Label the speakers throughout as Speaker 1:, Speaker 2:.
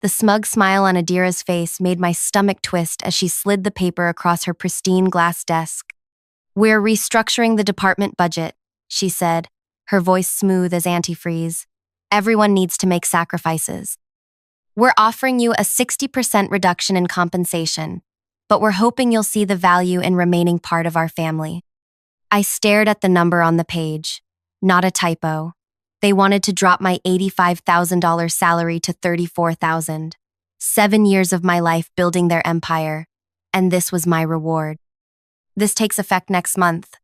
Speaker 1: The smug smile on Adira's face made my stomach twist as she slid the paper across her pristine glass desk. "We're restructuring the department budget," she said, her voice smooth as antifreeze. "Everyone needs to make sacrifices. We're offering you a 60% reduction in compensation, but we're hoping you'll see the value in remaining part of our family." I stared at the number on the page. Not a typo. They wanted to drop my $85,000 salary to $34,000. 7 years of my life building their empire, and this was my reward. "This takes effect next month,"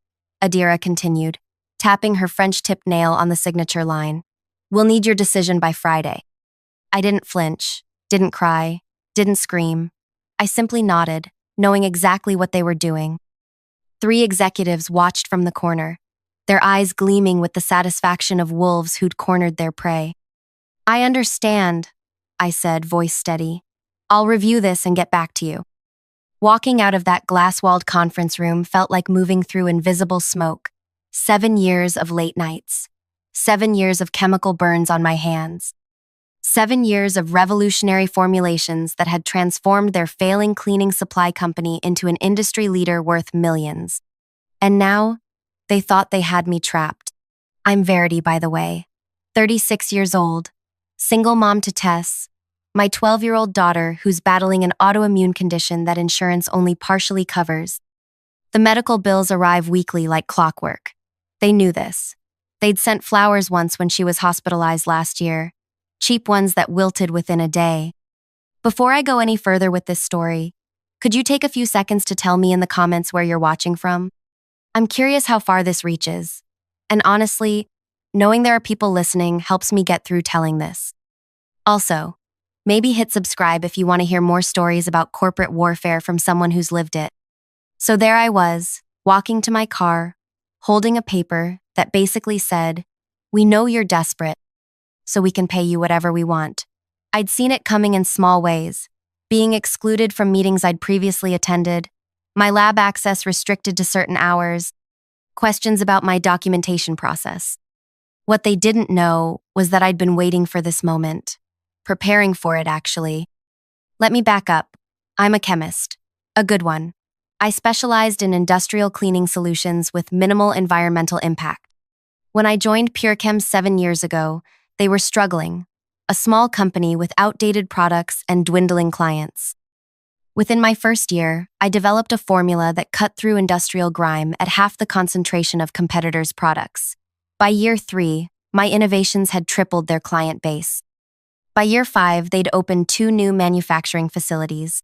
Speaker 1: Adira continued, tapping her French tip nail on the signature line. "We'll need your decision by Friday." I didn't flinch, didn't cry, didn't scream. I simply nodded, knowing exactly what they were doing. 3 executives watched from the corner, their eyes gleaming with the satisfaction of wolves who'd cornered their prey. "I understand," I said, voice steady. "I'll review this and get back to you." Walking out of that glass-walled conference room felt like moving through invisible smoke. 7 years of late nights. 7 years of chemical burns on my hands. 7 years of revolutionary formulations that had transformed their failing cleaning supply company into an industry leader worth millions. And now, they thought they had me trapped. I'm Verity, by the way, 36 years old, single mom to Tess, my 12-year-old daughter who's battling an autoimmune condition that insurance only partially covers. The medical bills arrive weekly like clockwork. They knew this. They'd sent flowers once when she was hospitalized last year, cheap ones that wilted within a day. Before I go any further with this story, could you take a few seconds to tell me in the comments where you're watching from? I'm curious how far this reaches. And honestly, knowing there are people listening helps me get through telling this. Also, maybe hit subscribe if you want to hear more stories about corporate warfare from someone who's lived it. So there I was, walking to my car, holding a paper that basically said, "We know you're desperate, so we can pay you whatever we want." I'd seen it coming in small ways, being excluded from meetings I'd previously attended, my lab access restricted to certain hours, questions about my documentation process. What they didn't know was that I'd been waiting for this moment, preparing for it actually. Let me back up. I'm a chemist, a good one. I specialized in industrial cleaning solutions with minimal environmental impact. When I joined PureChem 7 years ago, they were struggling, a small company with outdated products and dwindling clients. Within my first year, I developed a formula that cut through industrial grime at half the concentration of competitors' products. By year 3, my innovations had tripled their client base. By year 5, they'd opened 2 new manufacturing facilities.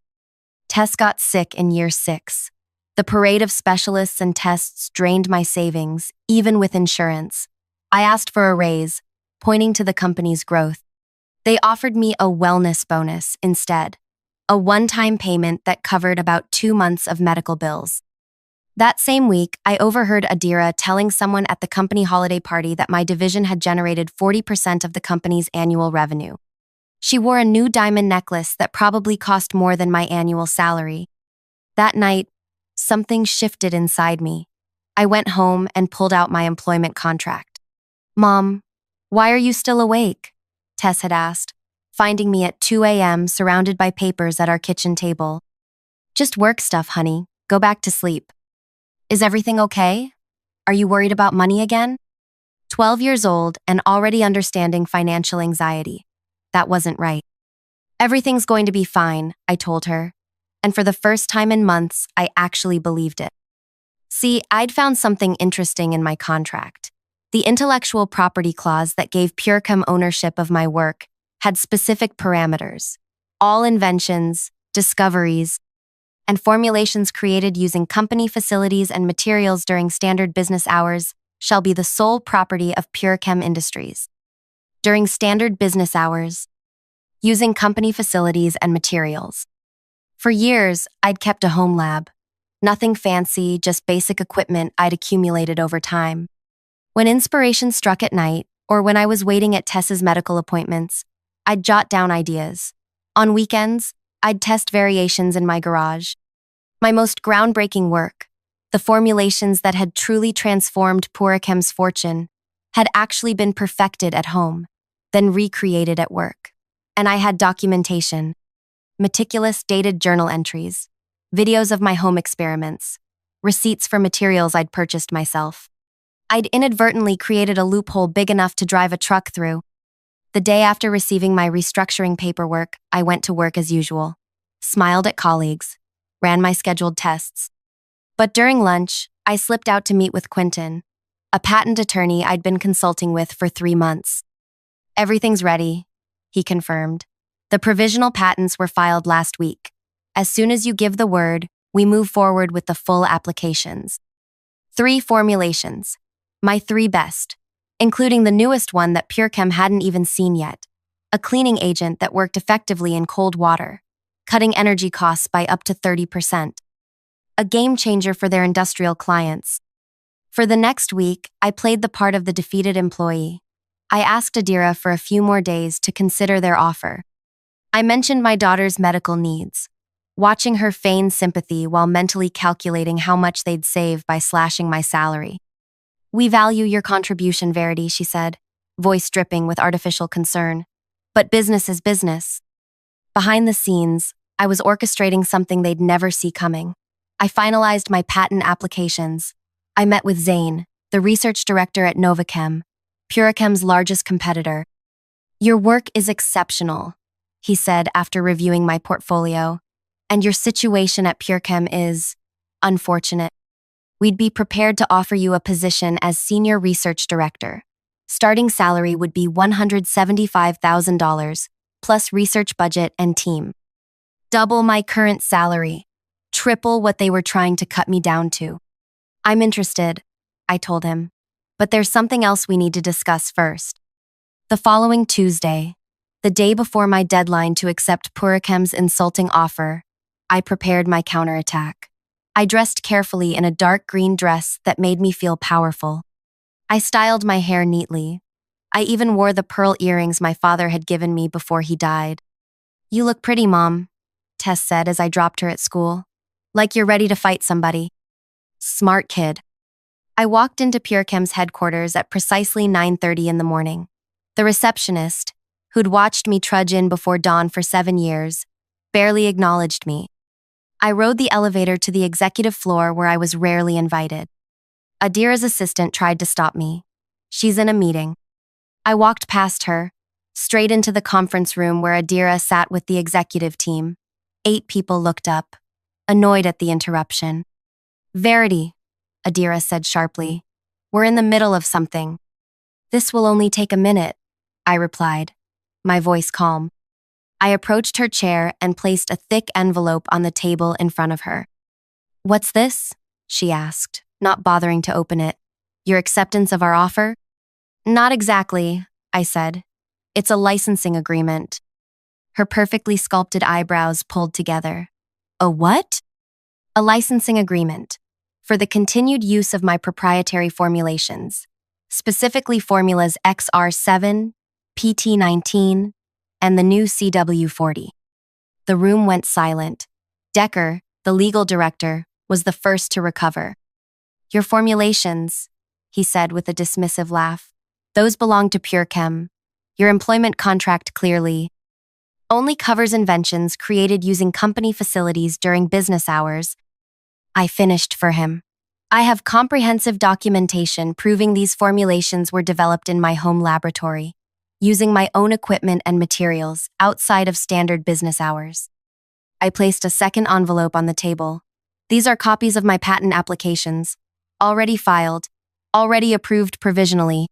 Speaker 1: Tess got sick in year 6. The parade of specialists and tests drained my savings, even with insurance. I asked for a raise, pointing to the company's growth. They offered me a wellness bonus instead, a one-time payment that covered about 2 months of medical bills. That same week, I overheard Adira telling someone at the company holiday party that my division had generated 40% of the company's annual revenue. She wore a new diamond necklace that probably cost more than my annual salary. That night, something shifted inside me. I went home and pulled out my employment contract. "Mom, why are you still awake?" Tess had asked, finding me at 2 a.m. surrounded by papers at our kitchen table. "Just work stuff, honey. Go back to sleep." "Is everything okay? Are you worried about money again?" 12 years old and already understanding financial anxiety. That wasn't right. "Everything's going to be fine," I told her. And for the first time in months, I actually believed it. See, I'd found something interesting in my contract. The intellectual property clause that gave PureChem ownership of my work had specific parameters. All inventions, discoveries, and formulations created using company facilities and materials during standard business hours shall be the sole property of PureChem Industries. During standard business hours, using company facilities and materials. For years, I'd kept a home lab. Nothing fancy, just basic equipment I'd accumulated over time. When inspiration struck at night, or when I was waiting at Tess's medical appointments, I'd jot down ideas. On weekends, I'd test variations in my garage. My most groundbreaking work, the formulations that had truly transformed PureChem's fortune, had actually been perfected at home, then recreated at work. And I had documentation, meticulous dated journal entries, videos of my home experiments, receipts for materials I'd purchased myself. I'd inadvertently created a loophole big enough to drive a truck through. The day after receiving my restructuring paperwork, I went to work as usual, smiled at colleagues, ran my scheduled tests. But during lunch, I slipped out to meet with Quentin, a patent attorney I'd been consulting with for 3 months. Everything's ready, he confirmed. The provisional patents were filed last week. As soon as you give the word, we move forward with the full applications. 3 formulations, my 3 best, including the newest one that PureChem hadn't even seen yet, a cleaning agent that worked effectively in cold water, cutting energy costs by up to 30%. A game changer for their industrial clients. For the next week, I played the part of the defeated employee. I asked Adira for a few more days to consider their offer. I mentioned my daughter's medical needs, watching her feign sympathy while mentally calculating how much they'd save by slashing my salary. "We value your contribution, Verity," she said, voice dripping with artificial concern. "But business is business." Behind the scenes, I was orchestrating something they'd never see coming. I finalized my patent applications. I met with Zane, the research director at Novachem, Purechem's largest competitor. "Your work is exceptional," he said after reviewing my portfolio, "and your situation at Purechem is unfortunate. We'd be prepared to offer you a position as senior research director. Starting salary would be $175,000, plus research budget and team. Double my current salary, triple what they were trying to cut me down to." "I'm interested," I told him, "but there's something else we need to discuss first." The following Tuesday, the day before my deadline to accept Purechem's insulting offer, I prepared my counterattack. I dressed carefully in a dark green dress that made me feel powerful. I styled my hair neatly. I even wore the pearl earrings my father had given me before he died. "You look pretty, Mom," Tess said as I dropped her at school. "Like you're ready to fight somebody." Smart kid. I walked into Purechem's headquarters at precisely 9:30 in the morning. The receptionist, who'd watched me trudge in before dawn for 7 years, barely acknowledged me. I rode the elevator to the executive floor where I was rarely invited. Adira's assistant tried to stop me. "She's in a meeting." I walked past her, straight into the conference room where Adira sat with the executive team. 8 people looked up, annoyed at the interruption. "Verity," Adira said sharply, "we're in the middle of something." "This will only take a minute," I replied, my voice calm. I approached her chair and placed a thick envelope on the table in front of her. "What's this?" she asked, not bothering to open it. "Your acceptance of our offer?" "Not exactly," I said. "It's a licensing agreement." Her perfectly sculpted eyebrows pulled together. "A what?" "A licensing agreement for the continued use of my proprietary formulations, specifically formulas XR7, PT19, and the new CW40. The room went silent. Decker, the legal director, was the first to recover. "Your formulations," he said with a dismissive laugh, "those belong to Purechem. Your employment contract clearly only covers inventions created using company facilities during business hours." I finished for him. "I have comprehensive documentation proving these formulations were developed in my home laboratory, using my own equipment and materials outside of standard business hours." I placed a second envelope on the table. "These are copies of my patent applications, already filed, already approved provisionally."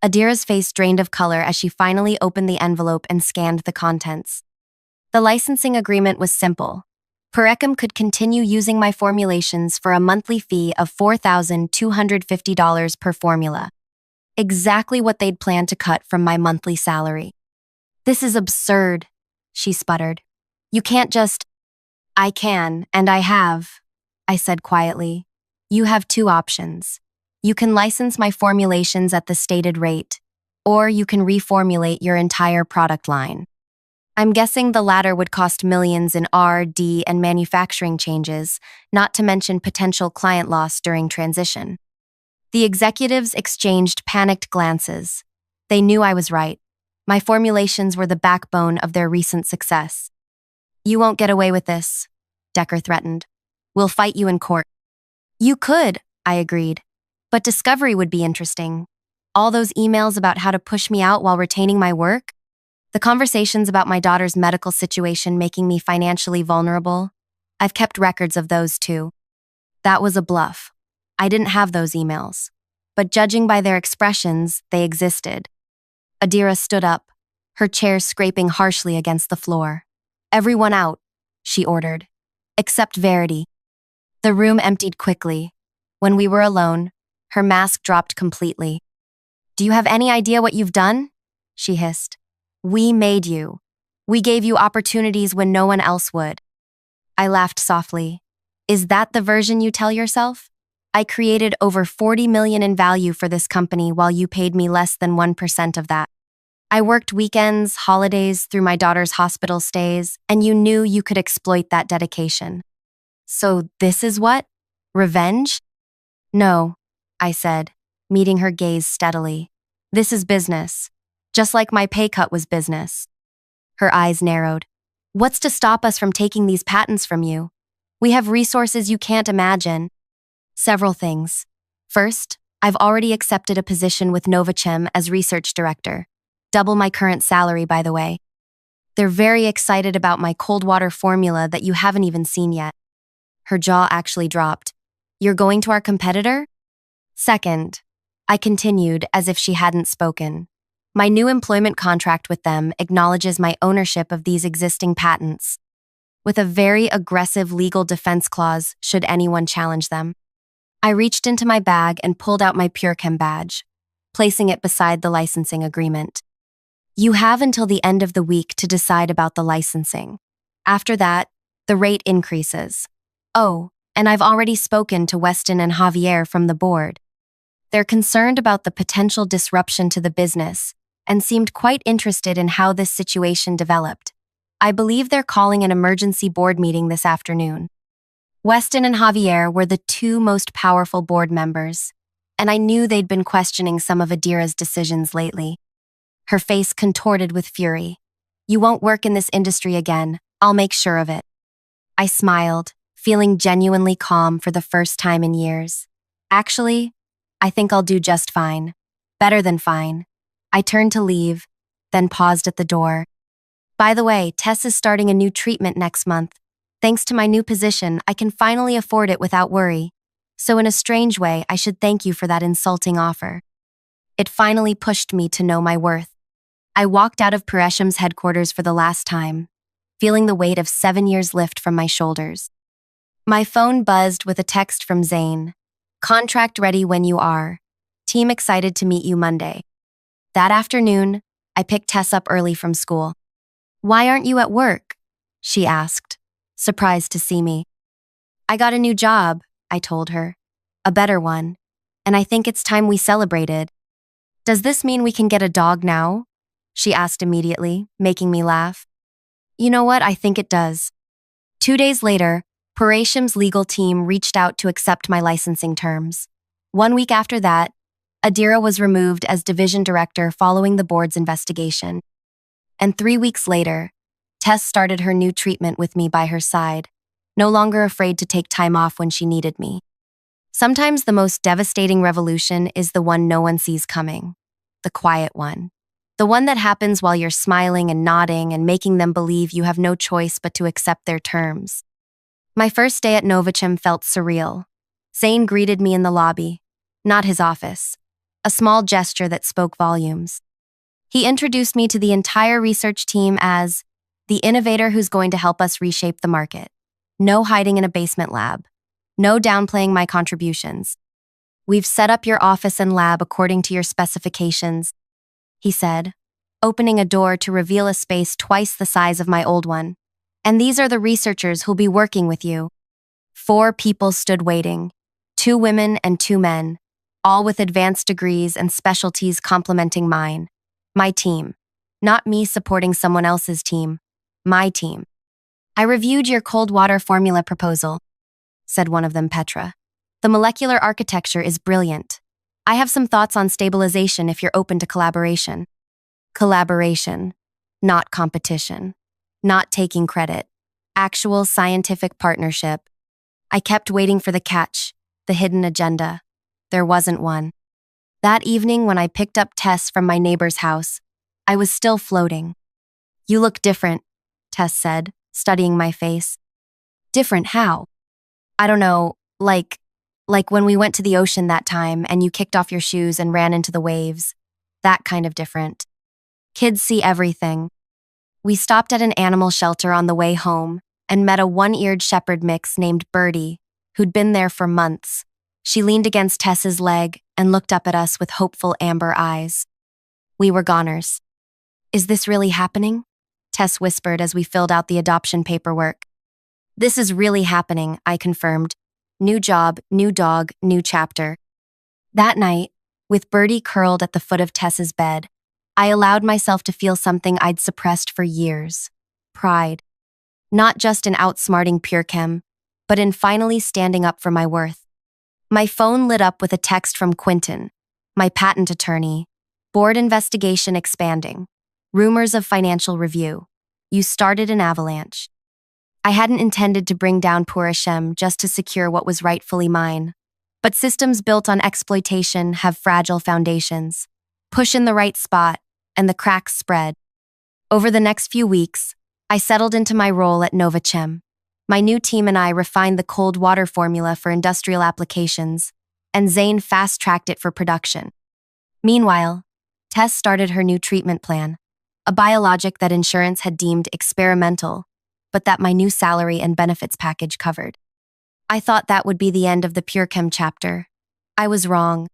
Speaker 1: Adira's face drained of color as she finally opened the envelope and scanned the contents. The licensing agreement was simple. Purechem could continue using my formulations for a monthly fee of $4,250 per formula. Exactly what they'd planned to cut from my monthly salary. "This is absurd," she sputtered. "You can't just—" "I can, and I have," I said quietly. "You have 2 options. You can license my formulations at the stated rate, or you can reformulate your entire product line. I'm guessing the latter would cost millions in R&D and manufacturing changes, not to mention potential client loss during transition." The executives exchanged panicked glances. They knew I was right. My formulations were the backbone of their recent success. You won't get away with this, Decker threatened. We'll fight you in court. You could, I agreed. But discovery would be interesting. All those emails about how to push me out while retaining my work? The conversations about my daughter's medical situation making me financially vulnerable? I've kept records of those too. That was a bluff. I didn't have those emails. But judging by their expressions, they existed. Adira stood up, her chair scraping harshly against the floor. Everyone out, she ordered. Except Verity. The room emptied quickly. When we were alone, her mask dropped completely. Do you have any idea what you've done? She hissed. We made you. We gave you opportunities when no one else would. I laughed softly. Is that the version you tell yourself? I created over $40 million in value for this company while you paid me less than 1% of that. I worked weekends, holidays, through my daughter's hospital stays, and you knew you could exploit that dedication. So this is what? Revenge? No, I said, meeting her gaze steadily. This is business. Just like my pay cut was business. Her eyes narrowed. What's to stop us from taking these patents from you? We have resources you can't imagine. Several things. First, I've already accepted a position with Novachem as research director. Double my current salary, by the way. They're very excited about my cold water formula that you haven't even seen yet. Her jaw actually dropped. You're going to our competitor? Second, I continued as if she hadn't spoken. My new employment contract with them acknowledges my ownership of these existing patents, with a very aggressive legal defense clause should anyone challenge them. I reached into my bag and pulled out my PureChem badge, placing it beside the licensing agreement. You have until the end of the week to decide about the licensing. After that, the rate increases. Oh, and I've already spoken to Weston and Javier from the board. They're concerned about the potential disruption to the business and seemed quite interested in how this situation developed. I believe they're calling an emergency board meeting this afternoon. Weston and Javier were the two most powerful board members, and I knew they'd been questioning some of Adira's decisions lately. Her face contorted with fury. You won't work in this industry again. I'll make sure of it. I smiled, feeling genuinely calm for the first time in years. Actually, I think I'll do just fine. Better than fine. I turned to leave, then paused at the door. By the way, Tess is starting a new treatment next month. Thanks to my new position, I can finally afford it without worry. So in a strange way, I should thank you for that insulting offer. It finally pushed me to know my worth. I walked out of Pareshim's headquarters for the last time, feeling the weight of 7 years lift from my shoulders. My phone buzzed with a text from Zane. Contract ready when you are. Team excited to meet you Monday. That afternoon, I picked Tess up early from school. Why aren't you at work? She asked, surprised to see me. I got a new job, I told her. A better one. And I think it's time we celebrated. Does this mean we can get a dog now? She asked immediately, making me laugh. You know what, I think it does. 2 days later, Pareshim's legal team reached out to accept my licensing terms. 1 week after that, Adira was removed as division director following the board's investigation. And 3 weeks later, Tess started her new treatment with me by her side, no longer afraid to take time off when she needed me. Sometimes the most devastating revolution is the one no one sees coming, the quiet one. The one that happens while you're smiling and nodding and making them believe you have no choice but to accept their terms. My first day at Novachem felt surreal. Zane greeted me in the lobby, not his office, a small gesture that spoke volumes. He introduced me to the entire research team as the innovator who's going to help us reshape the market. No hiding in a basement lab. No downplaying my contributions. We've set up your office and lab according to your specifications, he said, opening a door to reveal a space twice the size of my old one. And these are the researchers who'll be working with you. 4 people stood waiting, 2 women and 2 men, all with advanced degrees and specialties complementing mine. My team. Not me supporting someone else's team. My team. I reviewed your cold water formula proposal, said one of them, Petra. The molecular architecture is brilliant. I have some thoughts on stabilization if you're open to collaboration. Collaboration, not competition. Not taking credit. Actual scientific partnership. I kept waiting for the catch, the hidden agenda. There wasn't one. That evening, when I picked up Tess from my neighbor's house, I was still floating. "You look different," Tess said, studying my face. "Different how?" "I don't know, like when we went to the ocean that time and you kicked off your shoes and ran into the waves. That kind of different. Kids see everything." We stopped at an animal shelter on the way home and met a one-eared shepherd mix named Birdie, who'd been there for months. She leaned against Tess's leg and looked up at us with hopeful amber eyes. We were goners. "Is this really happening?" Tess whispered as we filled out the adoption paperwork. "This is really happening," I confirmed. New job, new dog, new chapter. That night, with Birdie curled at the foot of Tess's bed, I allowed myself to feel something I'd suppressed for years. Pride. Not just in outsmarting PureChem, but in finally standing up for my worth. My phone lit up with a text from Quentin, my patent attorney. "Board investigation expanding. Rumors of financial review. You started an avalanche." I hadn't intended to bring down PureChem just to secure what was rightfully mine. But systems built on exploitation have fragile foundations. Push in the right spot, and the cracks spread. Over the next few weeks, I settled into my role at Novachem. My new team and I refined the cold water formula for industrial applications, and Zane fast-tracked it for production. Meanwhile, Tess started her new treatment plan, a biologic that insurance had deemed experimental, but that my new salary and benefits package covered. I thought that would be the end of the PureChem chapter. I was wrong.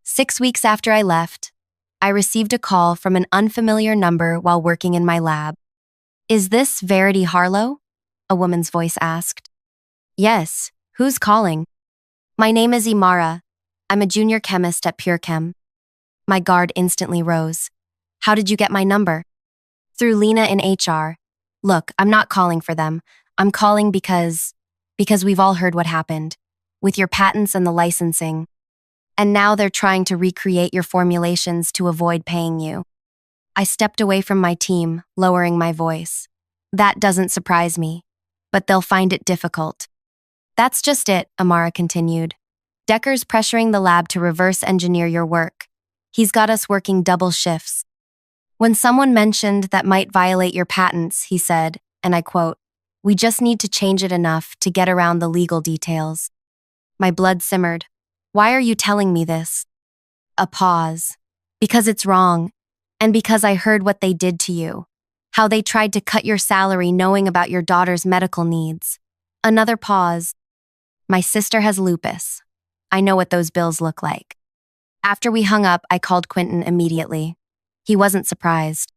Speaker 1: 6 weeks after I left, I received a call from an unfamiliar number while working in my lab. "Is this Verity Harlow?" a woman's voice asked. "Yes, who's calling?" "My name is Imara. I'm a junior chemist at PureChem." My guard instantly rose. "How did you get my number?" "Through Lena in HR. Look, I'm not calling for them. I'm calling because we've all heard what happened, with your patents and the licensing. And now they're trying to recreate your formulations to avoid paying you." I stepped away from my team, lowering my voice. "That doesn't surprise me, but they'll find it difficult." "That's just it," Amara continued. "Decker's pressuring the lab to reverse engineer your work. He's got us working double shifts. When someone mentioned that might violate your patents, he said, and I quote, 'We just need to change it enough to get around the legal details.'" My blood simmered. "Why are you telling me this?" A pause. "Because it's wrong, and because I heard what they did to you. How they tried to cut your salary knowing about your daughter's medical needs." Another pause. "My sister has lupus. I know what those bills look like." After we hung up, I called Quentin immediately. He wasn't surprised.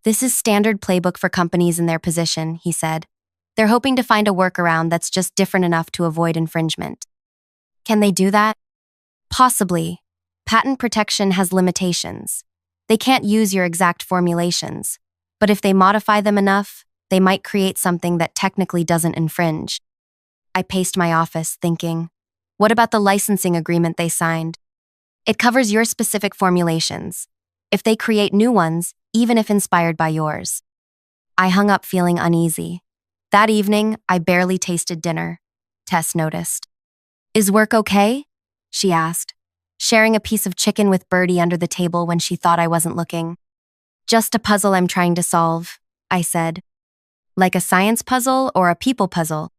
Speaker 1: "This is standard playbook for companies in their position," he said. "They're hoping to find a workaround that's just different enough to avoid infringement." "Can they do that?" "Possibly. Patent protection has limitations. They can't use your exact formulations, but if they modify them enough, they might create something that technically doesn't infringe." I paced my office, thinking, what about the licensing agreement they signed? It covers your specific formulations. If they create new ones, even if inspired by yours. I hung up feeling uneasy. That evening, I barely tasted dinner. Tess noticed. "Is work okay?" she asked, sharing a piece of chicken with Birdie under the table when she thought I wasn't looking. "Just a puzzle I'm trying to solve," I said. "Like a science puzzle or a people puzzle?"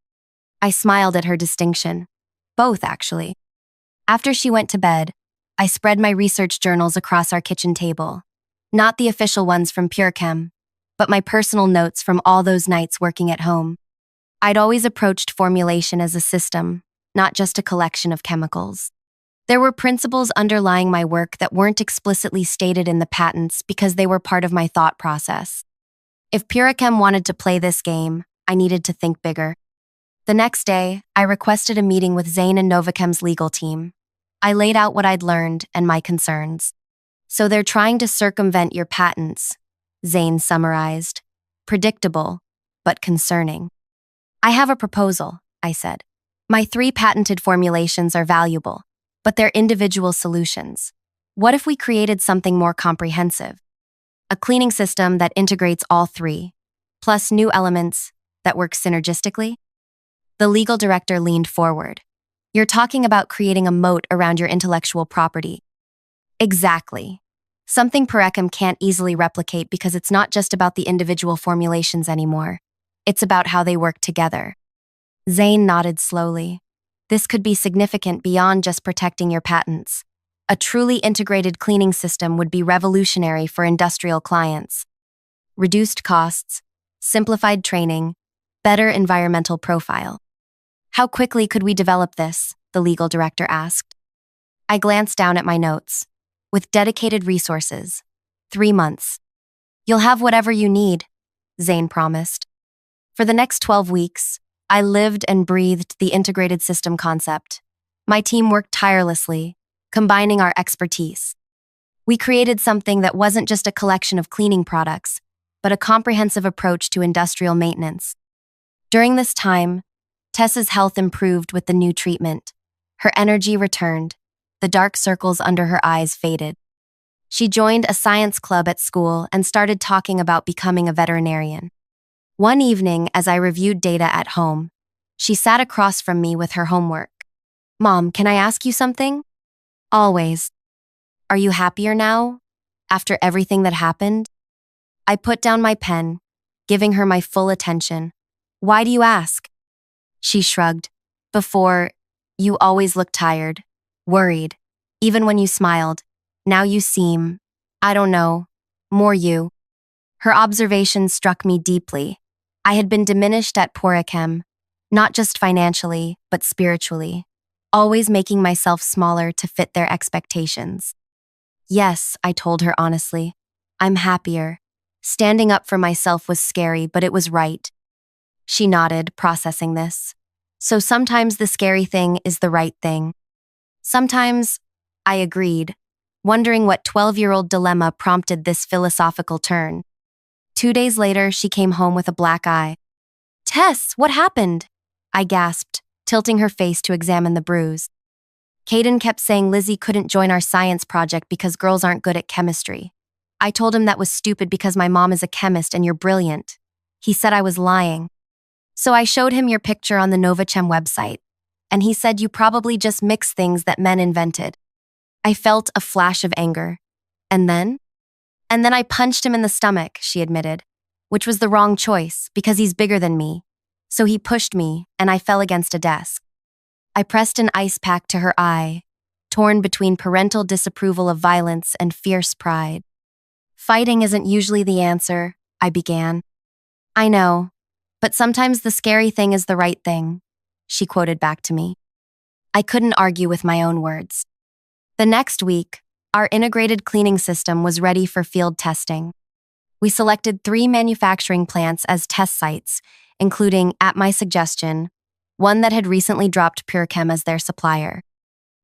Speaker 1: I smiled at her distinction. Both, actually. After she went to bed, I spread my research journals across our kitchen table. Not the official ones from PureChem, but my personal notes from all those nights working at home. I'd always approached formulation as a system, not just a collection of chemicals. There were principles underlying my work that weren't explicitly stated in the patents because they were part of my thought process. If PureChem wanted to play this game, I needed to think bigger. The next day, I requested a meeting with Zane and Novachem's legal team. I laid out what I'd learned and my concerns. "So they're trying to circumvent your patents," Zane summarized. "Predictable, but concerning." "I have a proposal," I said. "My 3 patented formulations are valuable, but they're individual solutions. What if we created something more comprehensive?" A cleaning system that integrates all three, plus new elements that work synergistically? The legal director leaned forward. You're talking about creating a moat around your intellectual property. Exactly. Something Parechem can't easily replicate because it's not just about the individual formulations anymore. It's about how they work together. Zane nodded slowly. This could be significant beyond just protecting your patents. A truly integrated cleaning system would be revolutionary for industrial clients. Reduced costs, simplified training, better environmental profile. How quickly could we develop this? The legal director asked. I glanced down at my notes. With dedicated resources. 3 months. You'll have whatever you need, Zane promised. For the next 12 weeks, I lived and breathed the integrated system concept. My team worked tirelessly, combining our expertise. We created something that wasn't just a collection of cleaning products, but a comprehensive approach to industrial maintenance. During this time, Tessa's health improved with the new treatment. Her energy returned. The dark circles under her eyes faded. She joined a science club at school and started talking about becoming a veterinarian. One evening, as I reviewed data at home, she sat across from me with her homework. Mom, can I ask you something? Always. Are you happier now? After everything that happened? I put down my pen, giving her my full attention. Why do you ask? She shrugged. Before, you always looked tired. Worried. Even when you smiled. Now you seem, I don't know, more you. Her observation struck me deeply. I had been diminished at Parechem, not just financially, but spiritually, always making myself smaller to fit their expectations. Yes, I told her honestly. I'm happier. Standing up for myself was scary, but it was right. She nodded, processing this. So sometimes the scary thing is the right thing. Sometimes, I agreed, wondering what 12-year-old dilemma prompted this philosophical turn. 2 days later, she came home with a black eye. Tess, what happened? I gasped, tilting her face to examine the bruise. Caden kept saying Lizzie couldn't join our science project because girls aren't good at chemistry. I told him that was stupid because my mom is a chemist and you're brilliant. He said I was lying. So I showed him your picture on the Novachem website. And he said you probably just mix things that men invented. I felt a flash of anger. And then? And then I punched him in the stomach, she admitted, which was the wrong choice because he's bigger than me. So he pushed me, and I fell against a desk. I pressed an ice pack to her eye, torn between parental disapproval of violence and fierce pride. Fighting isn't usually the answer, I began. I know, but sometimes the scary thing is the right thing, she quoted back to me. I couldn't argue with my own words. The next week, our integrated cleaning system was ready for field testing. We selected 3 manufacturing plants as test sites, including, at my suggestion, one that had recently dropped PureChem as their supplier.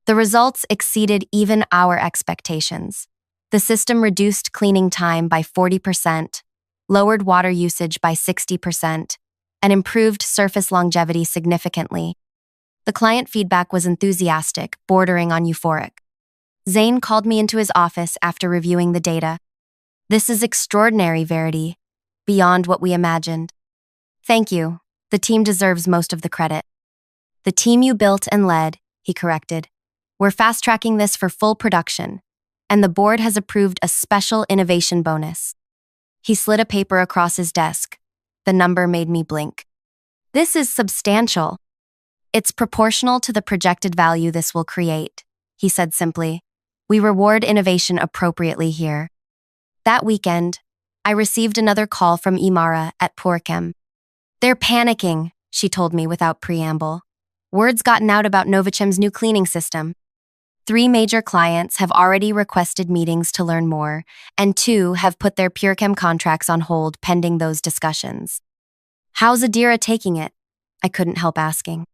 Speaker 1: The results exceeded even our expectations. The system reduced cleaning time by 40%, lowered water usage by 60%, and improved surface longevity significantly. The client feedback was enthusiastic, bordering on euphoric. Zane called me into his office after reviewing the data. This is extraordinary, Verity, beyond what we imagined. Thank you. The team deserves most of the credit. The team you built and led, he corrected. We're fast-tracking this for full production, and the board has approved a special innovation bonus. He slid a paper across his desk. The number made me blink. This is substantial. It's proportional to the projected value this will create, he said simply. We reward innovation appropriately here. That weekend, I received another call from Imara at Parechem. They're panicking, she told me without preamble. Word's gotten out about Novachem's new cleaning system. 3 major clients have already requested meetings to learn more, and 2 have put their PureChem contracts on hold pending those discussions. How's Adira taking it? I couldn't help asking.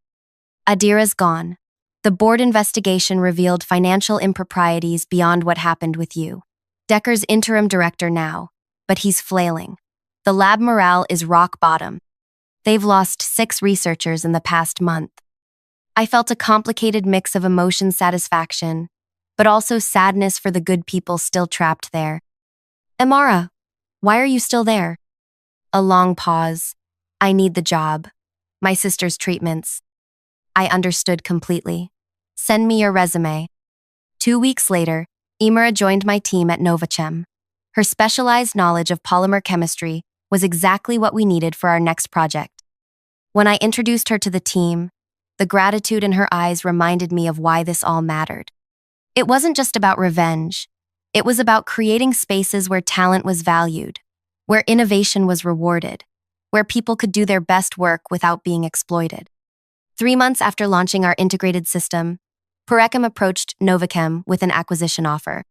Speaker 1: Adira's gone. The board investigation revealed financial improprieties beyond what happened with you. Decker's interim director now, but he's flailing. The lab morale is rock bottom. They've lost 6 researchers in the past month. I felt a complicated mix of emotion satisfaction, but also sadness for the good people still trapped there. Amara, Why are you still there? A long pause. I need the job. My sister's treatments. I understood completely. Send me your resume. 2 weeks later, Imara joined my team at Novachem. Her specialized knowledge of polymer chemistry was exactly what we needed for our next project. When I introduced her to the team, the gratitude in her eyes reminded me of why this all mattered. It wasn't just about revenge. It was about creating spaces where talent was valued, where innovation was rewarded, where people could do their best work without being exploited. 3 months after launching our integrated system, Purekim approached Novachem with an acquisition offer.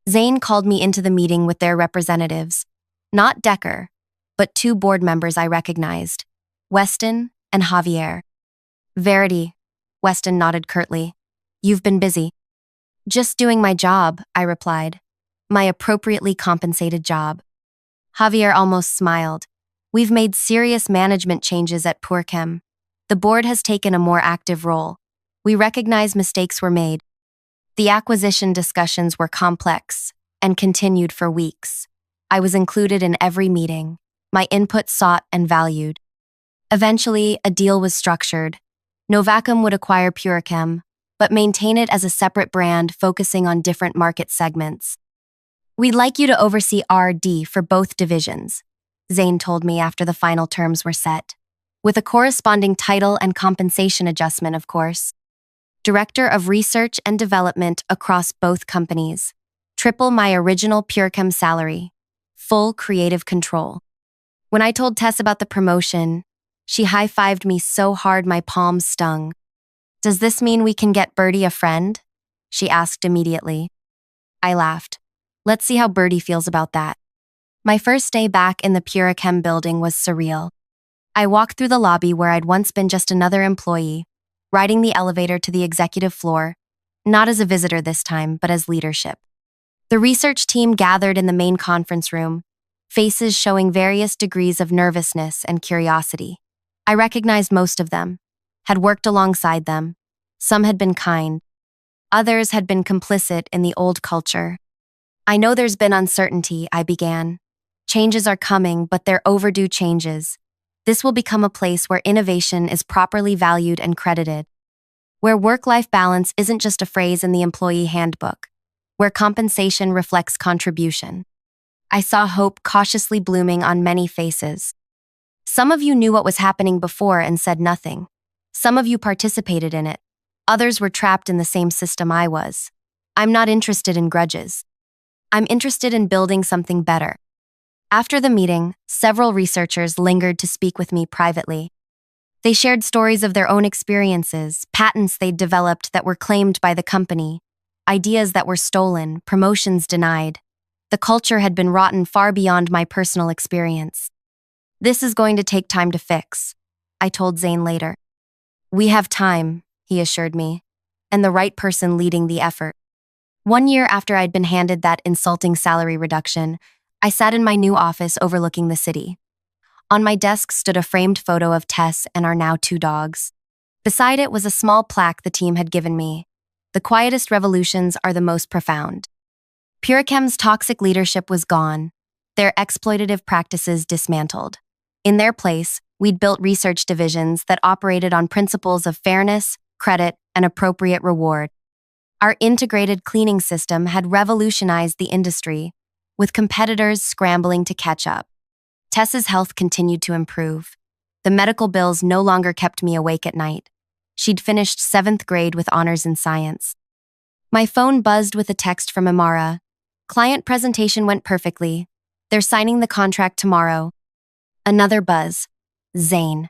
Speaker 1: Zane called me into the meeting with their representatives, not Decker, but 2 board members I recognized, Weston and Javier. Verity, Weston nodded curtly. You've been busy. Just doing my job, I replied. My appropriately compensated job. Javier almost smiled. We've made serious management changes at Purekim. The board has taken a more active role. We recognize mistakes were made. The acquisition discussions were complex and continued for weeks. I was included in every meeting, my input sought and valued. Eventually, a deal was structured. Novachem would acquire Purechem, but maintain it as a separate brand focusing on different market segments. We'd like you to oversee R&D for both divisions, Zane told me after the final terms were set, with a corresponding title and compensation adjustment, of course. Director of Research and Development across both companies. Triple my original Purechem salary. Full creative control. When I told Tess about the promotion, she high-fived me so hard my palms stung. Does this mean we can get Birdie a friend? She asked immediately. I laughed. Let's see how Birdie feels about that. My first day back in the Purechem building was surreal. I walked through the lobby where I'd once been just another employee, riding the elevator to the executive floor, not as a visitor this time, but as leadership. The research team gathered in the main conference room, faces showing various degrees of nervousness and curiosity. I recognized most of them, had worked alongside them. Some had been kind. Others had been complicit in the old culture. I know there's been uncertainty, I began. Changes are coming, but they're overdue changes. This will become a place where innovation is properly valued and credited, where work-life balance isn't just a phrase in the employee handbook, where compensation reflects contribution. I saw hope cautiously blooming on many faces. Some of you knew what was happening before and said nothing. Some of you participated in it. Others were trapped in the same system I was. I'm not interested in grudges. I'm interested in building something better. After the meeting, several researchers lingered to speak with me privately. They shared stories of their own experiences, patents they'd developed that were claimed by the company, ideas that were stolen, promotions denied. The culture had been rotten far beyond my personal experience. This is going to take time to fix, I told Zane later. We have time, he assured me, and the right person leading the effort. 1 year after I'd been handed that insulting salary reduction, I sat in my new office overlooking the city. On my desk stood a framed photo of Tess and our now 2 dogs. Beside it was a small plaque the team had given me. The quietest revolutions are the most profound. Purechem's toxic leadership was gone, their exploitative practices dismantled. In their place, we'd built research divisions that operated on principles of fairness, credit, and appropriate reward. Our integrated cleaning system had revolutionized the industry, with competitors scrambling to catch up. Tess's health continued to improve. The medical bills no longer kept me awake at night. She'd finished 7th grade with honors in science. My phone buzzed with a text from Imara. Client presentation went perfectly. They're signing the contract tomorrow. Another buzz. Zane.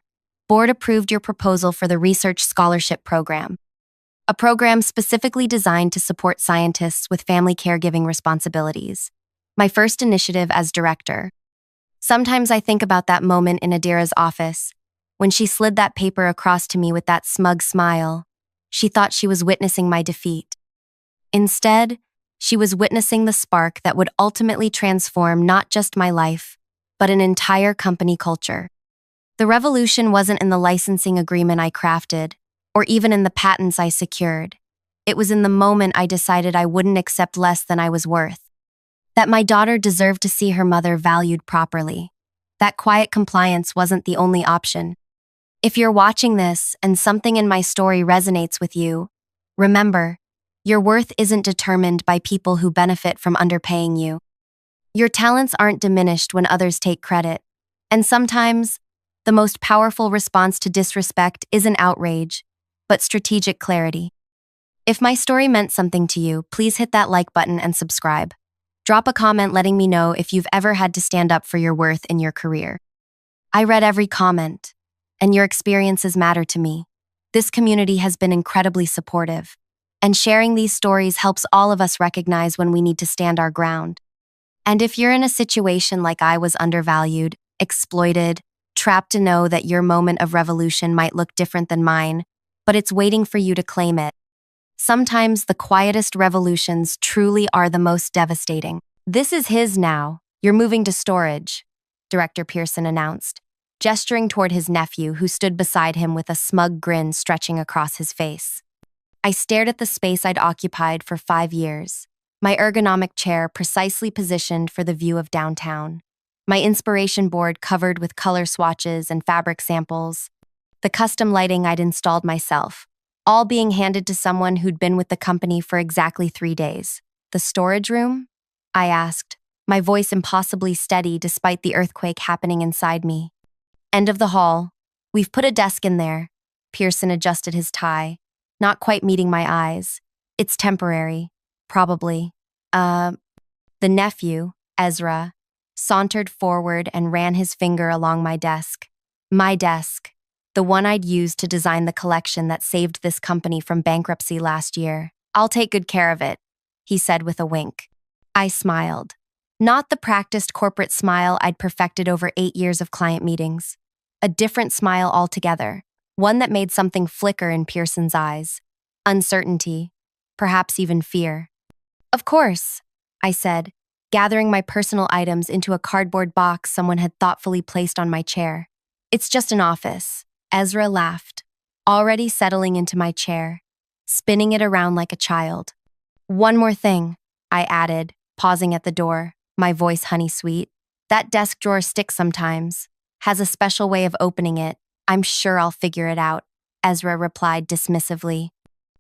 Speaker 1: Board approved your proposal for the Research Scholarship Program. A program specifically designed to support scientists with family caregiving responsibilities. My first initiative as director. Sometimes I think about that moment in Adira's office, when she slid that paper across to me with that smug smile. She thought she was witnessing my defeat. Instead, she was witnessing the spark that would ultimately transform not just my life, but an entire company culture. The revolution wasn't in the licensing agreement I crafted, or even in the patents I secured. It was in the moment I decided I wouldn't accept less than I was worth. That my daughter deserved to see her mother valued properly. That quiet compliance wasn't the only option. If you're watching this and something in my story resonates with you, remember, your worth isn't determined by people who benefit from underpaying you. Your talents aren't diminished when others take credit. And sometimes, the most powerful response to disrespect isn't outrage, but strategic clarity. If my story meant something to you, please hit that like button and subscribe. Drop a comment letting me know if you've ever had to stand up for your worth in your career. I read every comment, and your experiences matter to me. This community has been incredibly supportive, and sharing these stories helps all of us recognize when we need to stand our ground. And if you're in a situation like I was, undervalued, exploited, trapped, to know that your moment of revolution might look different than mine, but it's waiting for you to claim it. Sometimes the quietest revolutions truly are the most devastating. This is his now. You're moving to storage, Director Pearson announced, gesturing toward his nephew who stood beside him with a smug grin stretching across his face. I stared at the space I'd occupied for 5 years, my ergonomic chair precisely positioned for the view of downtown, my inspiration board covered with color swatches and fabric samples, the custom lighting I'd installed myself, all being handed to someone who'd been with the company for exactly 3 days. The storage room? I asked, my voice impossibly steady despite the earthquake happening inside me. End of the hall. We've put a desk in there. Pearson adjusted his tie, not quite meeting my eyes. It's temporary, probably. The nephew, Ezra, sauntered forward and ran his finger along my desk. My desk. The one I'd used to design the collection that saved this company from bankruptcy last year. I'll take good care of it, he said with a wink. I smiled. Not the practiced corporate smile I'd perfected over 8 years of client meetings. A different smile altogether, one that made something flicker in Pearson's eyes. Uncertainty, perhaps even fear. Of course, I said, gathering my personal items into a cardboard box someone had thoughtfully placed on my chair. It's just an office. Ezra laughed, already settling into my chair, spinning it around like a child. One more thing, I added, pausing at the door, my voice honey-sweet. That desk drawer sticks sometimes, has a special way of opening it. I'm sure I'll figure it out, Ezra replied dismissively.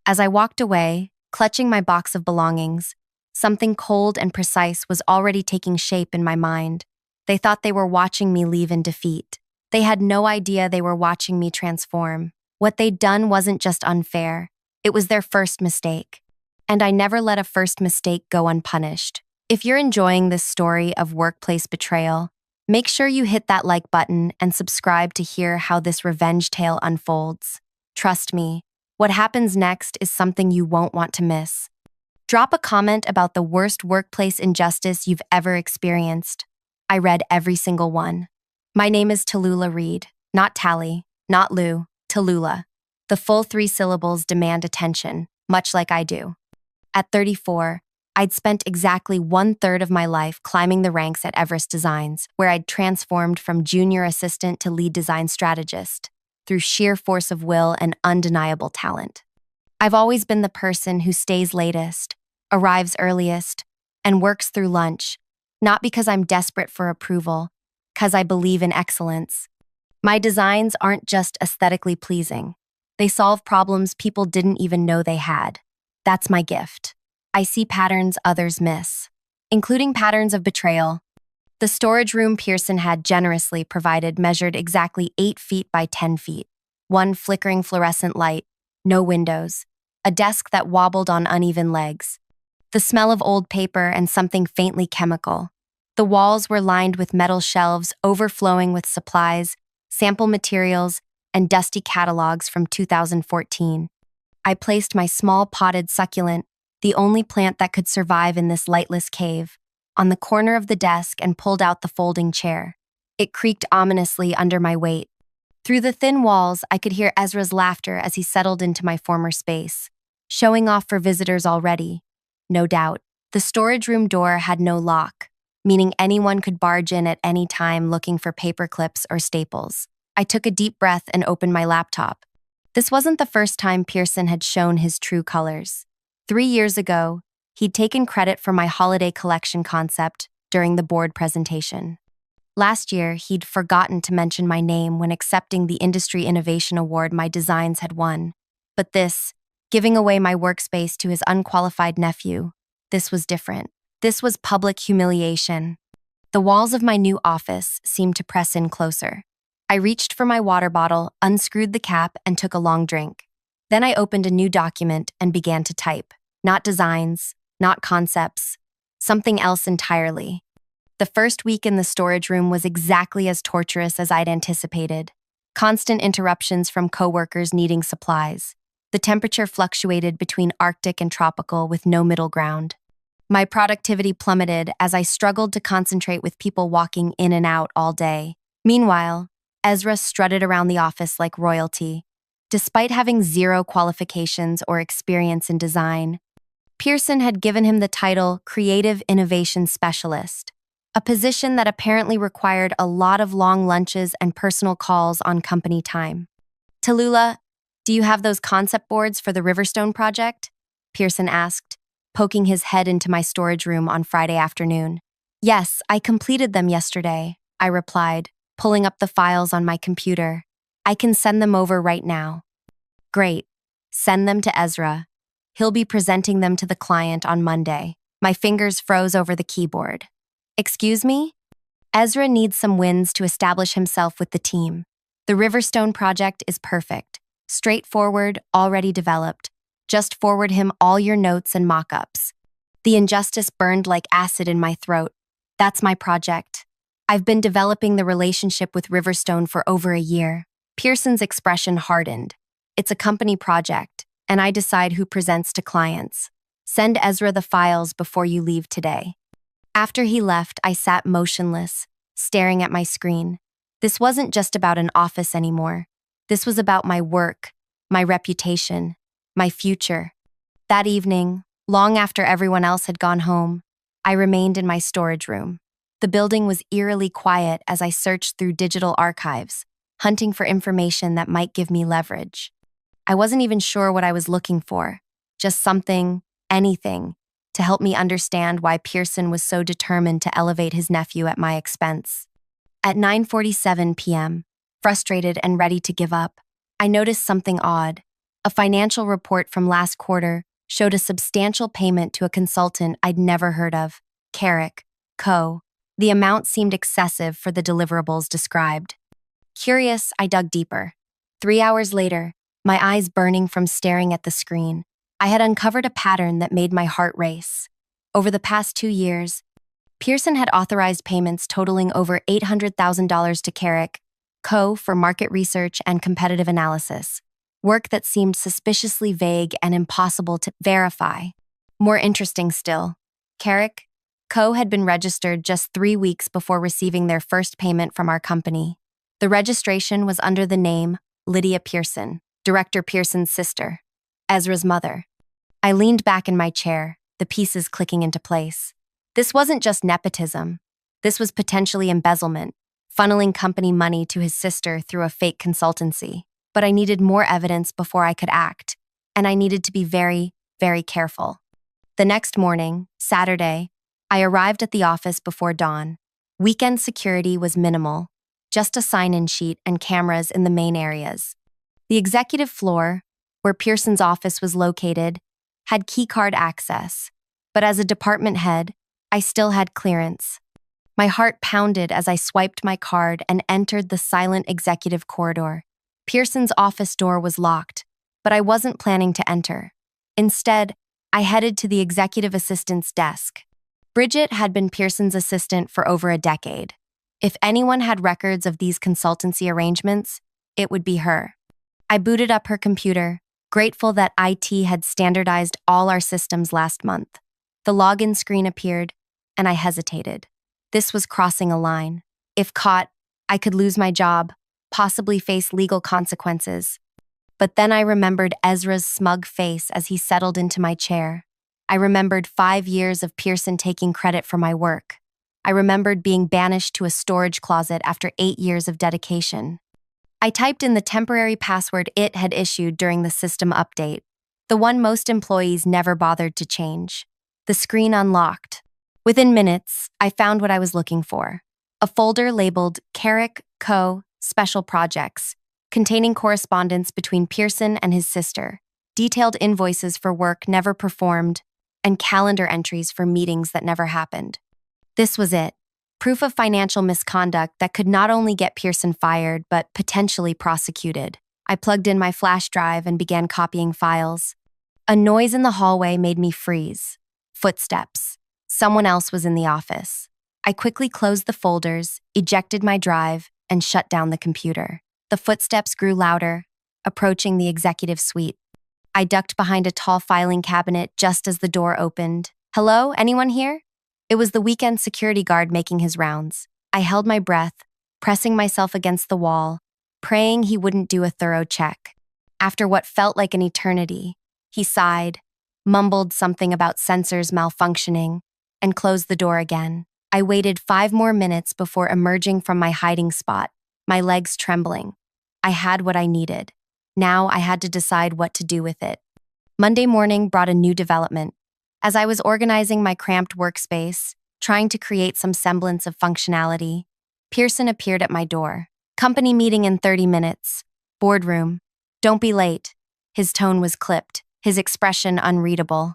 Speaker 1: As I walked away, clutching my box of belongings, something cold and precise was already taking shape in my mind. They thought they were watching me leave in defeat. They had no idea they were watching me transform. What they'd done wasn't just unfair. It was their first mistake. And I never let a first mistake go unpunished. If you're enjoying this story of workplace betrayal, make sure you hit that like button and subscribe to hear how this revenge tale unfolds. Trust me, what happens next is something you won't want to miss. Drop a comment about the worst workplace injustice you've ever experienced. I read every single one. My name is Tallulah Reed, not Tally, not Lou, Tallulah. The full 3 syllables demand attention, much like I do. At 34, I'd spent exactly 1/3 of my life climbing the ranks at Everest Designs, where I'd transformed from junior assistant to lead design strategist, through sheer force of will and undeniable talent. I've always been the person who stays latest, arrives earliest, and works through lunch, not because I'm desperate for approval, because I believe in excellence. My designs aren't just aesthetically pleasing. They solve problems people didn't even know they had. That's my gift. I see patterns others miss, including patterns of betrayal. The storage room Pearson had generously provided measured exactly 8 feet by 10 feet. One flickering fluorescent light, no windows, a desk that wobbled on uneven legs, the smell of old paper and something faintly chemical. The walls were lined with metal shelves overflowing with supplies, sample materials, and dusty catalogs from 2014. I placed my small potted succulent, the only plant that could survive in this lightless cave, on the corner of the desk and pulled out the folding chair. It creaked ominously under my weight. Through the thin walls, I could hear Ezra's laughter as he settled into my former space, showing off for visitors already. No doubt, the storage room door had no lock, meaning anyone could barge in at any time looking for paper clips or staples. I took a deep breath and opened my laptop. This wasn't the first time Pearson had shown his true colors. 3 years ago, He'd taken credit for my holiday collection concept during the board presentation. Last year, he'd forgotten to mention my name when accepting the Industry Innovation Award my designs had won. But this, giving away my workspace to his unqualified nephew, this was different. This was public humiliation. The walls of my new office seemed to press in closer. I reached for my water bottle, unscrewed the cap, and took a long drink. Then I opened a new document and began to type. Not designs, not concepts, something else entirely. The first week in the storage room was exactly as torturous as I'd anticipated. Constant interruptions from coworkers needing supplies. The temperature fluctuated between Arctic and tropical with no middle ground. My productivity plummeted as I struggled to concentrate with people walking in and out all day. Meanwhile, Ezra strutted around the office like royalty. Despite having zero qualifications or experience in design, Pearson had given him the title Creative Innovation Specialist, a position that apparently required a lot of long lunches and personal calls on company time. Tallulah, do you have those concept boards for the Riverstone project? Pearson asked, poking his head into my storage room on Friday afternoon. Yes, I completed them yesterday, I replied, pulling up the files on my computer. I can send them over right now. Great. Send them to Ezra. He'll be presenting them to the client on Monday. My fingers froze over the keyboard. Excuse me? Ezra needs some wins to establish himself with the team. The Riverstone project is perfect. Straightforward, already developed. Just forward him all your notes and mock-ups. The injustice burned like acid in my throat. That's my project. I've been developing the relationship with Riverstone for over a year. Pearson's expression hardened. It's a company project, and I decide who presents to clients. Send Ezra the files before you leave today. After he left, I sat motionless, staring at my screen. This wasn't just about an office anymore. This was about my work, my reputation, my future. That evening, long after everyone else had gone home, I remained in my storage room. The building was eerily quiet as I searched through digital archives, hunting for information that might give me leverage. I wasn't even sure what I was looking for, just something, anything, to help me understand why Pearson was so determined to elevate his nephew at my expense. At 9:47 p.m., frustrated and ready to give up, I noticed something odd. A financial report from last quarter showed a substantial payment to a consultant I'd never heard of, Carrick, Co. The amount seemed excessive for the deliverables described. Curious, I dug deeper. 3 hours later, my eyes burning from staring at the screen, I had uncovered a pattern that made my heart race. Over the past 2 years, Pearson had authorized payments totaling over $800,000 to Carrick, Co. for market research and competitive analysis, work that seemed suspiciously vague and impossible to verify. More interesting still, Carrick, Co. had been registered just 3 weeks before receiving their first payment from our company. The registration was under the name Lydia Pearson, Director Pearson's sister, Ezra's mother. I leaned back in my chair, the pieces clicking into place. This wasn't just nepotism. This was potentially embezzlement, funneling company money to his sister through a fake consultancy. But I needed more evidence before I could act, and I needed to be very, very careful. The next morning, Saturday, I arrived at the office before dawn. Weekend security was minimal, just a sign-in sheet and cameras in the main areas. The executive floor, where Pearson's office was located, had keycard access, but as a department head, I still had clearance. My heart pounded as I swiped my card and entered the silent executive corridor. Pearson's office door was locked, but I wasn't planning to enter. Instead, I headed to the executive assistant's desk. Bridget had been Pearson's assistant for over a decade. If anyone had records of these consultancy arrangements, it would be her. I booted up her computer, grateful that IT had standardized all our systems last month. The login screen appeared, and I hesitated. This was crossing a line. If caught, I could lose my job, possibly face legal consequences. But then I remembered Ezra's smug face as he settled into my chair. I remembered 5 years of Pearson taking credit for my work. I remembered being banished to a storage closet after 8 years of dedication. I typed in the temporary password it had issued during the system update, the one most employees never bothered to change. The The screen unlocked. Within minutes, I found what I was looking for. A folder labeled Carrick Co. Special Projects, containing correspondence between Pearson and his sister, detailed invoices for work never performed, and calendar entries for meetings that never happened. This was it. Proof of financial misconduct that could not only get Pearson fired, but potentially prosecuted. I plugged in my flash drive and began copying files. A noise in the hallway made me freeze. Footsteps. Someone else was in the office. I quickly closed the folders, ejected my drive, and shut down the computer. The footsteps grew louder, approaching the executive suite. I ducked behind a tall filing cabinet just as the door opened. "Hello, anyone here?" It was the weekend security guard making his rounds. I held my breath, pressing myself against the wall, praying he wouldn't do a thorough check. After what felt like an eternity, he sighed, mumbled something about sensors malfunctioning, and closed the door again. I waited 5 more minutes before emerging from my hiding spot, my legs trembling. I had what I needed. Now I had to decide what to do with it. Monday morning brought a new development. As I was organizing my cramped workspace, trying to create some semblance of functionality, Pearson appeared at my door. "Company meeting in 30 minutes. Boardroom. Don't be late." His tone was clipped, his expression unreadable.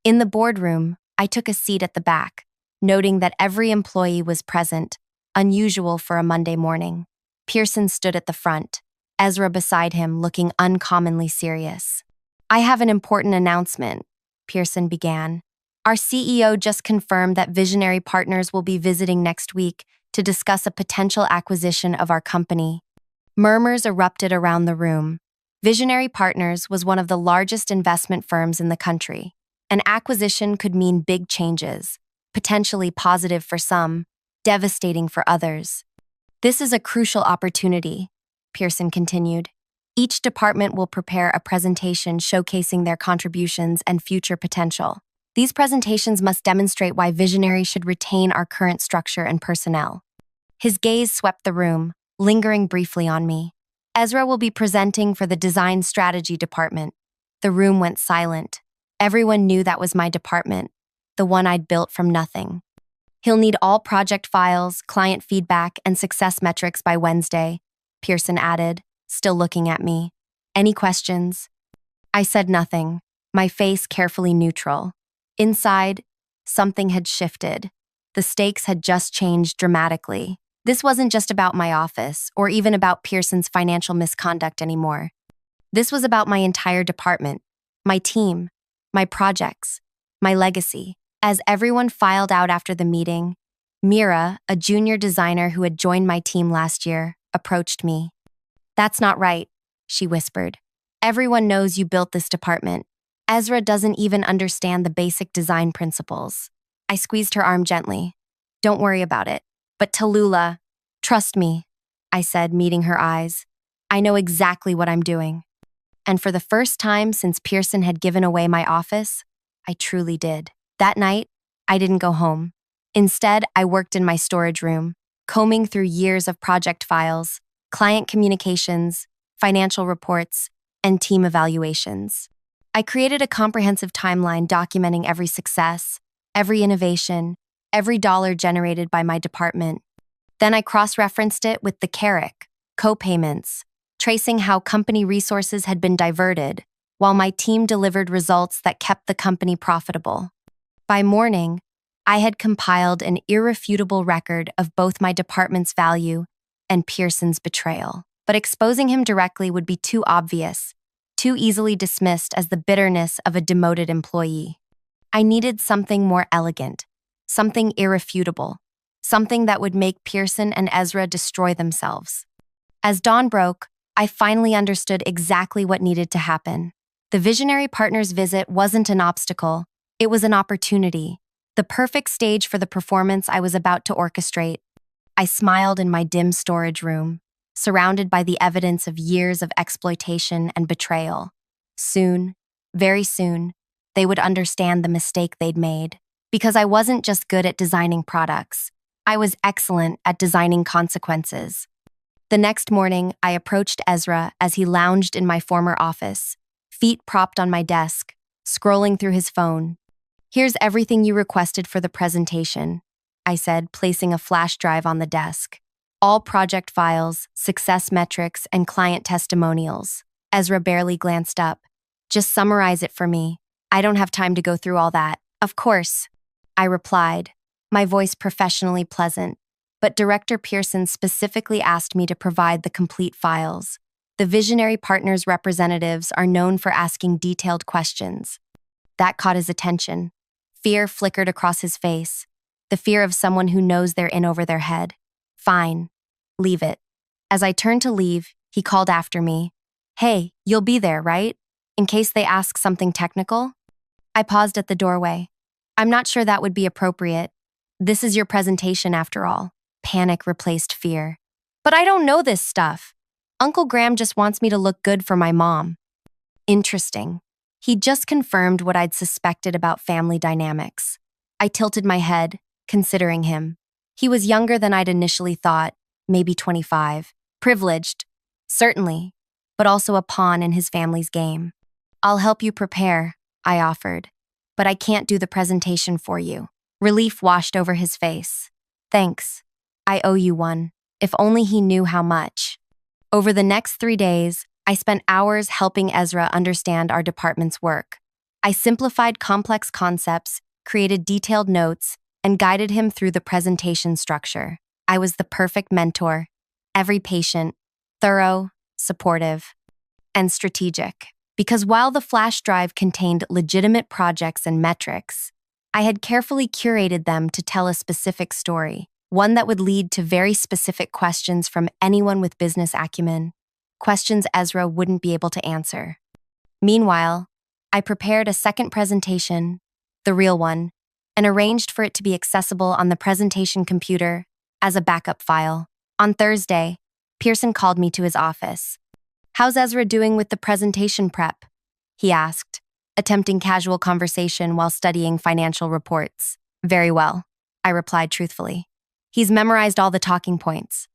Speaker 1: In the boardroom, I took a seat at the back, noting that every employee was present, unusual for a Monday morning. Pearson stood at the front, Ezra beside him, looking uncommonly serious. "I have an important announcement," Pearson began. "Our CEO just confirmed that Visionary Partners will be visiting next week to discuss a potential acquisition of our company." Murmurs erupted around the room. Visionary Partners was one of the largest investment firms in the country. An acquisition could mean big changes, potentially positive for some, devastating for others. "This is a crucial opportunity," Pearson continued. "Each department will prepare a presentation showcasing their contributions and future potential. These presentations must demonstrate why Visionary should retain our current structure and personnel." His gaze swept the room, lingering briefly on me. "Ezra will be presenting for the Design Strategy Department." The room went silent. Everyone knew that was my department, the one I'd built from nothing. "He'll need all project files, client feedback, and success metrics by Wednesday," Pearson added, still looking at me. "Any questions?" I said nothing, my face carefully neutral. Inside, something had shifted. The stakes had just changed dramatically. This wasn't just about my office, or even about Pearson's financial misconduct anymore. This was about my entire department, my team, my projects, my legacy. As everyone filed out after the meeting, Mira, a junior designer who had joined my team last year, approached me. "That's not right," she whispered. "Everyone knows you built this department. Ezra doesn't even understand the basic design principles." I squeezed her arm gently. "Don't worry about it. But Tallulah, trust me," I said, meeting her eyes. "I know exactly what I'm doing." And for the first time since Pearson had given away my office, I truly did. That night, I didn't go home. Instead, I worked in my storage room, combing through years of project files, client communications, financial reports, and team evaluations. I created a comprehensive timeline documenting every success, every innovation, every dollar generated by my department. Then I cross-referenced it with the Carrick, co-payments, tracing how company resources had been diverted, while my team delivered results that kept the company profitable. By morning, I had compiled an irrefutable record of both my department's value and Pearson's betrayal. But exposing him directly would be too obvious, too easily dismissed as the bitterness of a demoted employee. I needed something more elegant, something irrefutable, something that would make Pearson and Ezra destroy themselves. As dawn broke, I finally understood exactly what needed to happen. The Visionary Partners visit wasn't an obstacle, it was an opportunity, the perfect stage for the performance I was about to orchestrate. I smiled in my dim storage room, surrounded by the evidence of years of exploitation and betrayal. Soon, very soon, they would understand the mistake they'd made. Because I wasn't just good at designing products, I was excellent at designing consequences. The next morning, I approached Ezra as he lounged in my former office, feet propped on my desk, scrolling through his phone. Here's everything you requested for the presentation, I said, placing a flash drive on the desk. All project files, success metrics, and client testimonials. Ezra barely glanced up. Just summarize it for me. I don't have time to go through all that. Of course, I replied, my voice professionally pleasant. But Director Pearson specifically asked me to provide the complete files. The Visionary Partners representatives are known for asking detailed questions. That caught his attention. Fear flickered across his face. The fear of someone who knows they're in over their head. Fine. Leave it. As I turned to leave, he called after me. Hey, you'll be there, right? In case they ask something technical? I paused at the doorway. I'm not sure that would be appropriate. This is your presentation after all. Panic replaced fear. But I don't know this stuff. Uncle Graham just wants me to look good for my mom. Interesting. He just confirmed what I'd suspected about family dynamics. I tilted my head, considering him. He was younger than I'd initially thought, maybe 25. Privileged, certainly, but also a pawn in his family's game. I'll help you prepare, I offered, but I can't do the presentation for you. Relief washed over his face. Thanks. I owe you one. If only he knew how much. Over the next 3 days, I spent hours helping Ezra understand our department's work. I simplified complex concepts, created detailed notes, and guided him through the presentation structure. I was the perfect mentor, every patient, thorough, supportive, and strategic. Because while the flash drive contained legitimate projects and metrics, I had carefully curated them to tell a specific story, one that would lead to very specific questions from anyone with business acumen, questions Ezra wouldn't be able to answer. Meanwhile, I prepared a second presentation, the real one, and arranged for it to be accessible on the presentation computer as a backup file. On Thursday, Pearson called me to his office. How's Ezra doing with the presentation prep? He asked, attempting casual conversation while studying financial reports. Very well, I replied truthfully. He's memorized all the talking points.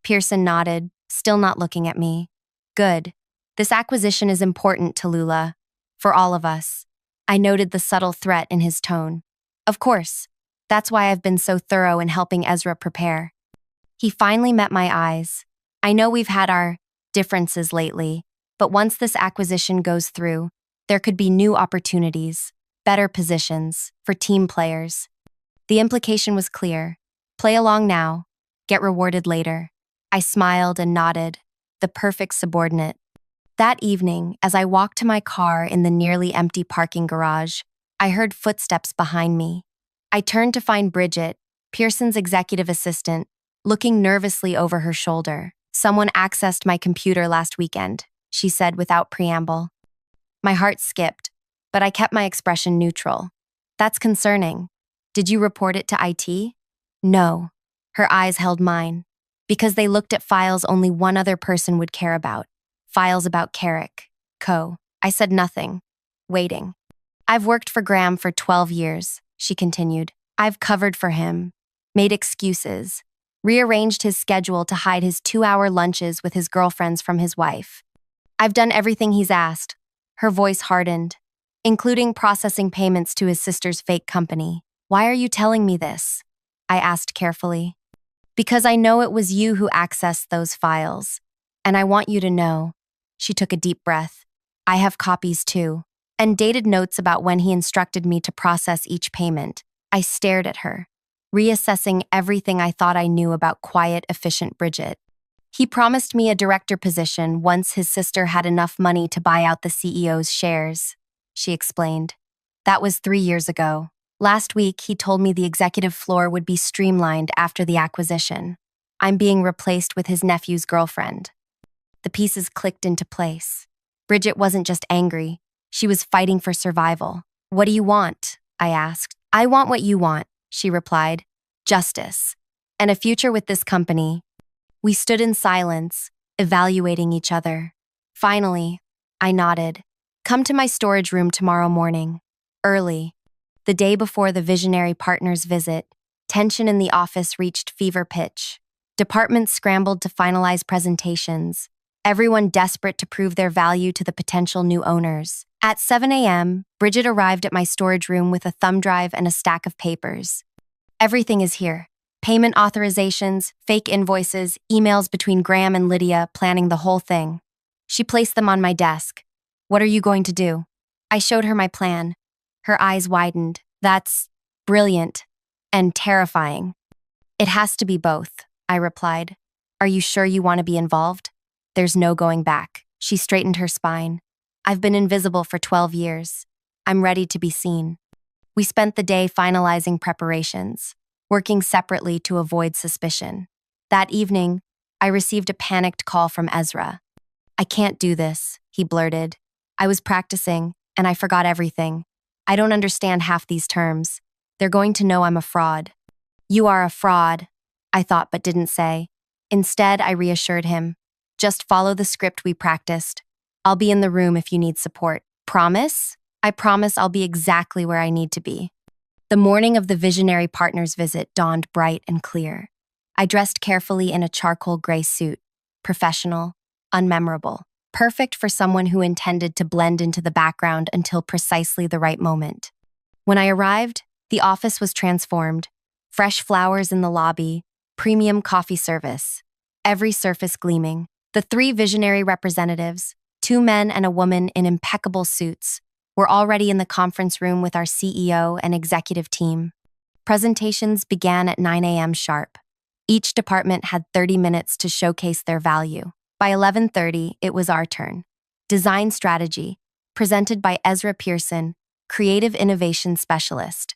Speaker 1: Pearson nodded, still not looking at me. Good. This acquisition is important, Tallulah. For all of us. I noted the subtle threat in his tone. Of course. That's why I've been so thorough in helping Ezra prepare. He finally met my eyes. I know we've had our differences lately, but once this acquisition goes through, there could be new opportunities, better positions, for team players. The implication was clear. Play along now, get rewarded later. I smiled and nodded, the perfect subordinate. That evening, as I walked to my car in the nearly empty parking garage, I heard footsteps behind me. I turned to find Bridget, Pearson's executive assistant, looking nervously over her shoulder. Someone accessed my computer last weekend, she said without preamble. My heart skipped, but I kept my expression neutral. That's concerning. Did you report it to IT? No. Her eyes held mine. Because they looked at files only one other person would care about. Files about Carrick, Co. I said nothing, waiting. I've worked for Graham for 12 years, she continued. I've covered for him, made excuses, rearranged his schedule to hide his 2-hour lunches with his girlfriends from his wife. I've done everything he's asked. Her voice hardened, including processing payments to his sister's fake company. Why are you telling me this? I asked carefully. Because I know it was you who accessed those files, and I want you to know. She took a deep breath. I have copies too, and dated notes about when he instructed me to process each payment. I stared at her, reassessing everything I thought I knew about quiet, efficient Bridget. He promised me a director position once his sister had enough money to buy out the CEO's shares, she explained. That was 3 years ago. Last week, he told me the executive floor would be streamlined after the acquisition. I'm being replaced with his nephew's girlfriend. The pieces clicked into place. Bridget wasn't just angry. She was fighting for survival. What do you want? I asked. I want what you want, she replied. Justice. And a future with this company. We stood in silence, evaluating each other. Finally, I nodded. Come to my storage room tomorrow morning. Early. The day before the Visionary Partners visit, tension in the office reached fever pitch. Departments scrambled to finalize presentations, everyone desperate to prove their value to the potential new owners. At 7 a.m., Bridget arrived at my storage room with a thumb drive and a stack of papers. Everything is here. Payment authorizations, fake invoices, emails between Graham and Lydia planning the whole thing. She placed them on my desk. What are you going to do? I showed her my plan. Her eyes widened. That's brilliant and terrifying. It has to be both, I replied. Are you sure you want to be involved? There's no going back. She straightened her spine. I've been invisible for 12 years. I'm ready to be seen. We spent the day finalizing preparations, working separately to avoid suspicion. That evening, I received a panicked call from Ezra. I can't do this, he blurted. I was practicing, and I forgot everything. I don't understand half these terms. They're going to know I'm a fraud. You are a fraud, I thought but didn't say. Instead, I reassured him. Just follow the script we practiced. I'll be in the room if you need support. Promise? I promise I'll be exactly where I need to be. The morning of the visionary partner's visit dawned bright and clear. I dressed carefully in a charcoal gray suit, professional, unmemorable, perfect for someone who intended to blend into the background until precisely the right moment. When I arrived, the office was transformed. Fresh flowers in the lobby, premium coffee service, every surface gleaming. The 3 visionary representatives, 2 men and a woman in impeccable suits, were already in the conference room with our CEO and executive team. Presentations began at 9 a.m. sharp. Each department had 30 minutes to showcase their value. By 11:30, it was our turn. Design Strategy, presented by Ezra Pearson, Creative Innovation Specialist.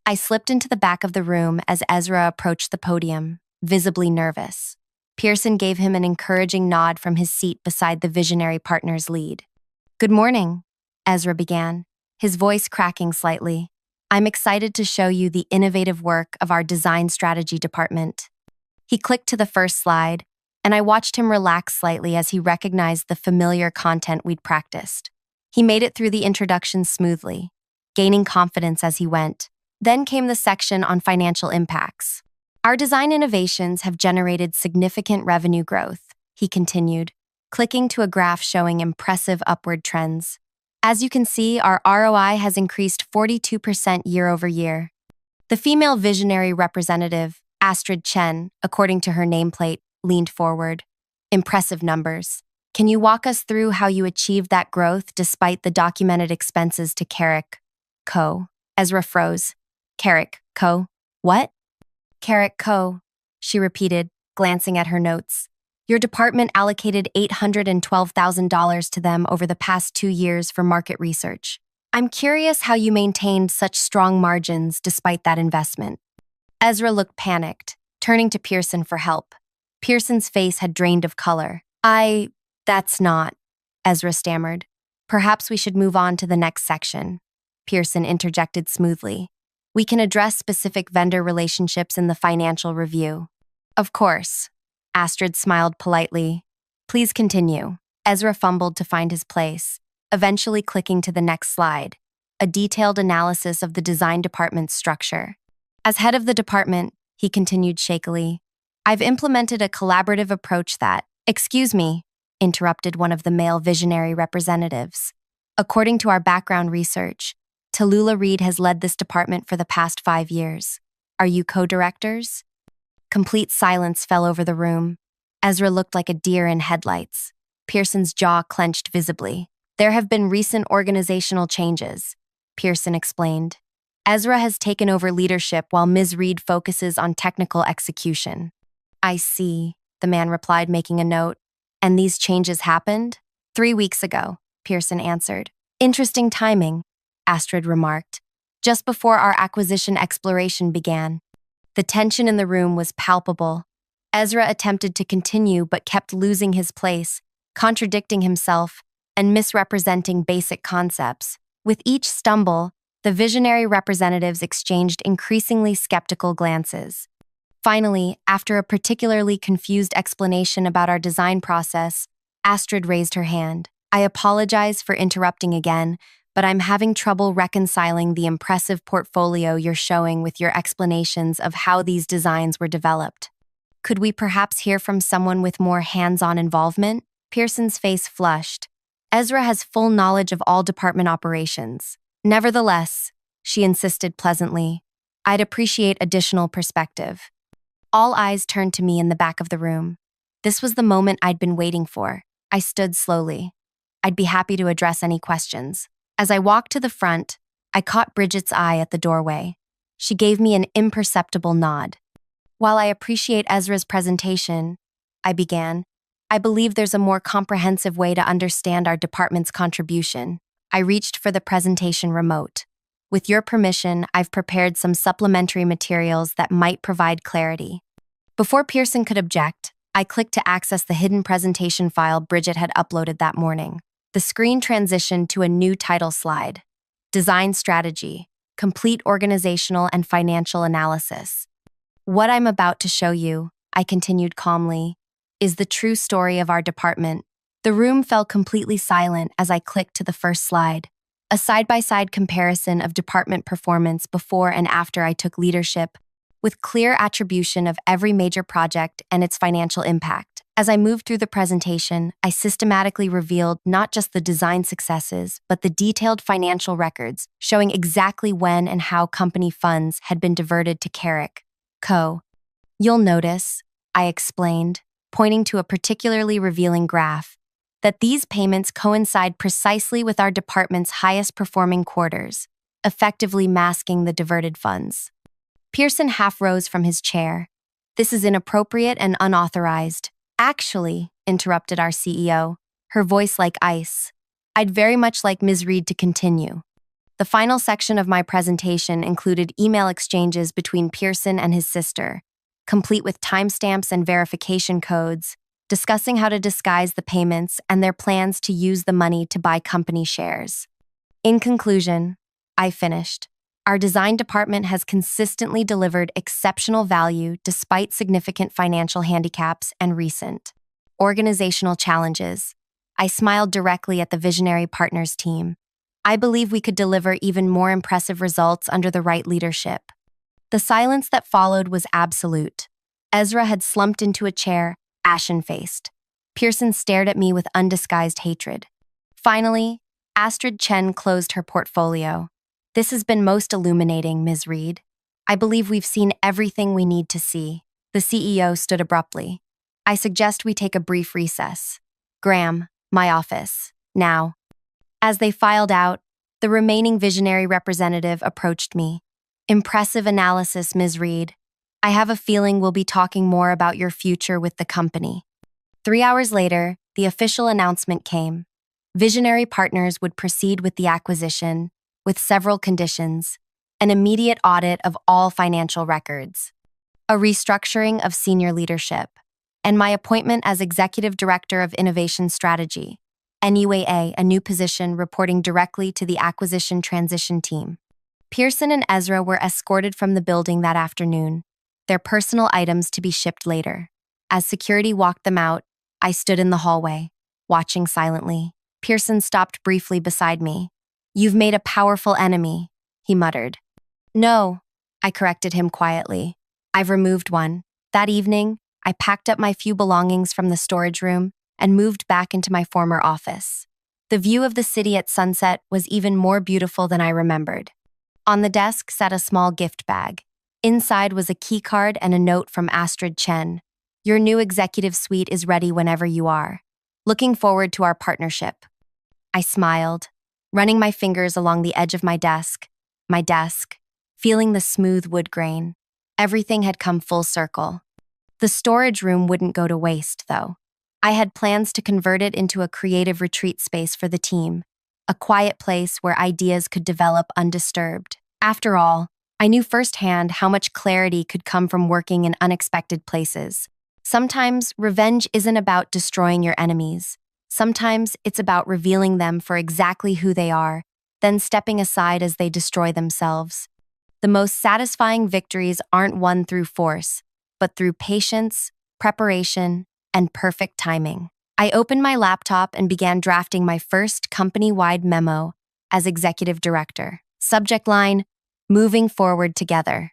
Speaker 1: I slipped into the back of the room as Ezra approached the podium, visibly nervous. Pearson gave him an encouraging nod from his seat beside the visionary partner's lead. Good morning, Ezra began, his voice cracking slightly. I'm excited to show you the innovative work of our Design Strategy department. He clicked to the first slide, and I watched him relax slightly as he recognized the familiar content we'd practiced. He made it through the introduction smoothly, gaining confidence as he went. Then came the section on financial impacts. Our design innovations have generated significant revenue growth, he continued, clicking to a graph showing impressive upward trends. As you can see, our ROI has increased 42% year over year. The female visionary representative, Astrid Chen, according to her nameplate, leaned forward. Impressive numbers. Can you walk us through how you achieved that growth despite the documented expenses to Carrick Co.? Ezra froze. Carrick Co. What? Carrick Co., she repeated, glancing at her notes. Your department allocated $812,000 to them over the past 2 years for market research. I'm curious how you maintained such strong margins despite that investment. Ezra looked panicked, turning to Pearson for help. Pearson's face had drained of color. That's not, Ezra stammered. Perhaps we should move on to the next section, Pearson interjected smoothly. We can address specific vendor relationships in the financial review. Of course. Astrid smiled politely. Please continue. Ezra fumbled to find his place, eventually clicking to the next slide, a detailed analysis of the design department's structure. As head of the department, he continued shakily, I've implemented a collaborative approach that, excuse me, interrupted one of the male visionary representatives. According to our background research, Tallulah Reed has led this department for the past 5 years. Are you co-directors? Complete silence fell over the room. Ezra looked like a deer in headlights. Pearson's jaw clenched visibly. There have been recent organizational changes, Pearson explained. Ezra has taken over leadership while Ms. Reed focuses on technical execution. I see, the man replied, making a note. And these changes happened? 3 weeks ago, Pearson answered. Interesting timing, Astrid remarked, just before our acquisition exploration began. The tension in the room was palpable. Ezra attempted to continue but kept losing his place, contradicting himself, and misrepresenting basic concepts. With each stumble, the visionary representatives exchanged increasingly skeptical glances. Finally, after a particularly confused explanation about our design process, Astrid raised her hand. I apologize for interrupting again, but I'm having trouble reconciling the impressive portfolio you're showing with your explanations of how these designs were developed. Could we perhaps hear from someone with more hands-on involvement? Pearson's face flushed. Ezra has full knowledge of all department operations. Nevertheless, she insisted pleasantly, I'd appreciate additional perspective. All eyes turned to me in the back of the room. This was the moment I'd been waiting for. I stood slowly. I'd be happy to address any questions. As I walked to the front, I caught Bridget's eye at the doorway. She gave me an imperceptible nod. While I appreciate Ezra's presentation, I began, I believe there's a more comprehensive way to understand our department's contribution. I reached for the presentation remote. With your permission, I've prepared some supplementary materials that might provide clarity. Before Pearson could object, I clicked to access the hidden presentation file Bridget had uploaded that morning. The screen transitioned to a new title slide. Design Strategy, Complete Organizational and Financial Analysis. What I'm about to show you, I continued calmly, is the true story of our department. The room fell completely silent as I clicked to the first slide. A side-by-side comparison of department performance before and after I took leadership, with clear attribution of every major project and its financial impact. As I moved through the presentation, I systematically revealed not just the design successes, but the detailed financial records showing exactly when and how company funds had been diverted to Carrick Co. You'll notice, I explained, pointing to a particularly revealing graph, that these payments coincide precisely with our department's highest-performing quarters, effectively masking the diverted funds. Pearson half rose from his chair. This is inappropriate and unauthorized. Actually, interrupted our CEO, her voice like ice, I'd very much like Ms. Reed to continue. The final section of my presentation included email exchanges between Pearson and his sister, complete with timestamps and verification codes, discussing how to disguise the payments and their plans to use the money to buy company shares. In conclusion, I finished. Our design department has consistently delivered exceptional value despite significant financial handicaps and recent organizational challenges. I smiled directly at the Visionary Partners team. I believe we could deliver even more impressive results under the right leadership. The silence that followed was absolute. Ezra had slumped into a chair, ashen-faced. Pearson stared at me with undisguised hatred. Finally, Astrid Chen closed her portfolio. This has been most illuminating, Ms. Reed. I believe we've seen everything we need to see. The CEO stood abruptly. I suggest we take a brief recess. Graham, my office. Now. As they filed out, the remaining Visionary representative approached me. Impressive analysis, Ms. Reed. I have a feeling we'll be talking more about your future with the company. 3 hours later, the official announcement came. Visionary Partners would proceed with the acquisition, with several conditions, an immediate audit of all financial records, a restructuring of senior leadership, and my appointment as Executive Director of Innovation Strategy, NUAA, a new position reporting directly to the Acquisition Transition Team. Pearson and Ezra were escorted from the building that afternoon, their personal items to be shipped later. As security walked them out, I stood in the hallway, watching silently. Pearson stopped briefly beside me. You've made a powerful enemy, he muttered. No, I corrected him quietly. I've removed one. That evening, I packed up my few belongings from the storage room and moved back into my former office. The view of the city at sunset was even more beautiful than I remembered. On the desk sat a small gift bag. Inside was a key card and a note from Astrid Chen. Your new executive suite is ready whenever you are. Looking forward to our partnership. I smiled, running my fingers along the edge of my desk, feeling the smooth wood grain. Everything had come full circle. The storage room wouldn't go to waste, though. I had plans to convert it into a creative retreat space for the team, a quiet place where ideas could develop undisturbed. After all, I knew firsthand how much clarity could come from working in unexpected places. Sometimes revenge isn't about destroying your enemies. Sometimes it's about revealing them for exactly who they are, then stepping aside as they destroy themselves. The most satisfying victories aren't won through force, but through patience, preparation, and perfect timing. I opened my laptop and began drafting my first company-wide memo as executive director. Subject line, moving forward together.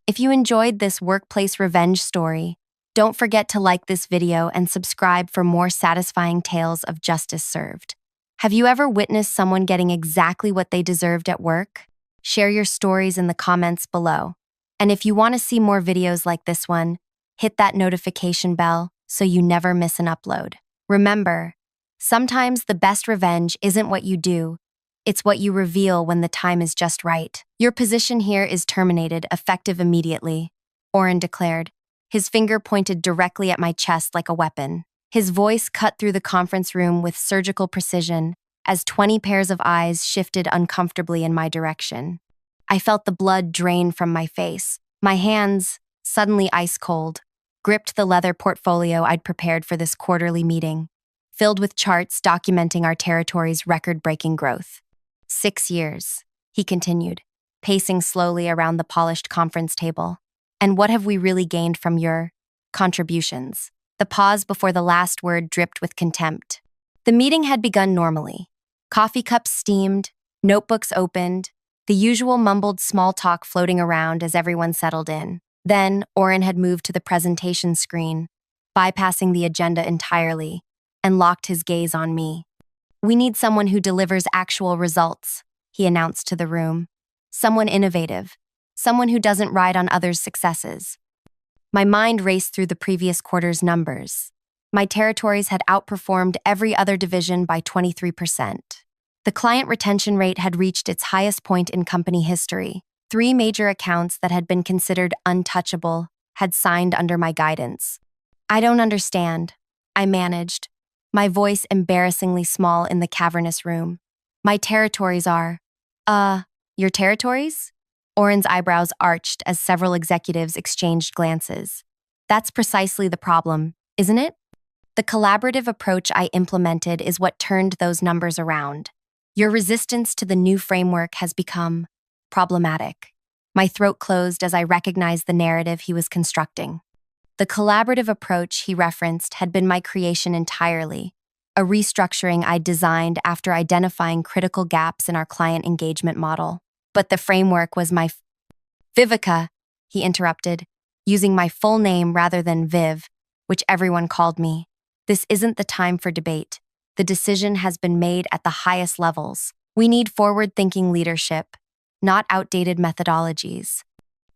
Speaker 1: If you enjoyed this workplace revenge story, don't forget to like this video and subscribe for more satisfying tales of justice served. Have you ever witnessed someone getting exactly what they deserved at work? Share your stories in the comments below. And if you want to see more videos like this one, hit that notification bell so you never miss an upload. Remember, sometimes the best revenge isn't what you do, it's what you reveal when the time is just right. Your position here is terminated, effective immediately, Oren declared, his finger pointed directly at my chest like a weapon. His voice cut through the conference room with surgical precision as 20 pairs of eyes shifted uncomfortably in my direction. I felt the blood drain from my face. My hands, suddenly ice cold, gripped the leather portfolio I'd prepared for this quarterly meeting, filled with charts documenting our territory's record-breaking growth. 6 years, he continued, pacing slowly around the polished conference table. And what have we really gained from your contributions? The pause before the last word dripped with contempt. The meeting had begun normally. Coffee cups steamed, notebooks opened, the usual mumbled small talk floating around as everyone settled in. Then, Oren had moved to the presentation screen, bypassing the agenda entirely, and locked his gaze on me. "We need someone who delivers actual results," he announced to the room. "Someone innovative, someone who doesn't ride on others' successes." My mind raced through the previous quarter's numbers. My territories had outperformed every other division by 23%. The client retention rate had reached its highest point in company history. 3 major accounts that had been considered untouchable had signed under my guidance. "I don't understand," I managed, my voice embarrassingly small in the cavernous room. "My territories are..." Your territories?" Oren's eyebrows arched as several executives exchanged glances. "That's precisely the problem, isn't it? The collaborative approach I implemented is what turned those numbers around. Your resistance to the new framework has become problematic." My throat closed as I recognized the narrative he was constructing. The collaborative approach he referenced had been my creation entirely, a restructuring I designed after identifying critical gaps in our client engagement model. But the framework was my Vivica, he interrupted, using my full name rather than Viv, which everyone called me. "This isn't the time for debate. The decision has been made at the highest levels. We need forward-thinking leadership, not outdated methodologies."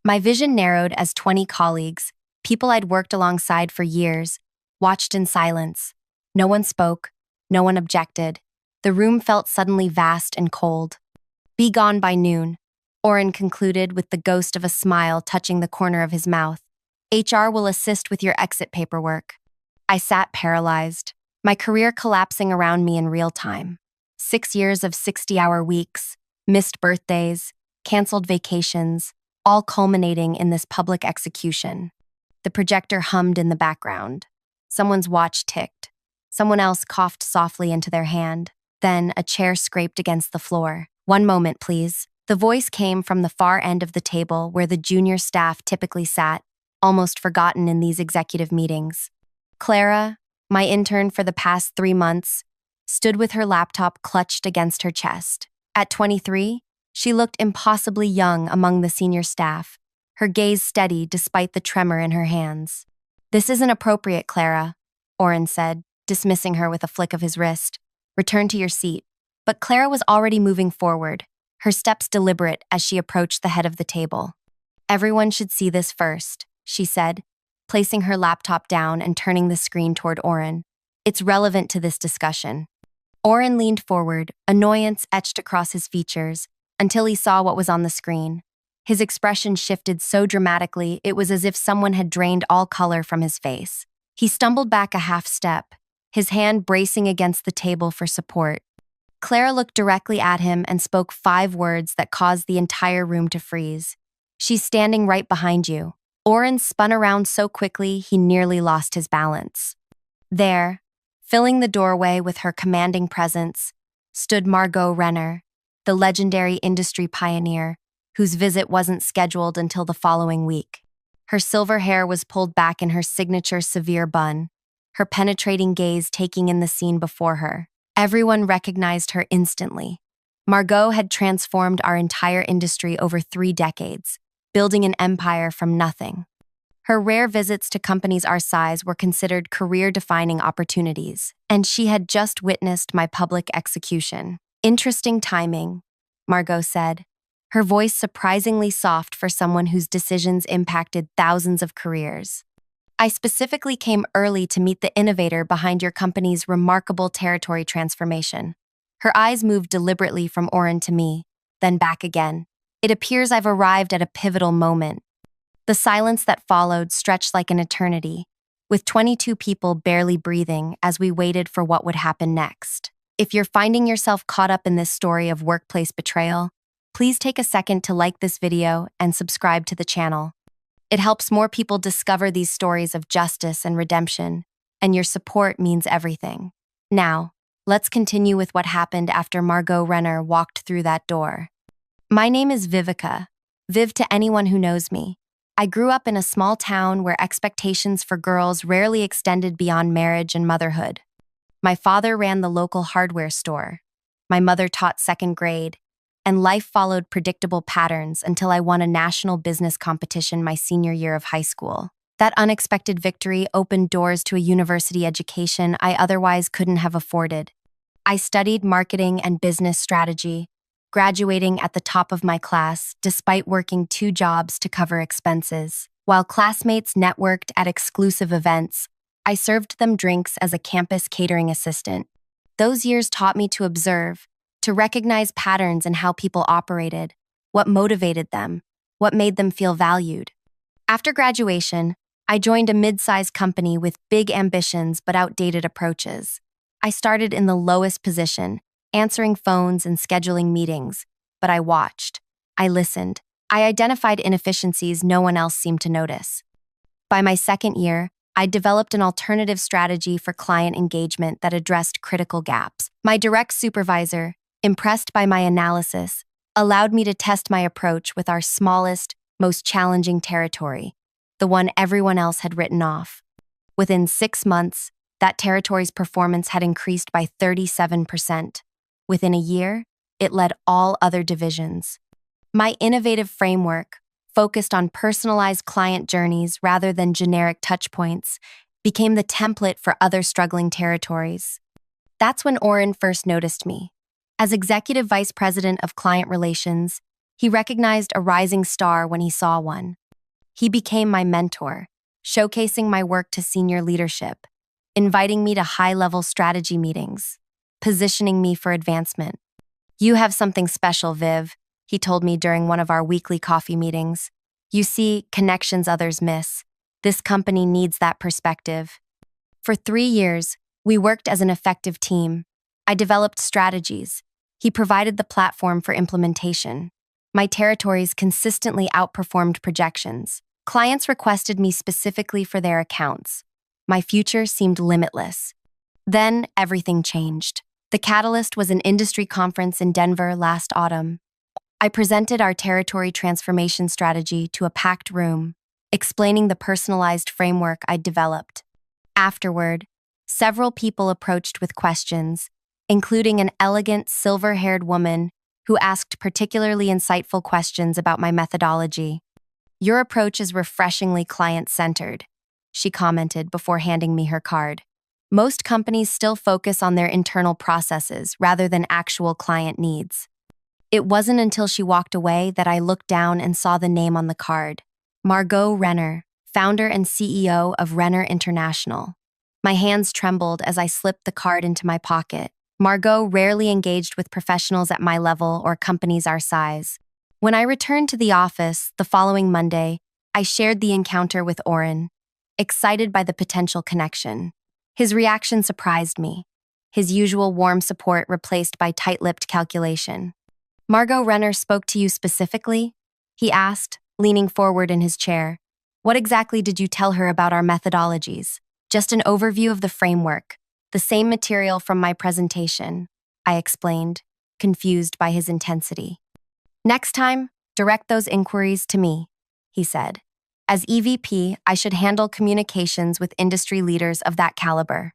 Speaker 1: My vision narrowed as 20 colleagues, people I'd worked alongside for years, watched in silence. No one spoke, no one objected. The room felt suddenly vast and cold. "Be gone by noon," Oren concluded with the ghost of a smile touching the corner of his mouth. "HR will assist with your exit paperwork." I sat paralyzed, my career collapsing around me in real time. 6 years of 60-hour weeks, missed birthdays, canceled vacations, all culminating in this public execution. The projector hummed in the background. Someone's watch ticked. Someone else coughed softly into their hand. Then a chair scraped against the floor. "One moment, please." The voice came from the far end of the table where the junior staff typically sat, almost forgotten in these executive meetings. Clara, my intern for the past 3 months, stood with her laptop clutched against her chest. At 23, she looked impossibly young among the senior staff, her gaze steady despite the tremor in her hands. "This isn't appropriate, Clara," Oren said, dismissing her with a flick of his wrist. "Return to your seat." But Clara was already moving forward, her steps deliberate as she approached the head of the table. "Everyone should see this first," she said, placing her laptop down and turning the screen toward Oren. "It's relevant to this discussion." Oren leaned forward, annoyance etched across his features, until he saw what was on the screen. His expression shifted so dramatically it was as if someone had drained all color from his face. He stumbled back a half step, his hand bracing against the table for support. Clara looked directly at him and spoke 5 words that caused the entire room to freeze. "She's standing right behind you." Oren spun around so quickly he nearly lost his balance. There, filling the doorway with her commanding presence, stood Margot Renner, the legendary industry pioneer, whose visit wasn't scheduled until the following week. Her silver hair was pulled back in her signature severe bun, her penetrating gaze taking in the scene before her. Everyone recognized her instantly. Margot had transformed our entire industry over 3 decades, building an empire from nothing. Her rare visits to companies our size were considered career-defining opportunities, and she had just witnessed my public execution. Interesting timing, Margot said, her voice surprisingly soft for someone whose decisions impacted thousands of careers. I specifically came early to meet the innovator behind your company's remarkable territory transformation. Her eyes moved deliberately from Oren to me, then back again. It appears I've arrived at a pivotal moment. The silence that followed stretched like an eternity, with 22 people barely breathing as we waited for what would happen next. If you're finding yourself caught up in this story of workplace betrayal, please take a second to like this video and subscribe to the channel. It helps more people discover these stories of justice and redemption, and your support means everything. Now, let's continue with what happened after Margot Renner walked through that door. My name is Vivica, Viv to anyone who knows me. I grew up in a small town where expectations for girls rarely extended beyond marriage and motherhood. My father ran the local hardware store. My mother taught second grade, and life followed predictable patterns until I won a national business competition my senior year of high school. That unexpected victory opened doors to a university education I otherwise couldn't have afforded. I studied marketing and business strategy, graduating at the top of my class despite working 2 jobs to cover expenses. While classmates networked at exclusive events, I served them drinks as a campus catering assistant. Those years taught me to observe, to recognize patterns in how people operated, what motivated them, what made them feel valued. After graduation, I joined a mid-sized company with big ambitions but outdated approaches. I started in the lowest position, answering phones and scheduling meetings, but I watched. I listened. I identified inefficiencies no one else seemed to notice. By my second year, I developed an alternative strategy for client engagement that addressed critical gaps. My direct supervisor, impressed by my analysis, allowed me to test my approach with our smallest, most challenging territory, the one everyone else had written off. Within 6 months, that territory's performance had increased by 37%. Within a year, it led all other divisions. My innovative framework, focused on personalized client journeys rather than generic touchpoints, became the template for other struggling territories. That's when Oren first noticed me. As Executive Vice President of Client Relations, he recognized a rising star when he saw one. He became my mentor, showcasing my work to senior leadership, inviting me to high-level strategy meetings, positioning me for advancement. "You have something special, Viv," he told me during one of our weekly coffee meetings. "You see connections others miss. This company needs that perspective." For 3 years, we worked as an effective team. I developed strategies. He provided the platform for implementation. My territories consistently outperformed projections. Clients requested me specifically for their accounts. My future seemed limitless. Then everything changed. The catalyst was an industry conference in Denver last autumn. I presented our territory transformation strategy to a packed room, explaining the personalized framework I'd developed. Afterward, several people approached with questions, including an elegant, silver-haired woman who asked particularly insightful questions about my methodology. "Your approach is refreshingly client-centered," she commented before handing me her card. "Most companies still focus on their internal processes rather than actual client needs." It wasn't until she walked away that I looked down and saw the name on the card. Margot Renner, founder and CEO of Renner International. My hands trembled as I slipped the card into my pocket. Margot rarely engaged with professionals at my level or companies our size. When I returned to the office the following Monday, I shared the encounter with Oren, excited by the potential connection. His reaction surprised me, his usual warm support replaced by tight-lipped calculation. "Margot Renner spoke to you specifically?" he asked, leaning forward in his chair. "What exactly did you tell her about our methodologies?" "Just an overview of the framework, the same material from my presentation," I explained, confused by his intensity. "Next time, direct those inquiries to me," he said. "As EVP, I should handle communications with industry leaders of that caliber."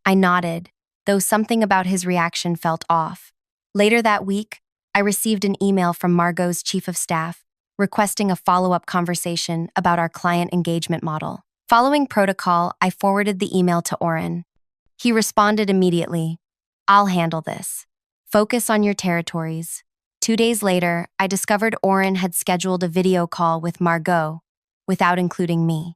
Speaker 1: I nodded, though something about his reaction felt off. Later that week, I received an email from Margot's chief of staff, requesting a follow-up conversation about our client engagement model. Following protocol, I forwarded the email to Oren. He responded immediately, "I'll handle this. Focus on your territories." 2 days later, I discovered Oren had scheduled a video call with Margot without including me.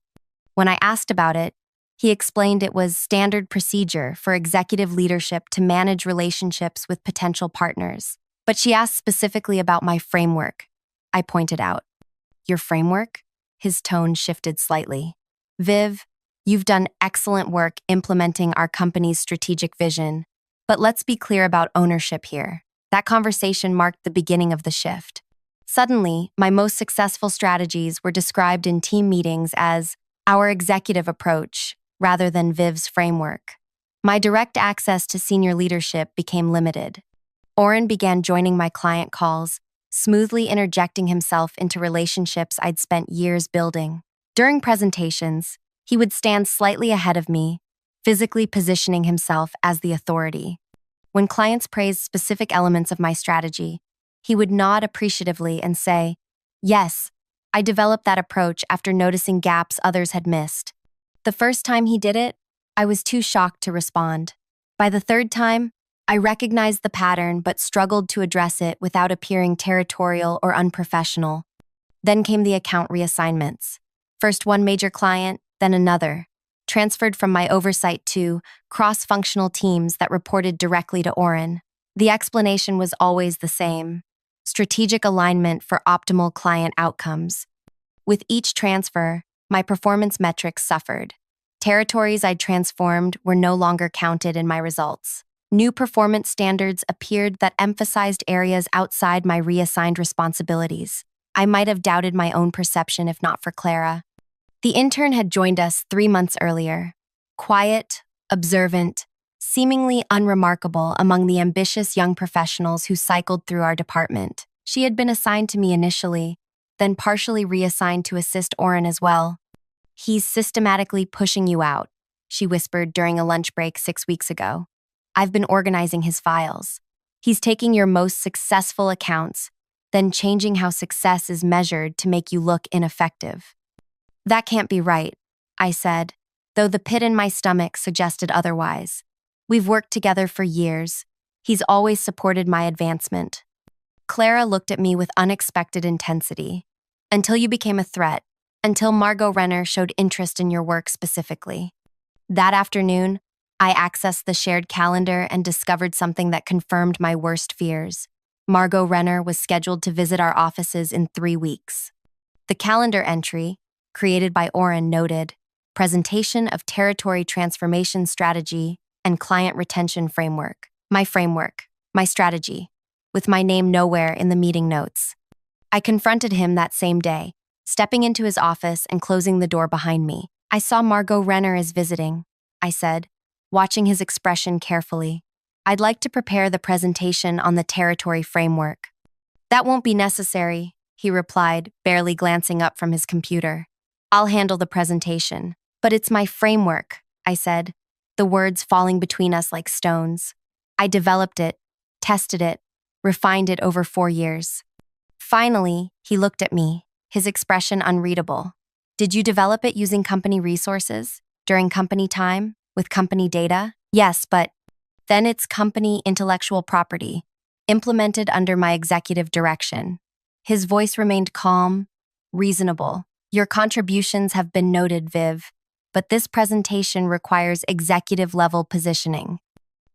Speaker 1: When I asked about it, he explained it was standard procedure for executive leadership to manage relationships with potential partners. But she asked specifically about my framework. I pointed out. "Your framework?" His tone shifted slightly. "Viv, you've done excellent work implementing our company's strategic vision, but let's be clear about ownership here." That conversation marked the beginning of the shift. Suddenly, my most successful strategies were described in team meetings as our executive approach rather than Viv's framework. My direct access to senior leadership became limited. Oren began joining my client calls, smoothly interjecting himself into relationships I'd spent years building. During presentations, he would stand slightly ahead of me, physically positioning himself as the authority. When clients praised specific elements of my strategy, he would nod appreciatively and say, "Yes, I developed that approach after noticing gaps others had missed." The first time he did it, I was too shocked to respond. By the third time, I recognized the pattern but struggled to address it without appearing territorial or unprofessional. Then came the account reassignments. First one major client, then another, transferred from my oversight to cross-functional teams that reported directly to Oren. The explanation was always the same: strategic alignment for optimal client outcomes. With each transfer, my performance metrics suffered. Territories I'd transformed were no longer counted in my results. New performance standards appeared that emphasized areas outside my reassigned responsibilities. I might have doubted my own perception if not for Clara. The intern had joined us 3 months earlier. Quiet, observant, seemingly unremarkable among the ambitious young professionals who cycled through our department. She had been assigned to me initially, then partially reassigned to assist Oren as well. "He's systematically pushing you out," she whispered during a lunch break 6 weeks ago. "I've been organizing his files. He's taking your most successful accounts, then changing how success is measured to make you look ineffective." "That can't be right," I said, though the pit in my stomach suggested otherwise. "We've worked together for years. He's always supported my advancement." Clara looked at me with unexpected intensity. "Until you became a threat, until Margot Renner showed interest in your work specifically." That afternoon, I accessed the shared calendar and discovered something that confirmed my worst fears. Margot Renner was scheduled to visit our offices in 3 weeks. The calendar entry, created by Oren, noted presentation of territory transformation strategy and client retention framework. My strategy, with my name nowhere in the meeting notes. I confronted him that same day, stepping into his office and closing the door behind me. "I saw Margot Renner is visiting," I said, watching his expression carefully. "I'd like to prepare the presentation on the territory framework." "That won't be necessary," he replied, barely glancing up from his computer. "I'll handle the presentation." "But it's my framework," I said, the words falling between us like stones. "I developed it, tested it, refined it over 4 years." Finally, he looked at me, his expression unreadable. "Did you develop it using company resources, during company time, with company data?" "Yes, but..." "Then it's company intellectual property, implemented under my executive direction." His voice remained calm, reasonable. "Your contributions have been noted, Viv, but this presentation requires executive-level positioning."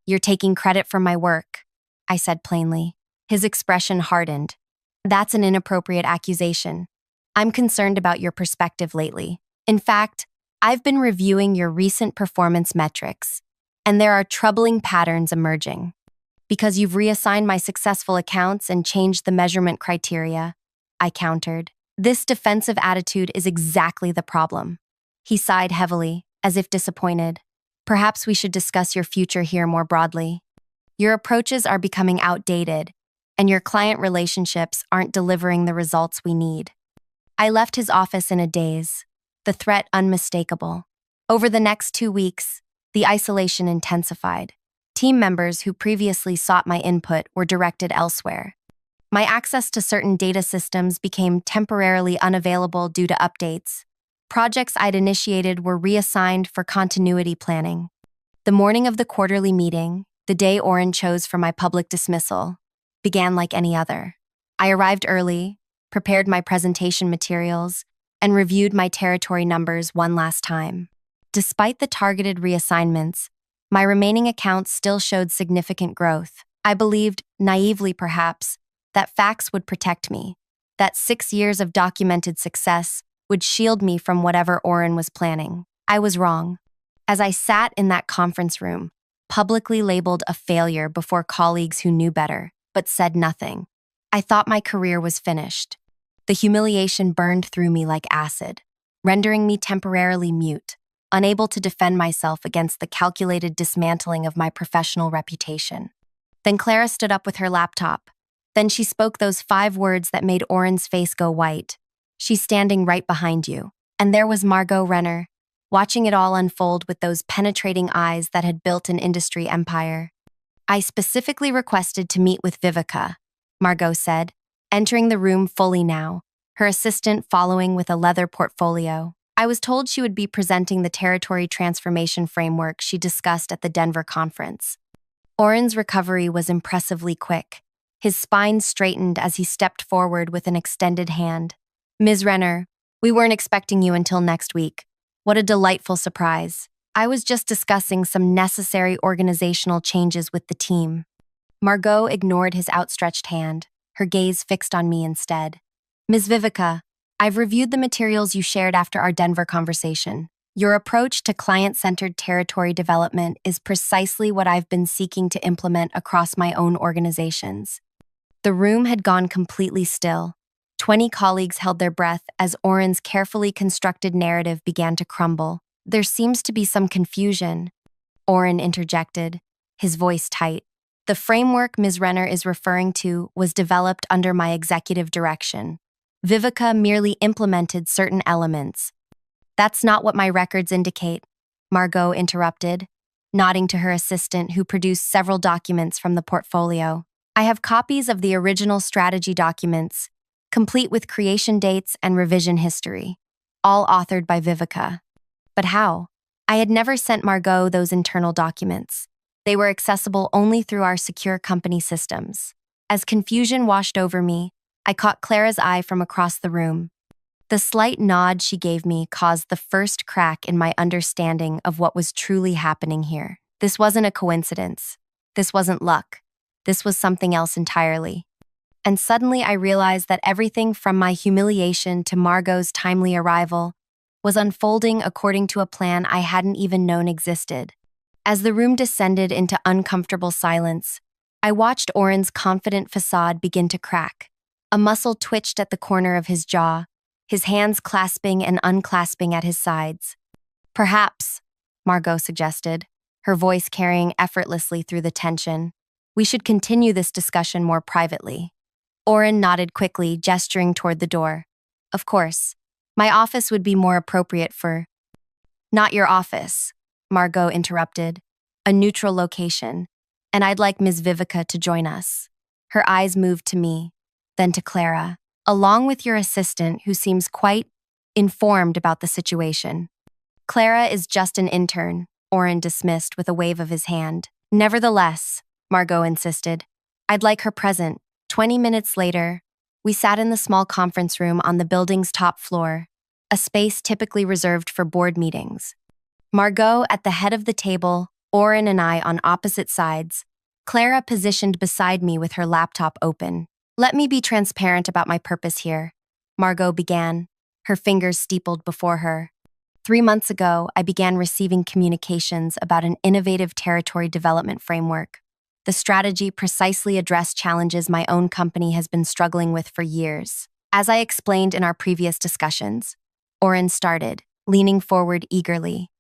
Speaker 1: "You're taking credit for my work," I said plainly. His expression hardened. "That's an inappropriate accusation. I'm concerned about your perspective lately. In fact, I've been reviewing your recent performance metrics, and there are troubling patterns emerging. Because you've reassigned my successful accounts and changed the measurement criteria," I countered. "This defensive attitude is exactly the problem." He sighed heavily, as if disappointed. "Perhaps we should discuss your future here more broadly. Your approaches are becoming outdated, and your client relationships aren't delivering the results we need." I left his office in a daze, the threat unmistakable. Over the next 2 weeks, the isolation intensified. Team members who previously sought my input were directed elsewhere. My access to certain data systems became temporarily unavailable due to updates. Projects I'd initiated were reassigned for continuity planning. The morning of the quarterly meeting, the day Oren chose for my public dismissal, began like any other. I arrived early, prepared my presentation materials, and reviewed my territory numbers one last time. Despite the targeted reassignments, my remaining accounts still showed significant growth. I believed, naively perhaps, that facts would protect me, that 6 years of documented success would shield me from whatever Oren was planning. I was wrong. As I sat in that conference room, publicly labeled a failure before colleagues who knew better, but said nothing, I thought my career was finished. The humiliation burned through me like acid, rendering me temporarily mute, unable to defend myself against the calculated dismantling of my professional reputation. Then Clara stood up with her laptop. Then she spoke those 5 words that made Oren's face go white. She's standing right behind you. And there was Margot Renner, watching it all unfold with those penetrating eyes that had built an industry empire. I specifically requested to meet with Vivica, Margot said, entering the room fully now, her assistant following with a leather portfolio. I was told she would be presenting the territory transformation framework she discussed at the Denver conference. Oren's recovery was impressively quick. His spine straightened as he stepped forward with an extended hand. Ms. Renner, we weren't expecting you until next week. What a delightful surprise. I was just discussing some necessary organizational changes with the team. Margot ignored his outstretched hand, her gaze fixed on me instead. Ms. Vivica, I've reviewed the materials you shared after our Denver conversation. Your approach to client-centered territory development is precisely what I've been seeking to implement across my own organizations. The room had gone completely still. 20 colleagues held their breath as Oren's carefully constructed narrative began to crumble. There seems to be some confusion, Oren interjected, his voice tight. The framework Ms. Renner is referring to was developed under my executive direction. Vivica merely implemented certain elements. That's not what my records indicate, Margot interrupted, nodding to her assistant who produced several documents from the portfolio. I have copies of the original strategy documents, complete with creation dates and revision history, all authored by Vivica. But how? I had never sent Margot those internal documents. They were accessible only through our secure company systems. As confusion washed over me, I caught Clara's eye from across the room. The slight nod she gave me caused the first crack in my understanding of what was truly happening here. This wasn't a coincidence. This wasn't luck. This was something else entirely. And suddenly I realized that everything from my humiliation to Margot's timely arrival was unfolding according to a plan I hadn't even known existed. As the room descended into uncomfortable silence, I watched Oren's confident facade begin to crack. A muscle twitched at the corner of his jaw, his hands clasping and unclasping at his sides. Perhaps, Margot suggested, her voice carrying effortlessly through the tension, we should continue this discussion more privately. Oren nodded quickly, gesturing toward the door. Of course, my office would be more appropriate for— Not your office, Margot interrupted. A neutral location, and I'd like Ms. Vivica to join us. Her eyes moved to me, then to Clara, along with your assistant who seems quite informed about the situation. Clara is just an intern, Oren dismissed with a wave of his hand. Nevertheless, Margot insisted, I'd like her present. 20 minutes later, we sat in the small conference room on the building's top floor, a space typically reserved for board meetings. Margot at the head of the table, Oren and I on opposite sides, Clara positioned beside me with her laptop open. Let me be transparent about my purpose here, Margot began, her fingers steepled before her. 3 months ago, I began receiving communications about an innovative territory development framework. The strategy precisely addressed challenges my own company has been struggling with for years. As I explained in our previous discussions, Oren started, leaning forward eagerly.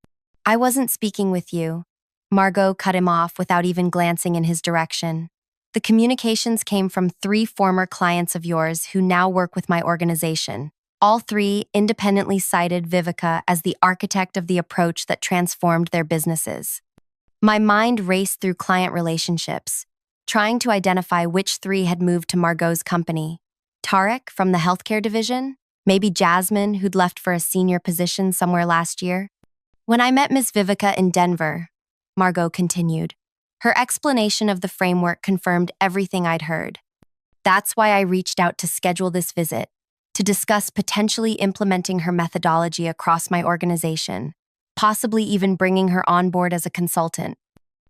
Speaker 1: I wasn't speaking with you. Margot cut him off without even glancing in his direction. The communications came from 3 former clients of yours who now work with my organization. All 3 independently cited Vivica as the architect of the approach that transformed their businesses. My mind raced through client relationships, trying to identify which three had moved to Margot's company. Tarek from the healthcare division? Maybe Jasmine, who'd left for a senior position somewhere last year? When I met Ms. Vivica in Denver, Margot continued, her explanation of the framework confirmed everything I'd heard. That's why I reached out to schedule this visit, to discuss potentially implementing her methodology across my organization, possibly even bringing her on board as a consultant.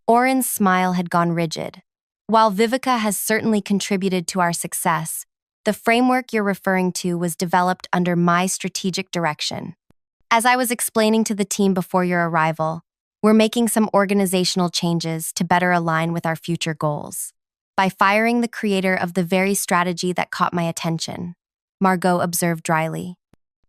Speaker 1: Oren's smile had gone rigid. While Vivica has certainly contributed to our success, the framework you're referring to was developed under my strategic direction. As I was explaining to the team before your arrival, we're making some organizational changes to better align with our future goals. By firing the creator of the very strategy that caught my attention, Margot observed dryly.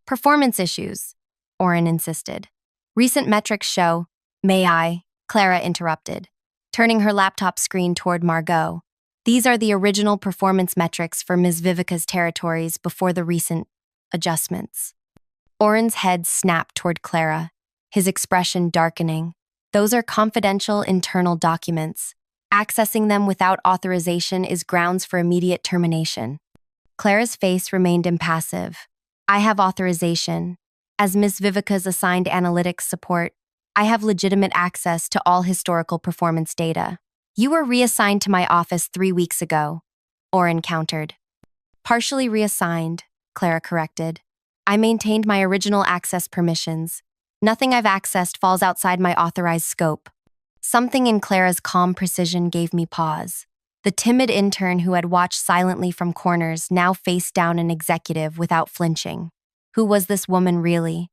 Speaker 1: Performance issues, Oren insisted. Recent metrics show, may I? Clara interrupted, turning her laptop screen toward Margot. These are the original performance metrics for Ms. Vivica's territories before the recent adjustments. Oren's head snapped toward Clara, his expression darkening. Those are confidential internal documents. Accessing them without authorization is grounds for immediate termination. Clara's face remained impassive. I have authorization. As Ms. Vivica's assigned analytics support, I have legitimate access to all historical performance data. You were reassigned to my office 3 weeks ago, Oren countered. Partially reassigned, Clara corrected. I maintained my original access permissions. Nothing I've accessed falls outside my authorized scope. Something in Clara's calm precision gave me pause. The timid intern who had watched silently from corners now faced down an executive without flinching. Who was this woman really?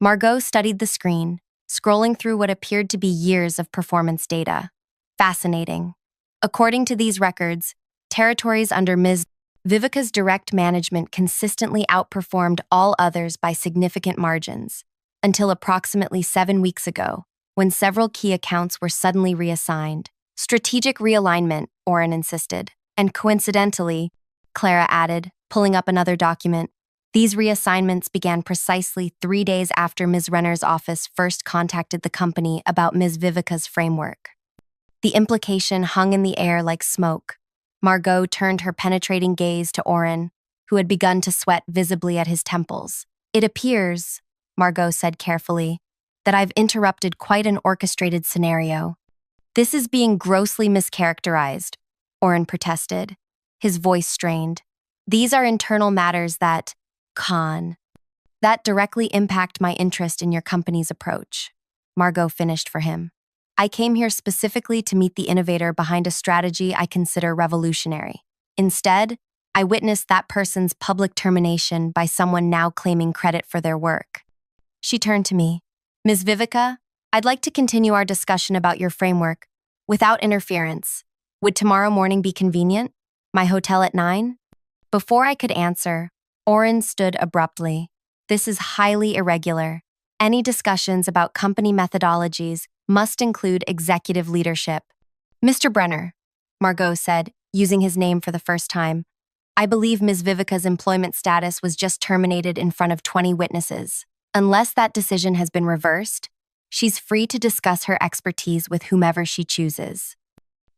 Speaker 1: Margot studied the screen, scrolling through what appeared to be years of performance data. Fascinating. According to these records, territories under Ms. Vivica's direct management consistently outperformed all others by significant margins, until approximately 7 weeks ago, when several key accounts were suddenly reassigned. Strategic realignment, Oren insisted, and coincidentally, Clara added, pulling up another document, these reassignments began precisely 3 days after Ms. Renner's office first contacted the company about Ms. Vivica's framework. The implication hung in the air like smoke. Margot turned her penetrating gaze to Oren, who had begun to sweat visibly at his temples. It appears, Margot said carefully, that I've interrupted quite an orchestrated scenario. This is being grossly mischaracterized, Oren protested, his voice strained. These are internal matters that directly impact my interest in your company's approach. Margot finished for him. I came here specifically to meet the innovator behind a strategy I consider revolutionary. Instead, I witnessed that person's public termination by someone now claiming credit for their work. She turned to me. Ms. Vivica, I'd like to continue our discussion about your framework without interference. Would tomorrow morning be convenient? My hotel at 9? Before I could answer, Oren stood abruptly. This is highly irregular. Any discussions about company methodologies must include executive leadership. Mr. Brenner, Margot said, using his name for the first time, I believe Ms. Vivica's employment status was just terminated in front of 20 witnesses. Unless that decision has been reversed, she's free to discuss her expertise with whomever she chooses.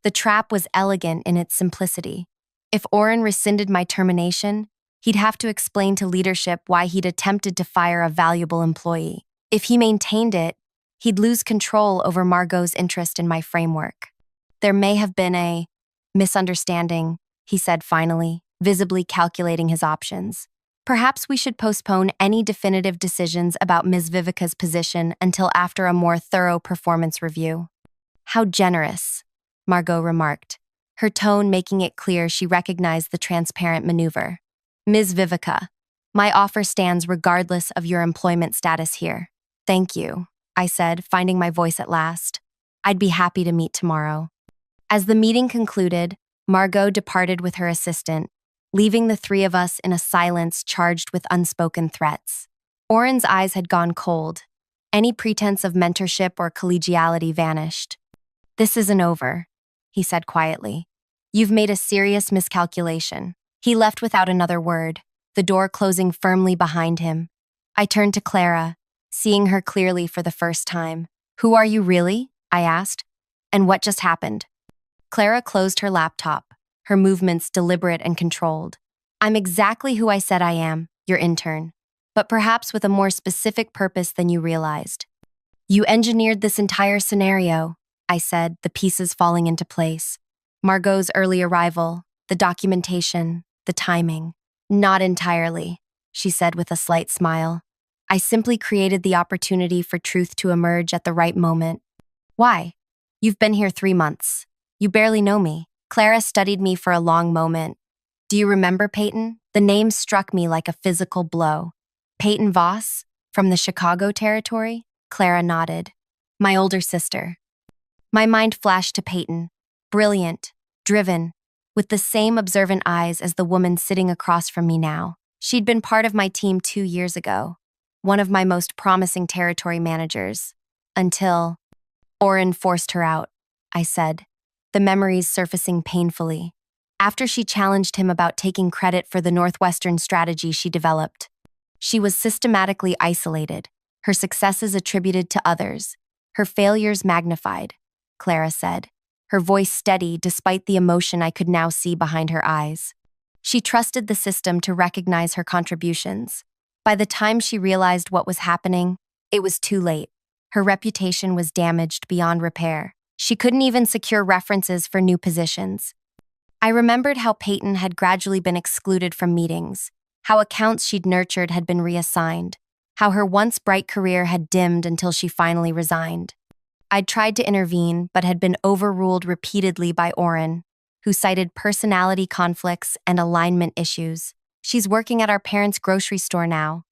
Speaker 1: The trap was elegant in its simplicity. If Oren rescinded my termination, he'd have to explain to leadership why he'd attempted to fire a valuable employee. If he maintained it, he'd lose control over Margot's interest in my framework. There may have been a misunderstanding, he said finally, visibly calculating his options. Perhaps we should postpone any definitive decisions about Ms. Vivica's position until after a more thorough performance review. How generous, Margot remarked, her tone making it clear she recognized the transparent maneuver. Ms. Vivica, my offer stands regardless of your employment status here. Thank you, I said, finding my voice at last. I'd be happy to meet tomorrow. As the meeting concluded, Margot departed with her assistant, leaving the three of us in a silence charged with unspoken threats. Oren's eyes had gone cold. Any pretense of mentorship or collegiality vanished. This isn't over, he said quietly. You've made a serious miscalculation. He left without another word, the door closing firmly behind him. I turned to Clara, seeing her clearly for the first time. Who are you really? I asked. And what just happened? Clara closed her laptop, her movements deliberate and controlled. I'm exactly who I said I am, your intern, but perhaps with a more specific purpose than you realized. You engineered this entire scenario, I said, the pieces falling into place. Margot's early arrival, the documentation, the timing. Not entirely, she said with a slight smile. I simply created the opportunity for truth to emerge at the right moment. Why? You've been here 3 months. You barely know me. Clara studied me for a long moment. Do you remember Peyton? The name struck me like a physical blow. Peyton Voss? From the Chicago territory? Clara nodded. My older sister. My mind flashed to Peyton. Brilliant, driven, with the same observant eyes as the woman sitting across from me now. She'd been part of my team 2 years ago, one of my most promising territory managers. Until Oren forced her out, I said, the memories surfacing painfully. After she challenged him about taking credit for the Northwestern strategy she developed. She was systematically isolated, her successes attributed to others, her failures magnified, Clara said, her voice steady despite the emotion I could now see behind her eyes. She trusted the system to recognize her contributions. By the time she realized what was happening, it was too late. Her reputation was damaged beyond repair. She couldn't even secure references for new positions. I remembered how Peyton had gradually been excluded from meetings, how accounts she'd nurtured had been reassigned, how her once bright career had dimmed until she finally resigned. I'd tried to intervene, but had been overruled repeatedly by Oren, who cited personality conflicts and alignment issues. She's working at our parents' grocery store now,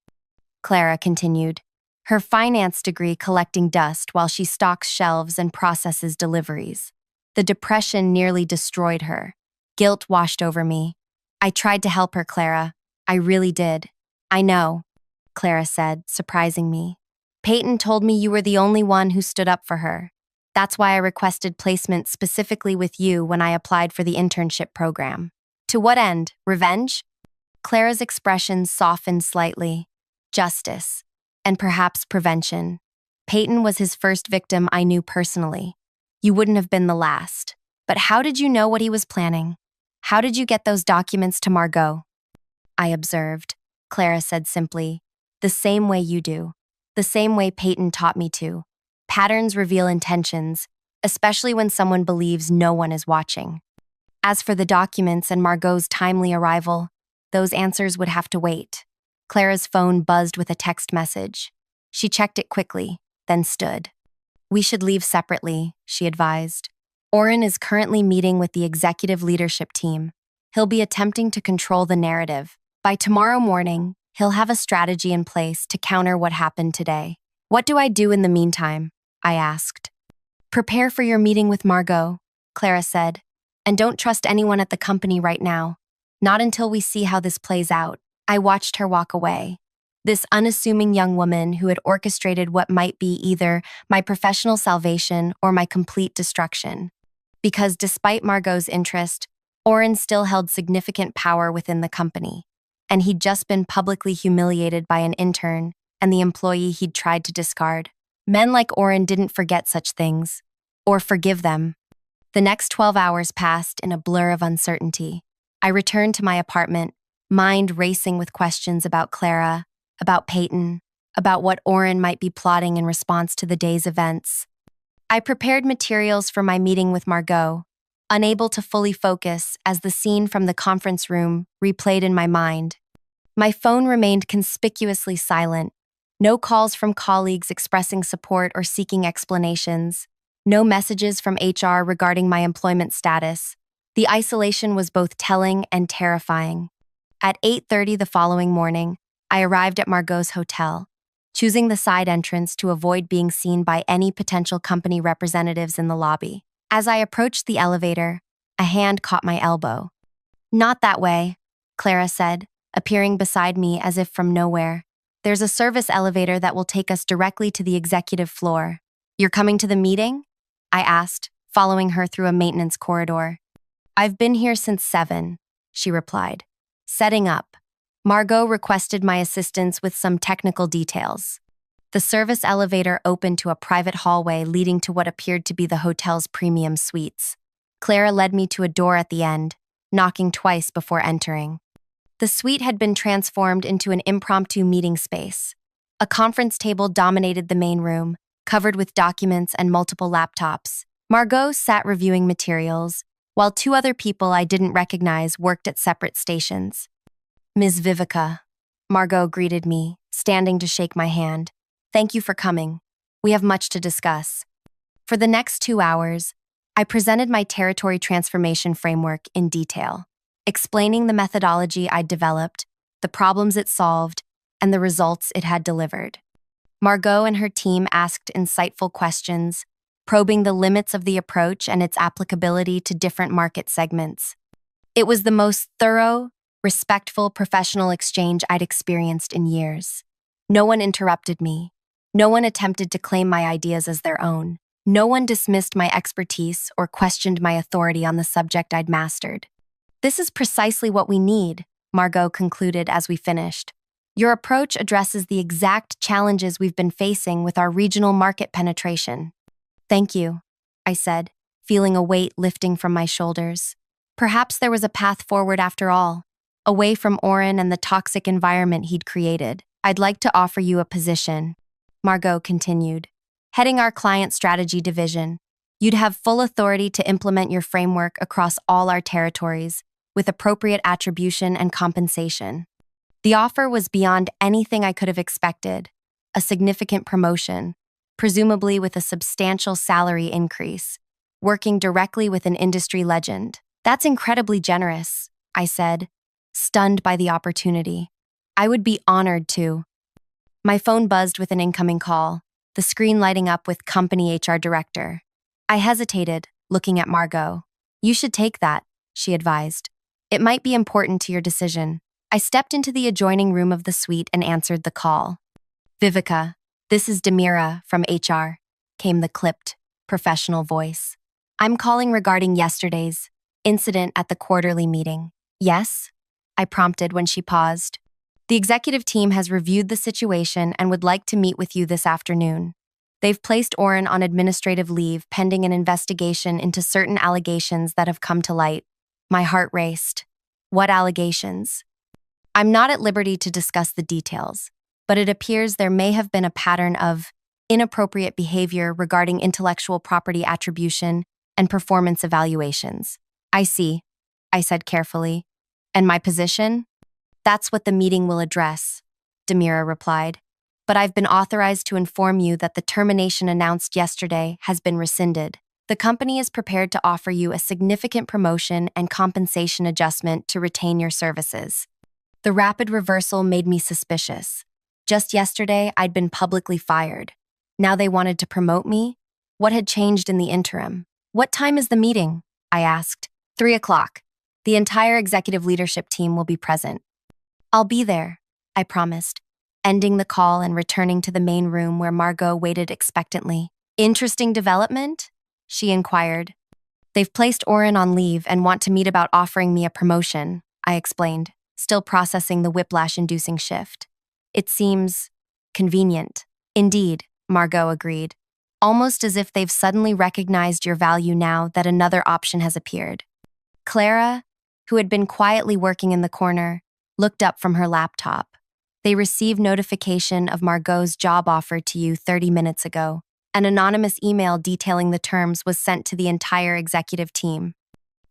Speaker 1: Clara continued, her finance degree collecting dust while she stocks shelves and processes deliveries. The depression nearly destroyed her. Guilt washed over me. I tried to help her, Clara. I really did. I know, Clara said, surprising me. Peyton told me you were the only one who stood up for her. That's why I requested placement specifically with you when I applied for the internship program. To what end? Revenge? Clara's expression softened slightly. Justice. And perhaps prevention. Peyton was his first victim I knew personally. You wouldn't have been the last. But how did you know what he was planning? How did you get those documents to Margot? I observed, Clara said simply. The same way you do. The same way Peyton taught me to. Patterns reveal intentions, especially when someone believes no one is watching. As for the documents and Margot's timely arrival, those answers would have to wait. Clara's phone buzzed with a text message. She checked it quickly, then stood. We should leave separately, she advised. Oren is currently meeting with the executive leadership team. He'll be attempting to control the narrative. By tomorrow morning, he'll have a strategy in place to counter what happened today. What do I do in the meantime? I asked. Prepare for your meeting with Margot, Clara said, and don't trust anyone at the company right now. Not until we see how this plays out. I watched her walk away. This unassuming young woman who had orchestrated what might be either my professional salvation or my complete destruction. Because despite Margot's interest, Oren still held significant power within the company, and he'd just been publicly humiliated by an intern and the employee he'd tried to discard. Men like Oren didn't forget such things, or forgive them. The next 12 hours passed in a blur of uncertainty. I returned to my apartment, mind racing with questions about Clara, about Peyton, about what Oren might be plotting in response to the day's events. I prepared materials for my meeting with Margot, unable to fully focus as the scene from the conference room replayed in my mind. My phone remained conspicuously silent. No calls from colleagues expressing support or seeking explanations. No messages from HR regarding my employment status. The isolation was both telling and terrifying. At 8:30 the following morning, I arrived at Margot's hotel, choosing the side entrance to avoid being seen by any potential company representatives in the lobby. As I approached the elevator, a hand caught my elbow. Not that way, Clara said, appearing beside me as if from nowhere. There's a service elevator that will take us directly to the executive floor. You're coming to the meeting? I asked, following her through a maintenance corridor. I've been here since 7, she replied. Setting up. Margot requested my assistance with some technical details. The service elevator opened to a private hallway leading to what appeared to be the hotel's premium suites. Clara led me to a door at the end, knocking twice before entering. The suite had been transformed into an impromptu meeting space. A conference table dominated the main room, covered with documents and multiple laptops. Margot sat reviewing materials, while two other people I didn't recognize worked at separate stations. "Ms. Vivica," Margot greeted me, standing to shake my hand. "Thank you for coming. We have much to discuss." For the next 2 hours, I presented my territory transformation framework in detail, explaining the methodology I'd developed, the problems it solved, and the results it had delivered. Margot and her team asked insightful questions, probing the limits of the approach and its applicability to different market segments. It was the most thorough, respectful professional exchange I'd experienced in years. No one interrupted me. No one attempted to claim my ideas as their own. No one dismissed my expertise or questioned my authority on the subject I'd mastered. "This is precisely what we need," Margot concluded as we finished. "Your approach addresses the exact challenges we've been facing with our regional market penetration." "Thank you," I said, feeling a weight lifting from my shoulders. Perhaps there was a path forward after all, away from Oren and the toxic environment he'd created. "I'd like to offer you a position," Margot continued. "Heading our client strategy division, you'd have full authority to implement your framework across all our territories, with appropriate attribution and compensation." The offer was beyond anything I could have expected, a significant promotion, presumably with a substantial salary increase, working directly with an industry legend. "That's incredibly generous," I said, stunned by the opportunity. "I would be honored to." My phone buzzed with an incoming call, the screen lighting up with company HR director. I hesitated, looking at Margot. "You should take that," she advised. "It might be important to your decision." I stepped into the adjoining room of the suite and answered the call. "Vivica, this is Demira from HR," came the clipped, professional voice. "I'm calling regarding yesterday's incident at the quarterly meeting." "Yes?" I prompted when she paused. "The executive team has reviewed the situation and would like to meet with you this afternoon. They've placed Oren on administrative leave pending an investigation into certain allegations that have come to light." My heart raced. "What allegations?" "I'm not at liberty to discuss the details, but it appears there may have been a pattern of inappropriate behavior regarding intellectual property attribution and performance evaluations." "I see," I said carefully. "And my position?" "That's what the meeting will address," Demira replied. "But I've been authorized to inform you that the termination announced yesterday has been rescinded. The company is prepared to offer you a significant promotion and compensation adjustment to retain your services." The rapid reversal made me suspicious. Just yesterday, I'd been publicly fired. Now they wanted to promote me? What had changed in the interim? "What time is the meeting?" I asked. 3 o'clock. The entire executive leadership team will be present." "I'll be there," I promised, ending the call and returning to the main room where Margot waited expectantly. "Interesting development?" she inquired. "They've placed Oren on leave and want to meet about offering me a promotion," I explained, still processing the whiplash-inducing shift. "It seems convenient." "Indeed," Margot agreed, "almost as if they've suddenly recognized your value now that another option has appeared." Clara, who had been quietly working in the corner, looked up from her laptop. "They received notification of Margot's job offer to you 30 minutes ago. An anonymous email detailing the terms was sent to the entire executive team."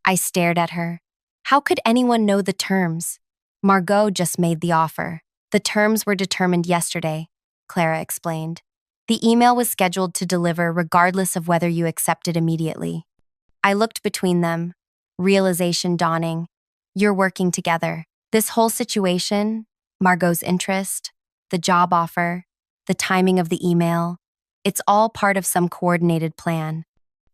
Speaker 1: I stared at her. How could anyone know the terms? Margot just made the offer. "The terms were determined yesterday," Clara explained. "The email was scheduled to deliver regardless of whether you accepted immediately." I looked between them, realization dawning. You're working together. This whole situation, Margot's interest, the job offer, the timing of the email, it's all part of some coordinated plan.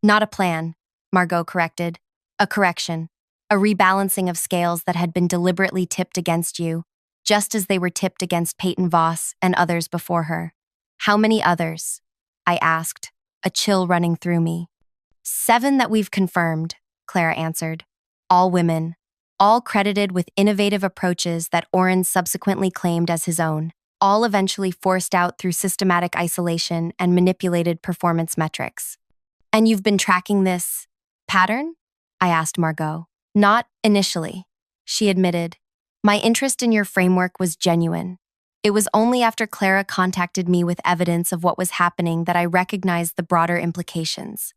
Speaker 1: Not a plan, Margot corrected. A correction. A rebalancing of scales that had been deliberately tipped against you, just as they were tipped against Peyton Voss and others before her. How many others? I asked, a chill running through me. 7 that we've confirmed, Clara answered. All women, all credited with innovative approaches that Oren subsequently claimed as his own, all eventually forced out through systematic isolation and manipulated performance metrics. And you've been tracking this pattern? I asked Margot. Not initially, she admitted. My interest in your framework was genuine. It was only after Clara contacted me with evidence of what was happening that I recognized the broader implications.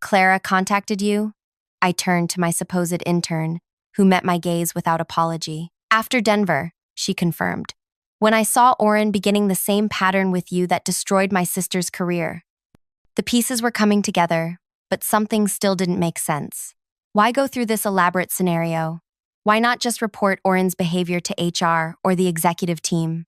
Speaker 1: Clara contacted you? I turned to my supposed intern, who met my gaze without apology. After Denver, she confirmed. When I saw Oren beginning the same pattern with you that destroyed my sister's career. The pieces were coming together, but something still didn't make sense. Why go through this elaborate scenario? Why not just report Oren's behavior to HR or the executive team?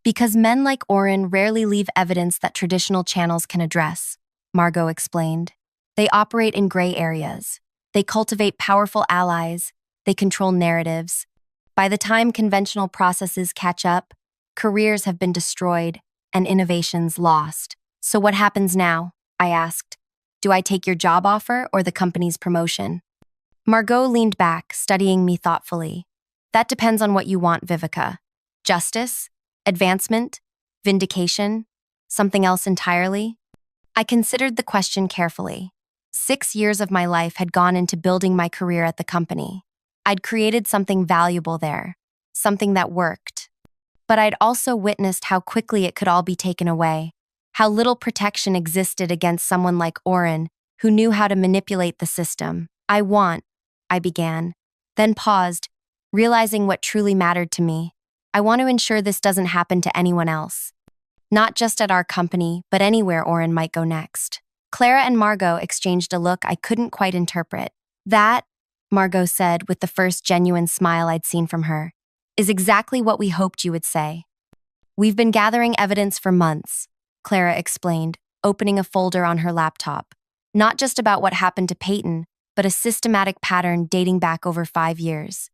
Speaker 1: Because men like Oren rarely leave evidence that traditional channels can address, Margot explained. They operate in gray areas. They cultivate powerful allies. They control narratives. By the time conventional processes catch up, careers have been destroyed and innovations lost. So what happens now? I asked. Do I take your job offer or the company's promotion? Margot leaned back, studying me thoughtfully. That depends on what you want, Vivica. Justice? Advancement? Vindication? Something else entirely? I considered the question carefully. 6 years of my life had gone into building my career at the company. I'd created something valuable there, something that worked. But I'd also witnessed how quickly it could all be taken away, how little protection existed against someone like Oren, who knew how to manipulate the system. I began, then paused, realizing what truly mattered to me. I want to ensure this doesn't happen to anyone else. Not just at our company, but anywhere Oren might go next. Clara and Margot exchanged a look I couldn't quite interpret. That, Margot said with the first genuine smile I'd seen from her, is exactly what we hoped you would say. We've been gathering evidence for months, Clara explained, opening a folder on her laptop. Not just about what happened to Peyton, but a systematic pattern dating back over 5 years.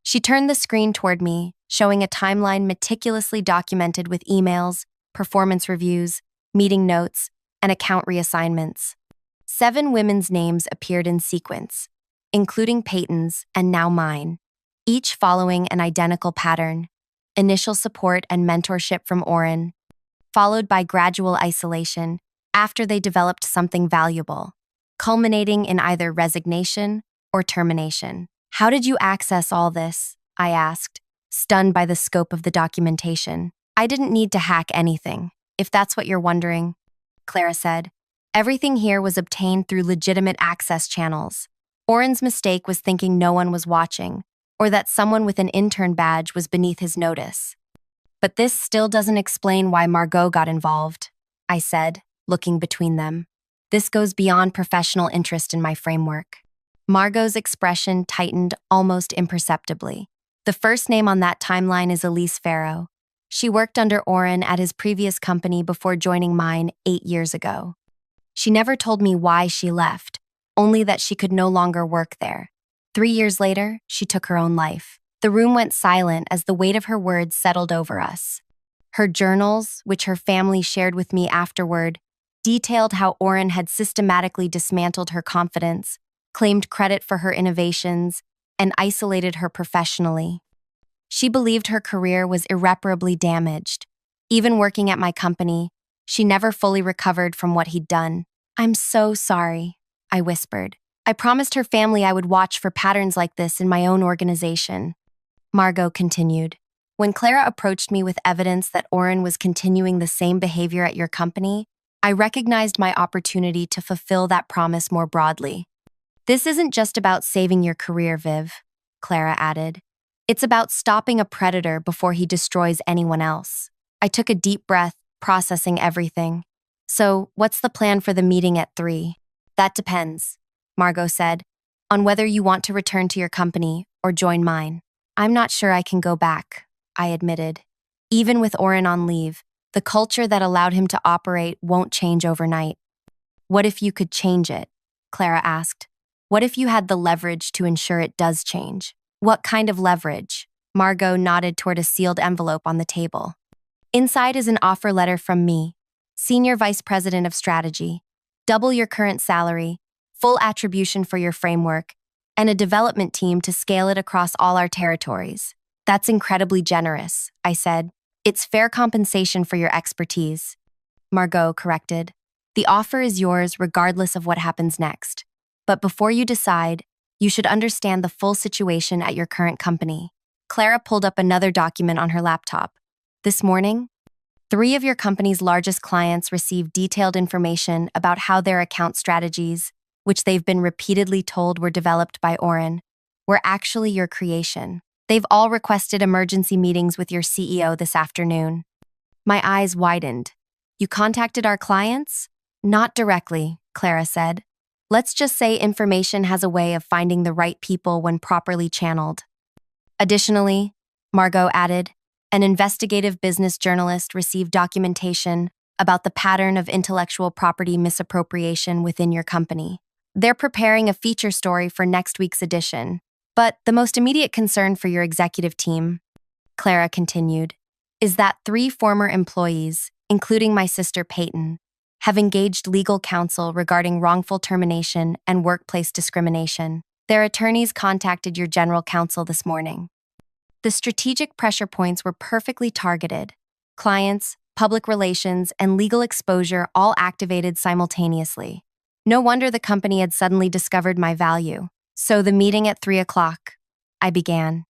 Speaker 1: She turned the screen toward me, showing a timeline meticulously documented with emails, performance reviews, meeting notes, and account reassignments. 7 women's names appeared in sequence, including Peyton's and now mine, each following an identical pattern: initial support and mentorship from Oren, followed by gradual isolation after they developed something valuable, culminating in either resignation or termination. How did you access all this? I asked, stunned by the scope of the documentation. I didn't need to hack anything, if that's what you're wondering, Clara said. Everything here was obtained through legitimate access channels. Oren's mistake was thinking no one was watching, or that someone with an intern badge was beneath his notice. But this still doesn't explain why Margot got involved, I said, looking between them. This goes beyond professional interest in my framework. Margot's expression tightened almost imperceptibly. The first name on that timeline is Elise Farrow. She worked under Oren at his previous company before joining mine 8 years ago. She never told me why she left, only that she could no longer work there. 3 years later, she took her own life. The room went silent as the weight of her words settled over us. Her journals, which her family shared with me afterward, detailed how Oren had systematically dismantled her confidence, claimed credit for her innovations, and isolated her professionally. She believed her career was irreparably damaged. Even working at my company, she never fully recovered from what he'd done. I'm so sorry, I whispered. I promised her family I would watch for patterns like this in my own organization. Margot continued. When Clara approached me with evidence that Oren was continuing the same behavior at your company, I recognized my opportunity to fulfill that promise more broadly. This isn't just about saving your career, Viv, Clara added. It's about stopping a predator before he destroys anyone else. I took a deep breath, processing everything. So, what's the plan for the meeting at 3? That depends, Margot said, on whether you want to return to your company or join mine. I'm not sure I can go back, I admitted. Even with Oren on leave, the culture that allowed him to operate won't change overnight. What if you could change it? Clara asked. What if you had the leverage to ensure it does change? What kind of leverage? Margot nodded toward a sealed envelope on the table. Inside is an offer letter from me, Senior Vice President of Strategy. Double your current salary, full attribution for your framework, and a development team to scale it across all our territories. That's incredibly generous, I said. It's fair compensation for your expertise. Margot corrected. The offer is yours regardless of what happens next. But before you decide, You should understand the full situation at your current company. Clara pulled up another document on her laptop. This morning, 3 of your company's largest clients received detailed information about how their account strategies, which they've been repeatedly told were developed by Oren, were actually your creation. They've all requested emergency meetings with your CEO this afternoon. My eyes widened. You contacted our clients? Not directly, Clara said. Let's just say information has a way of finding the right people when properly channeled. Additionally, Margot added, an investigative business journalist received documentation about the pattern of intellectual property misappropriation within your company. They're preparing a feature story for next week's edition. But the most immediate concern for your executive team, Clara continued, is that 3 former employees, including my sister Peyton, have engaged legal counsel regarding wrongful termination and workplace discrimination. Their attorneys contacted your general counsel this morning. The strategic pressure points were perfectly targeted. Clients, public relations, and legal exposure all activated simultaneously. No wonder the company had suddenly discovered my value. So the meeting at 3 o'clock, I began,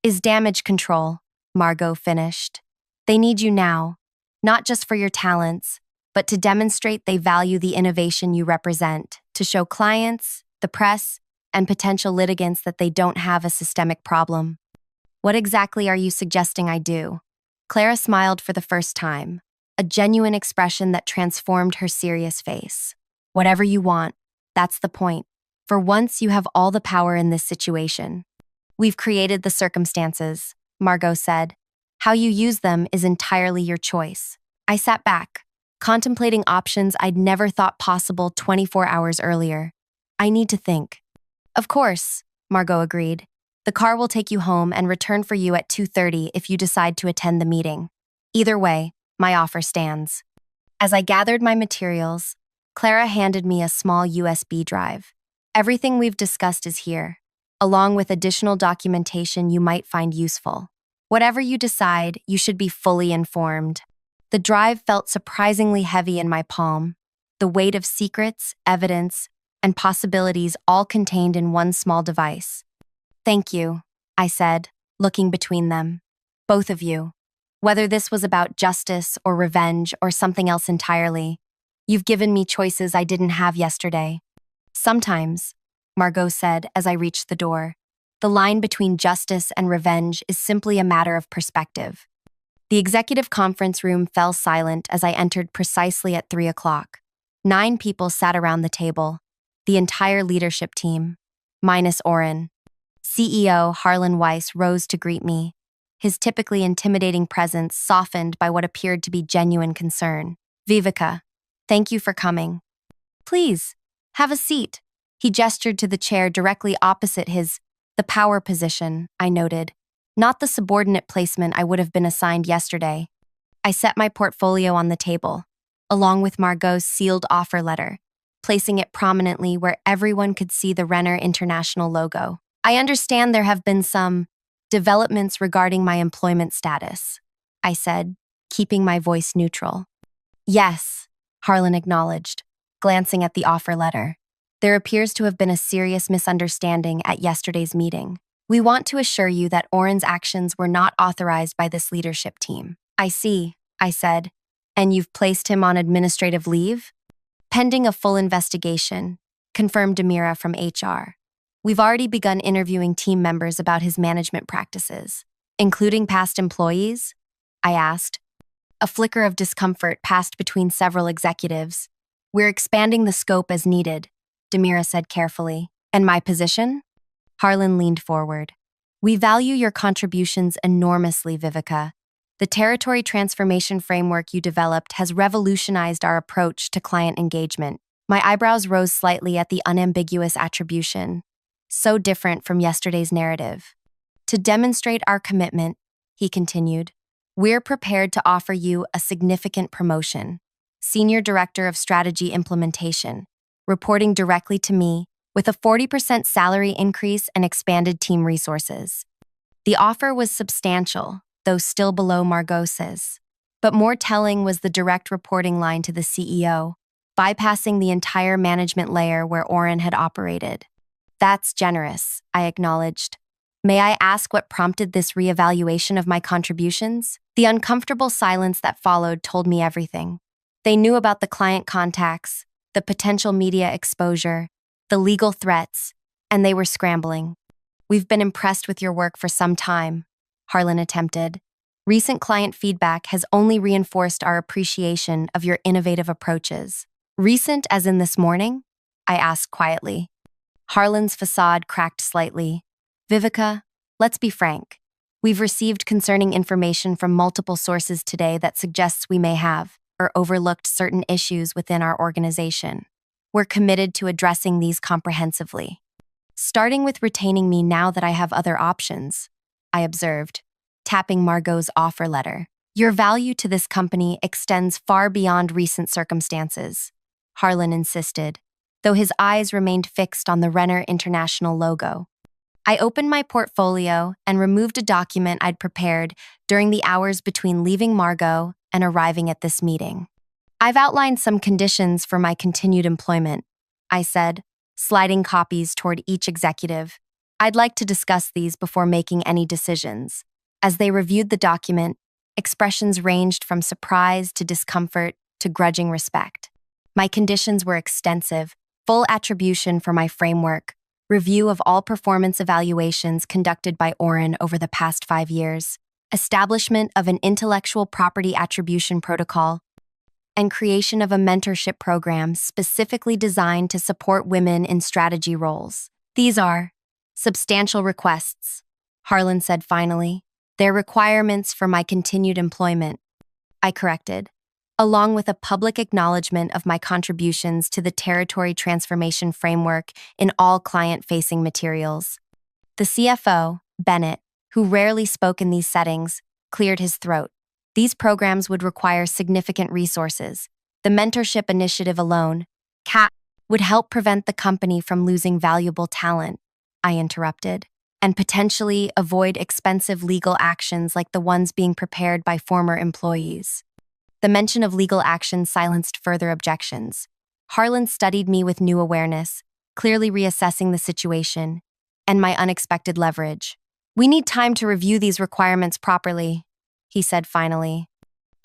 Speaker 1: is damage control, Margot finished. They need you now, not just for your talents, but to demonstrate they value the innovation you represent, to show clients, the press, and potential litigants that they don't have a systemic problem. What exactly are you suggesting I do? Clara smiled for the first time, a genuine expression that transformed her serious face. Whatever you want, that's the point. For once, you have all the power in this situation. We've created the circumstances, Margot said. How you use them is entirely your choice. I sat back, contemplating options I'd never thought possible 24 hours earlier. I need to think. Of course, Margot agreed. The car will take you home and return for you at 2:30 if you decide to attend the meeting. Either way, my offer stands. As I gathered my materials, Clara handed me a small USB drive. Everything we've discussed is here, along with additional documentation you might find useful. Whatever you decide, you should be fully informed. The drive felt surprisingly heavy in my palm, the weight of secrets, evidence, and possibilities all contained in one small device. Thank you, I said, looking between them. Both of you. Whether this was about justice or revenge or something else entirely, you've given me choices I didn't have yesterday. Sometimes, Margot said as I reached the door, the line between justice and revenge is simply a matter of perspective. The executive conference room fell silent as I entered precisely at 3 o'clock. 9 people sat around the table, the entire leadership team, minus Oren. CEO Harlan Weiss rose to greet me, his typically intimidating presence softened by what appeared to be genuine concern. Vivica, thank you for coming. Please, have a seat. He gestured to the chair directly opposite the power position, I noted, not the subordinate placement I would have been assigned yesterday. I set my portfolio on the table, along with Margot's sealed offer letter, placing it prominently where everyone could see the Renner International logo. I understand there have been some developments regarding my employment status, I said, keeping my voice neutral. Yes, Harlan acknowledged, glancing at the offer letter. There appears to have been a serious misunderstanding at yesterday's meeting. We want to assure you that Oren's actions were not authorized by this leadership team. I see, I said. And you've placed him on administrative leave? Pending a full investigation, confirmed Demira from HR. We've already begun interviewing team members about his management practices, including past employees? I asked. A flicker of discomfort passed between several executives. We're expanding the scope as needed, Demira said carefully. And my position? Harlan leaned forward. We value your contributions enormously, Vivica. The territory transformation framework you developed has revolutionized our approach to client engagement. My eyebrows rose slightly at the unambiguous attribution. So different from yesterday's narrative. To demonstrate our commitment, he continued, we're prepared to offer you a significant promotion. Senior Director of Strategy Implementation, reporting directly to me, with a 40% salary increase and expanded team resources. The offer was substantial, though still below Margot's. But more telling was the direct reporting line to the CEO, bypassing the entire management layer where Oren had operated. That's generous, I acknowledged. May I ask what prompted this reevaluation of my contributions? The uncomfortable silence that followed told me everything. They knew about the client contacts, the potential media exposure, the legal threats, and they were scrambling. We've been impressed with your work for some time, Harlan attempted. Recent client feedback has only reinforced our appreciation of your innovative approaches. Recent as in this morning? I asked quietly. Harlan's facade cracked slightly. Vivica, let's be frank. We've received concerning information from multiple sources today that suggests we may have or overlooked certain issues within our organization. We're committed to addressing these comprehensively. Starting with retaining me now that I have other options, I observed, tapping Margot's offer letter. Your value to this company extends far beyond recent circumstances, Harlan insisted, though his eyes remained fixed on the Renner International logo. I opened my portfolio and removed a document I'd prepared during the hours between leaving Margot and arriving at this meeting. I've outlined some conditions for my continued employment, I said, sliding copies toward each executive. I'd like to discuss these before making any decisions. As they reviewed the document, expressions ranged from surprise to discomfort to grudging respect. My conditions were extensive: full attribution for my framework, review of all performance evaluations conducted by Oren over the past 5 years, establishment of an intellectual property attribution protocol, and creation of a mentorship program specifically designed to support women in strategy roles. These are substantial requests, Harlan said finally. They're requirements for my continued employment, I corrected, along with a public acknowledgement of my contributions to the Territory Transformation Framework in all client-facing materials. The CFO, Bennett, who rarely spoke in these settings, cleared his throat. These programs would require significant resources. The mentorship initiative alone, CAT, would help prevent the company from losing valuable talent, I interrupted, and potentially avoid expensive legal actions like the ones being prepared by former employees. The mention of legal action silenced further objections. Harlan studied me with new awareness, clearly reassessing the situation and my unexpected leverage. We need time to review these requirements properly, he said finally.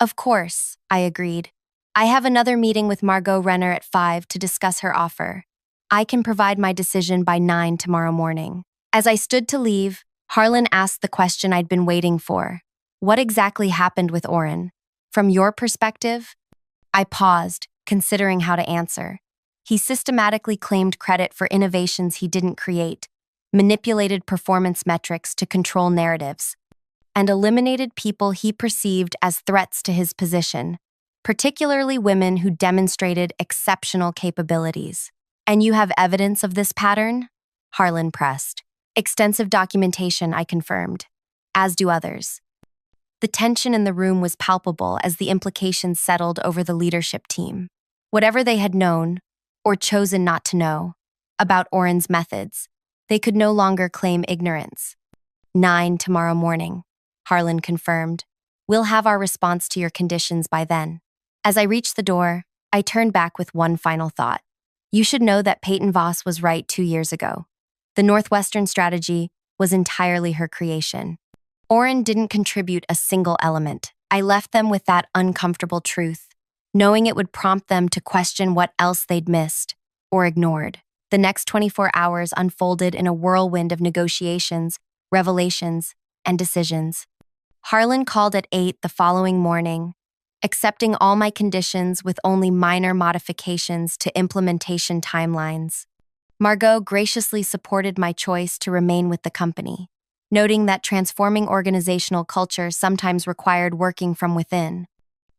Speaker 1: Of course, I agreed. I have another meeting with Margot Renner at 5 to discuss her offer. I can provide my decision by 9 tomorrow morning. As I stood to leave, Harlan asked the question I'd been waiting for. What exactly happened with Oren? From your perspective? I paused, considering how to answer. He systematically claimed credit for innovations he didn't create, manipulated performance metrics to control narratives, and eliminated people he perceived as threats to his position, particularly women who demonstrated exceptional capabilities. And you have evidence of this pattern? Harlan pressed. Extensive documentation, I confirmed, as do others. The tension in the room was palpable as the implications settled over the leadership team. Whatever they had known, or chosen not to know, about Oren's methods, they could no longer claim ignorance. 9 tomorrow morning, Harlan confirmed. We'll have our response to your conditions by then. As I reached the door, I turned back with one final thought. You should know that Peyton Voss was right 2 years ago. The Northwestern strategy was entirely her creation. Oren didn't contribute a single element. I left them with that uncomfortable truth, knowing it would prompt them to question what else they'd missed or ignored. The next 24 hours unfolded in a whirlwind of negotiations, revelations, and decisions. Harlan called at 8 the following morning, accepting all my conditions with only minor modifications to implementation timelines. Margot graciously supported my choice to remain with the company, noting that transforming organizational culture sometimes required working from within.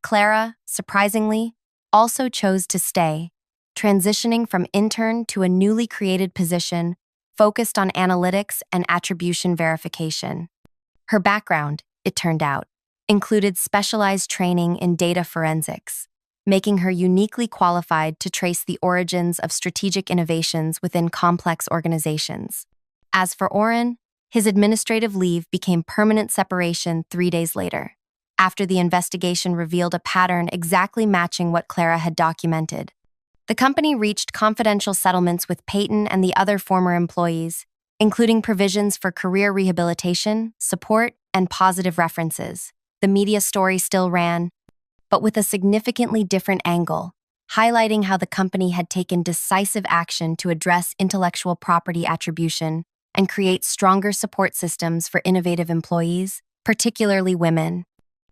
Speaker 1: Clara, surprisingly, also chose to stay, transitioning from intern to a newly created position focused on analytics and attribution verification. Her background, it turned out, included specialized training in data forensics, making her uniquely qualified to trace the origins of strategic innovations within complex organizations. As for Oren, his administrative leave became permanent separation 3 days later, after the investigation revealed a pattern exactly matching what Clara had documented. The company reached confidential settlements with Peyton and the other former employees, including provisions for career rehabilitation, support, and positive references. The media story still ran, but with a significantly different angle, highlighting how the company had taken decisive action to address intellectual property attribution and create stronger support systems for innovative employees, particularly women.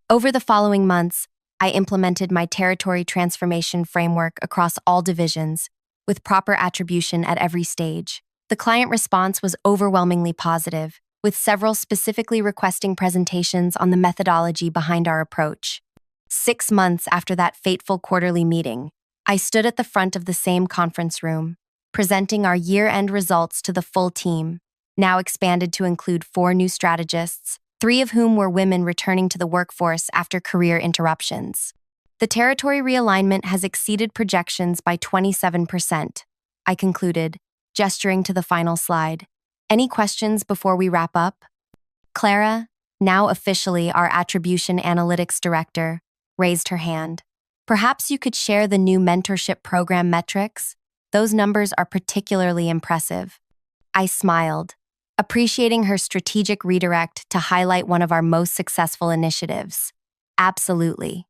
Speaker 1: Over the following months, I implemented my territory transformation framework across all divisions, with proper attribution at every stage. The client response was overwhelmingly positive, with several specifically requesting presentations on the methodology behind our approach. 6 months after that fateful quarterly meeting, I stood at the front of the same conference room, presenting our year-end results to the full team, now expanded to include 4 new strategists, 3 of whom were women returning to the workforce after career interruptions. The territory realignment has exceeded projections by 27%, I concluded, gesturing to the final slide. Any questions before we wrap up? Clara, now officially our Attribution Analytics Director, raised her hand. Perhaps you could share the new mentorship program metrics? Those numbers are particularly impressive. I smiled, appreciating her strategic redirect to highlight one of our most successful initiatives. Absolutely.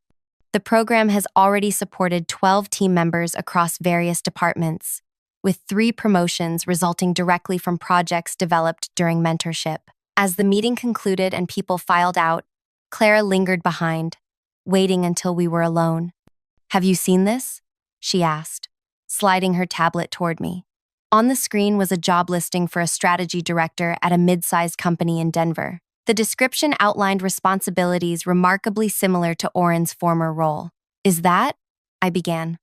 Speaker 1: The program has already supported 12 team members across various departments, with 3 promotions resulting directly from projects developed during mentorship. As the meeting concluded and people filed out, Clara lingered behind, waiting until we were alone. "Have you seen this?" she asked, sliding her tablet toward me. On the screen was a job listing for a strategy director at a mid-sized company in Denver. The description outlined responsibilities remarkably similar to Oren's former role. "Is that?" I began.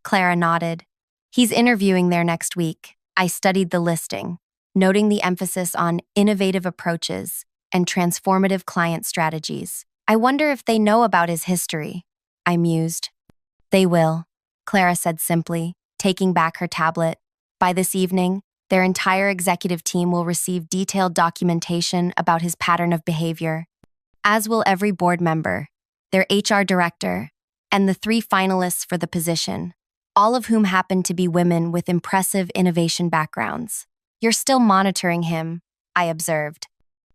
Speaker 1: Clara nodded. "He's interviewing there next week." I studied the listing, noting the emphasis on innovative approaches and transformative client strategies. "I wonder if they know about his history," I mused. "They will," Clara said simply, taking back her tablet. "By this evening, their entire executive team will receive detailed documentation about his pattern of behavior, as will every board member, their HR director, and the 3 finalists for the position, all of whom happen to be women with impressive innovation backgrounds. You're still monitoring him," I observed.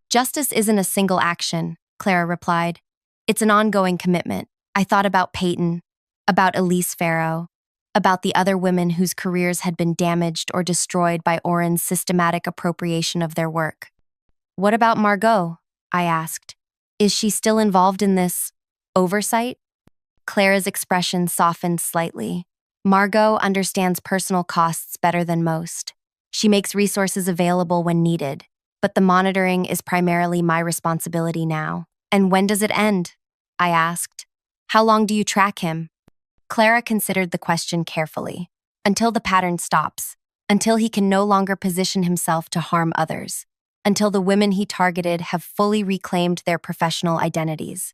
Speaker 1: "Justice isn't a single action," Clara replied. "It's an ongoing commitment." I thought about Peyton, about Elise Farrow, about the other women whose careers had been damaged or destroyed by Oren's systematic appropriation of their work. "What about Margot?" I asked. "Is she still involved in this oversight?" Clara's expression softened slightly. "Margot understands personal costs better than most. She makes resources available when needed, but the monitoring is primarily my responsibility now." "And when does it end?" I asked. "How long do you track him?" Clara considered the question carefully. "Until the pattern stops, until he can no longer position himself to harm others, until the women he targeted have fully reclaimed their professional identities."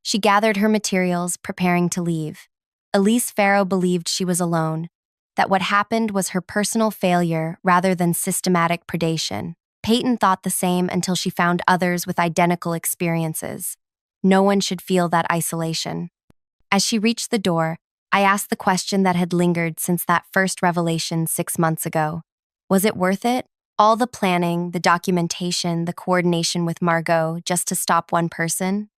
Speaker 1: She gathered her materials, preparing to leave. Elise Farrow believed she was alone, that what happened was her personal failure rather than systematic predation. Peyton thought the same until she found others with identical experiences. No one should feel that isolation. As she reached the door, I asked the question that had lingered since that first revelation 6 months ago. Was it worth it? All the planning, the documentation, the coordination with Margot just to stop one person?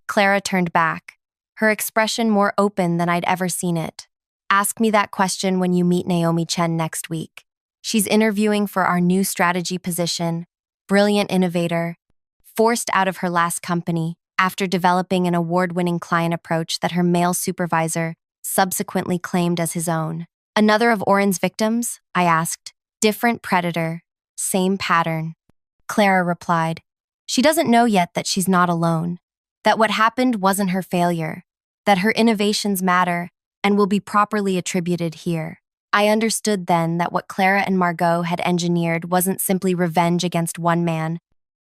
Speaker 1: Clara turned back, her expression more open than I'd ever seen it. "Ask me that question when you meet Naomi Chen next week. She's interviewing for our new strategy position, brilliant innovator, forced out of her last company after developing an award-winning client approach that her male supervisor subsequently claimed as his own." "Another of Oren's victims?" I asked. "Different predator, same pattern." Clara replied, "She doesn't know yet that she's not alone, that what happened wasn't her failure, that her innovations matter and will be properly attributed here." I understood then that what Clara and Margot had engineered wasn't simply revenge against one man,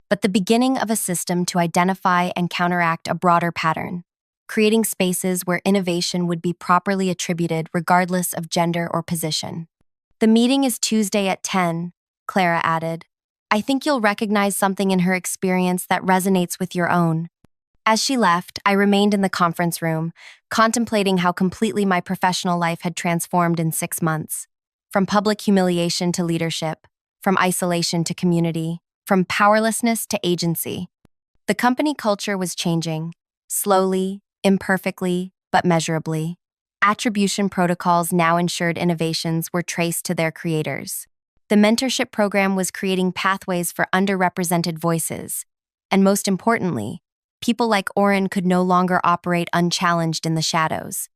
Speaker 1: but the beginning of a system to identify and counteract a broader pattern, creating spaces where innovation would be properly attributed regardless of gender or position. "The meeting is Tuesday at 10, Clara added. "I think you'll recognize something in her experience that resonates with your own." As she left, I remained in the conference room, contemplating how completely my professional life had transformed in 6 months. From public humiliation to leadership, from isolation to community, from powerlessness to agency. The company culture was changing, slowly, imperfectly, but measurably. Attribution protocols now ensured innovations were traced to their creators. The mentorship program was creating pathways for underrepresented voices. And most importantly, people like Oren could no longer operate unchallenged in the shadows.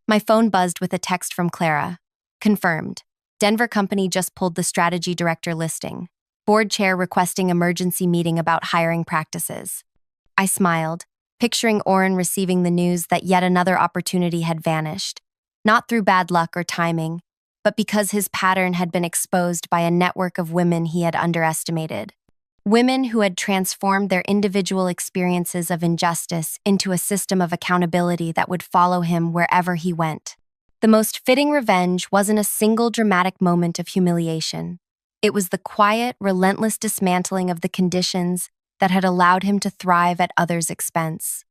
Speaker 1: My phone buzzed with a text from Clara. Confirmed. Denver company just pulled the strategy director listing. Board chair requesting emergency meeting about hiring practices. I smiled, picturing Oren receiving the news that yet another opportunity had vanished. Not through bad luck or timing, but because his pattern had been exposed by a network of women he had underestimated. Women who had transformed their individual experiences of injustice into a system of accountability that would follow him wherever he went. The most fitting revenge wasn't a single dramatic moment of humiliation. It was the quiet, relentless dismantling of the conditions that had allowed him to thrive at others' expense.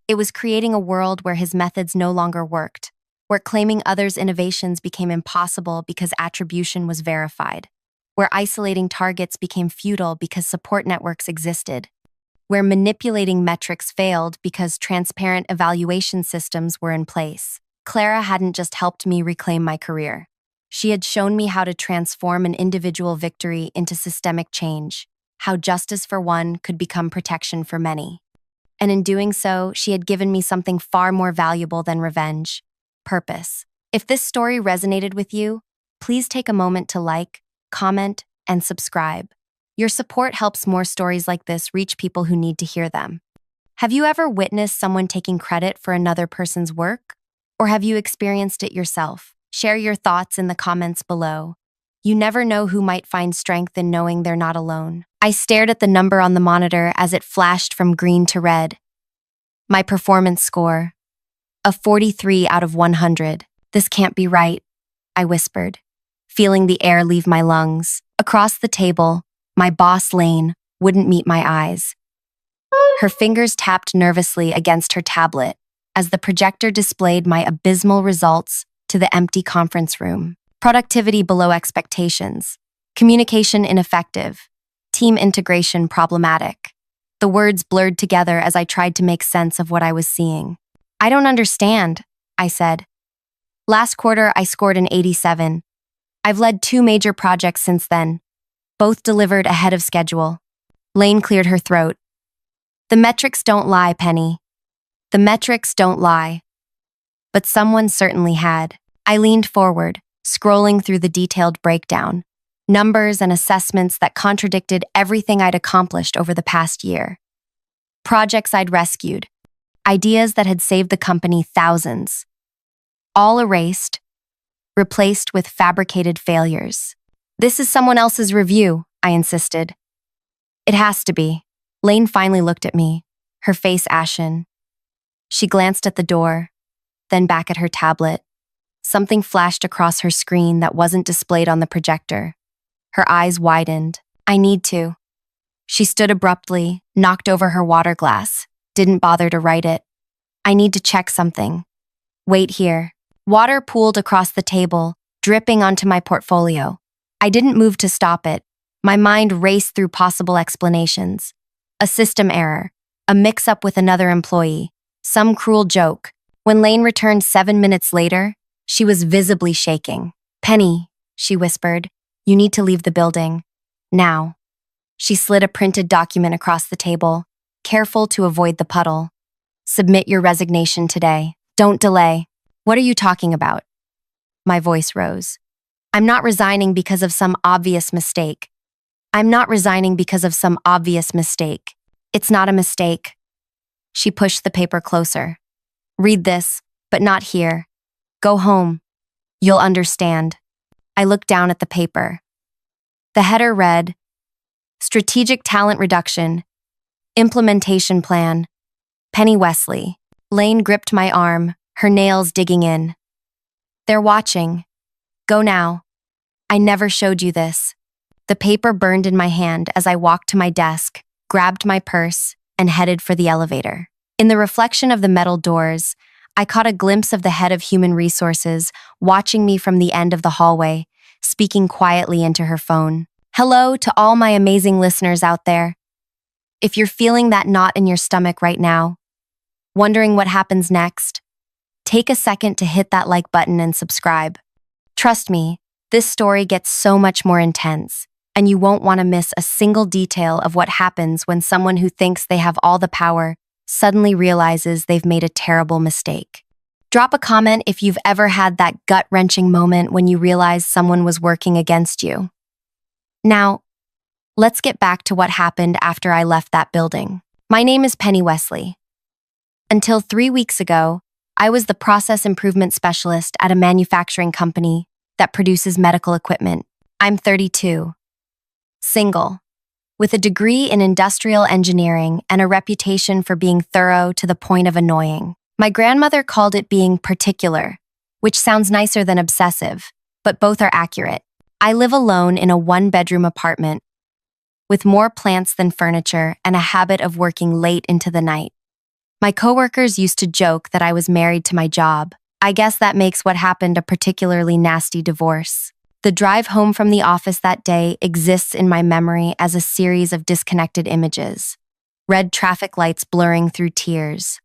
Speaker 1: It was creating a world where his methods no longer worked, where claiming others' innovations became impossible because attribution was verified, where isolating targets became futile because support networks existed, where manipulating metrics failed because transparent evaluation systems were in place. Clara hadn't just helped me reclaim my career. She had shown me how to transform an individual victory into systemic change, how justice for one could become protection for many. And in doing so, she had given me something far more valuable than revenge: purpose. If this story resonated with you, please take a moment to like, comment, and subscribe. Your support helps more stories like this reach people who need to hear them. Have you ever witnessed someone taking credit for another person's work? Or have you experienced it yourself? Share your thoughts in the comments below. You never know who might find strength in knowing they're not alone. I stared at the number on the monitor as it flashed from green to red. My performance score: a 43 out of 100. This can't be right, I whispered, feeling the air leave my lungs. Across the table, my boss Lane wouldn't meet my eyes. Her fingers tapped nervously against her tablet as the projector displayed my abysmal results to the empty conference room. Productivity below expectations, communication ineffective, team integration problematic. The words blurred together as I tried to make sense of what I was seeing. I don't understand, I said. Last quarter, I scored an 87. I've led 2 major projects since then, both delivered ahead of schedule. Lane cleared her throat. The metrics don't lie, Penny. The metrics don't lie. But someone certainly had. I leaned forward, scrolling through the detailed breakdown, numbers and assessments that contradicted everything I'd accomplished over the past year. Projects I'd rescued, ideas that had saved the company thousands. All erased, replaced with fabricated failures. This is someone else's review, I insisted. It has to be. Lane finally looked at me, her face ashen. She glanced at the door, then back at her tablet. Something flashed across her screen that wasn't displayed on the projector. Her eyes widened. I need to. She stood abruptly, knocked over her water glass, didn't bother to write it. I need to check something. Wait here. Water pooled across the table, dripping onto my portfolio. I didn't move to stop it. My mind raced through possible explanations. A system error, a mix-up with another employee, some cruel joke. When Lane returned 7 minutes later, she was visibly shaking. Penny, she whispered, you need to leave the building. Now. She slid a printed document across the table, careful to avoid the puddle. Submit your resignation today. Don't delay. What are you talking about? My voice rose. I'm not resigning because of some obvious mistake. I'm not resigning because of some obvious mistake. It's not a mistake. She pushed the paper closer. Read this, but not here. Go home. You'll understand. I looked down at the paper. The header read, Strategic Talent Reduction, Implementation Plan, Penny Wesley. Lane gripped my arm, her nails digging in. They're watching. Go now. I never showed you this. The paper burned in my hand as I walked to my desk, grabbed my purse, and headed for the elevator. In the reflection of the metal doors, I caught a glimpse of the head of human resources watching me from the end of the hallway, speaking quietly into her phone. Hello to all my amazing listeners out there. If you're feeling that knot in your stomach right now, wondering what happens next, take a second to hit that like button and subscribe. Trust me, this story gets so much more intense, and you won't want to miss a single detail of what happens when someone who thinks they have all the power suddenly realizes they've made a terrible mistake. Drop a comment if you've ever had that gut-wrenching moment when you realize someone was working against you. Now, let's get back to what happened after I left that building. My name is Penny Wesley. Until 3 weeks ago, I was the process improvement specialist at a manufacturing company that produces medical equipment. I'm 32, single, with a degree in industrial engineering and a reputation for being thorough to the point of annoying. My grandmother called it being particular, which sounds nicer than obsessive, but both are accurate. I live alone in a one-bedroom apartment with more plants than furniture and a habit of working late into the night. My coworkers used to joke that I was married to my job. I guess that makes what happened a particularly nasty divorce. The drive home from the office that day exists in my memory as a series of disconnected images. Red traffic lights blurring through tears,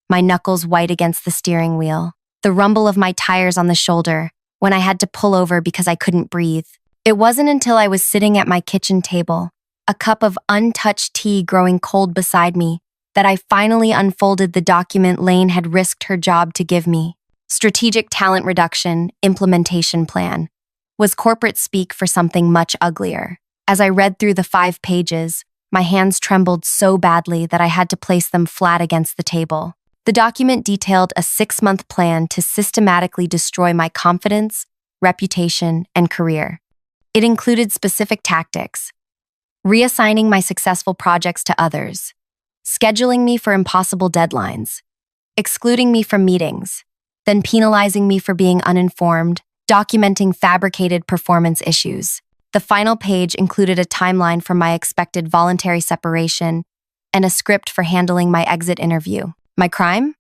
Speaker 1: my knuckles white against the steering wheel, the rumble of my tires on the shoulder when I had to pull over because I couldn't breathe. It wasn't until I was sitting at my kitchen table, a cup of untouched tea growing cold beside me, that I finally unfolded the document Lane had risked her job to give me. Strategic Talent Reduction Implementation Plan was corporate speak for something much uglier. As I read through the 5 pages, my hands trembled so badly that I had to place them flat against the table. The document detailed a 6-month plan to systematically destroy my confidence, reputation, and career. It included specific tactics: reassigning my successful projects to others, scheduling me for impossible deadlines, excluding me from meetings, then penalizing me for being uninformed, documenting fabricated performance issues. The final page included a timeline for my expected voluntary separation and a script for handling my exit interview. My crime?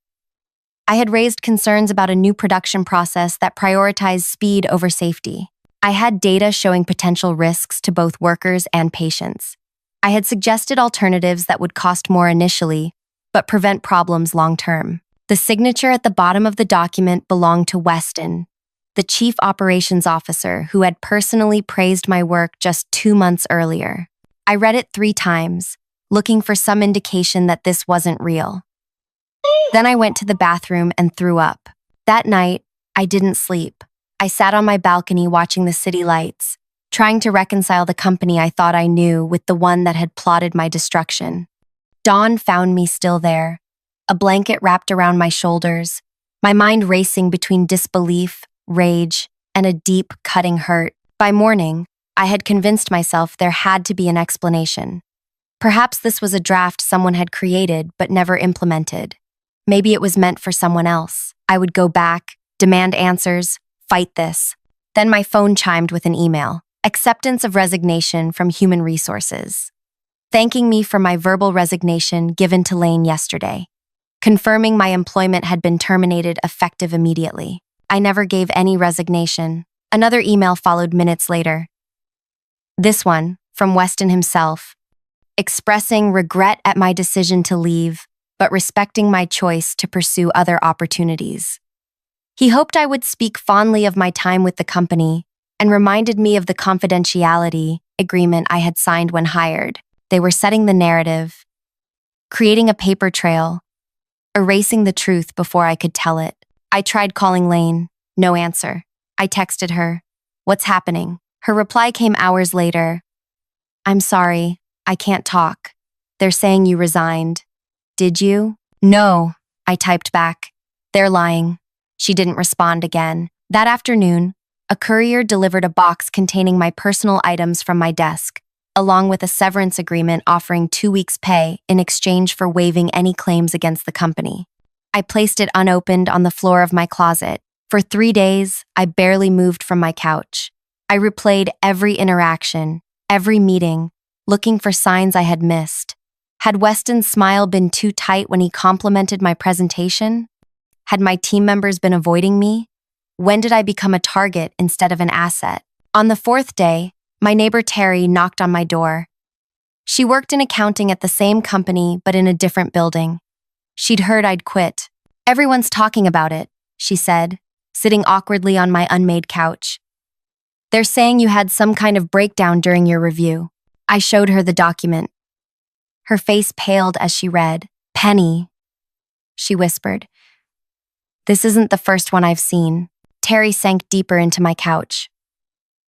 Speaker 1: I had raised concerns about a new production process that prioritized speed over safety. I had data showing potential risks to both workers and patients. I had suggested alternatives that would cost more initially, but prevent problems long-term. The signature at the bottom of the document belonged to Weston, the chief operations officer who had personally praised my work just 2 months earlier. I read it 3 times, looking for some indication that this wasn't real. Then I went to the bathroom and threw up. That night, I didn't sleep. I sat on my balcony watching the city lights, trying to reconcile the company I thought I knew with the one that had plotted my destruction. Dawn found me still there, a blanket wrapped around my shoulders, my mind racing between disbelief, rage, and a deep, cutting hurt. By morning, I had convinced myself there had to be an explanation. Perhaps this was a draft someone had created but never implemented. Maybe it was meant for someone else. I would go back, demand answers, fight this. Then my phone chimed with an email. Acceptance of resignation from Human Resources. Thanking me for my verbal resignation given to Lane yesterday. Confirming my employment had been terminated effective immediately. I never gave any resignation. Another email followed minutes later. This one, from Weston himself, expressing regret at my decision to leave, but respecting my choice to pursue other opportunities. He hoped I would speak fondly of my time with the company and reminded me of the confidentiality agreement I had signed when hired. They were setting the narrative, creating a paper trail, erasing the truth before I could tell it. I tried calling Lane. No answer. I texted her. What's happening? Her reply came hours later. I'm sorry. I can't talk. They're saying you resigned. Did you? No, I typed back. They're lying. She didn't respond again. That afternoon, a courier delivered a box containing my personal items from my desk, along with a severance agreement offering 2 weeks' pay in exchange for waiving any claims against the company. I placed it unopened on the floor of my closet. For 3 days, I barely moved from my couch. I replayed every interaction, every meeting, looking for signs I had missed. Had Weston's smile been too tight when he complimented my presentation? Had my team members been avoiding me? When did I become a target instead of an asset? On the fourth day, my neighbor Terry knocked on my door. She worked in accounting at the same company but in a different building. She'd heard I'd quit. "Everyone's talking about it," she said, sitting awkwardly on my unmade couch. "They're saying you had some kind of breakdown during your review." I showed her the document. Her face paled as she read. "Penny," she whispered. "This isn't the first one I've seen." Terry sank deeper into my couch.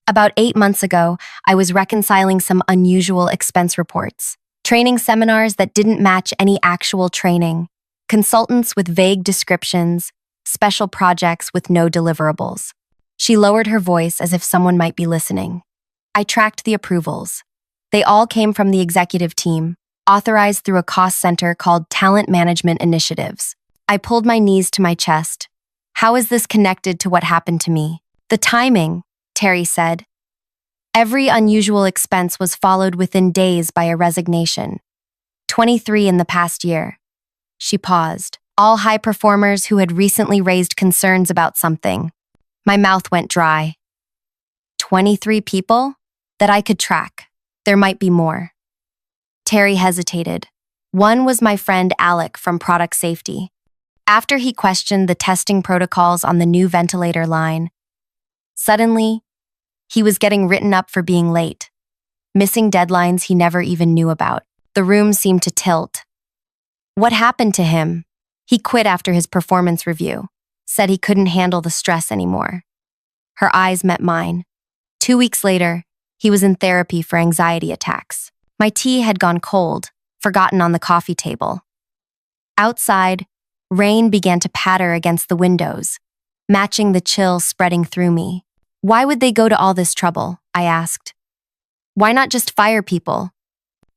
Speaker 1: "About 8 months ago, I was reconciling some unusual expense reports. Training seminars that didn't match any actual training. Consultants with vague descriptions. Special projects with no deliverables." She lowered her voice as if someone might be listening. I tracked the approvals. They all came from the executive team, authorized through a cost center called Talent Management Initiatives. I pulled my knees to my chest. How is this connected to what happened to me? "The timing," Terry said. "Every unusual expense was followed within days by a resignation. 23 in the past year." She paused. "All high performers who had recently raised concerns about something." My mouth went dry. 23 people? That I could track. There might be more. Terry hesitated. One was my friend Alec from Product Safety. After he questioned the testing protocols on the new ventilator line, suddenly, he was getting written up for being late, missing deadlines he never even knew about. The room seemed to tilt. What happened to him? He quit after his performance review, said he couldn't handle the stress anymore. Her eyes met mine. 2 weeks later, he was in therapy for anxiety attacks. My tea had gone cold, forgotten on the coffee table. Outside, rain began to patter against the windows, matching the chill spreading through me. "Why would they go to all this trouble?" I asked. "Why not just fire people?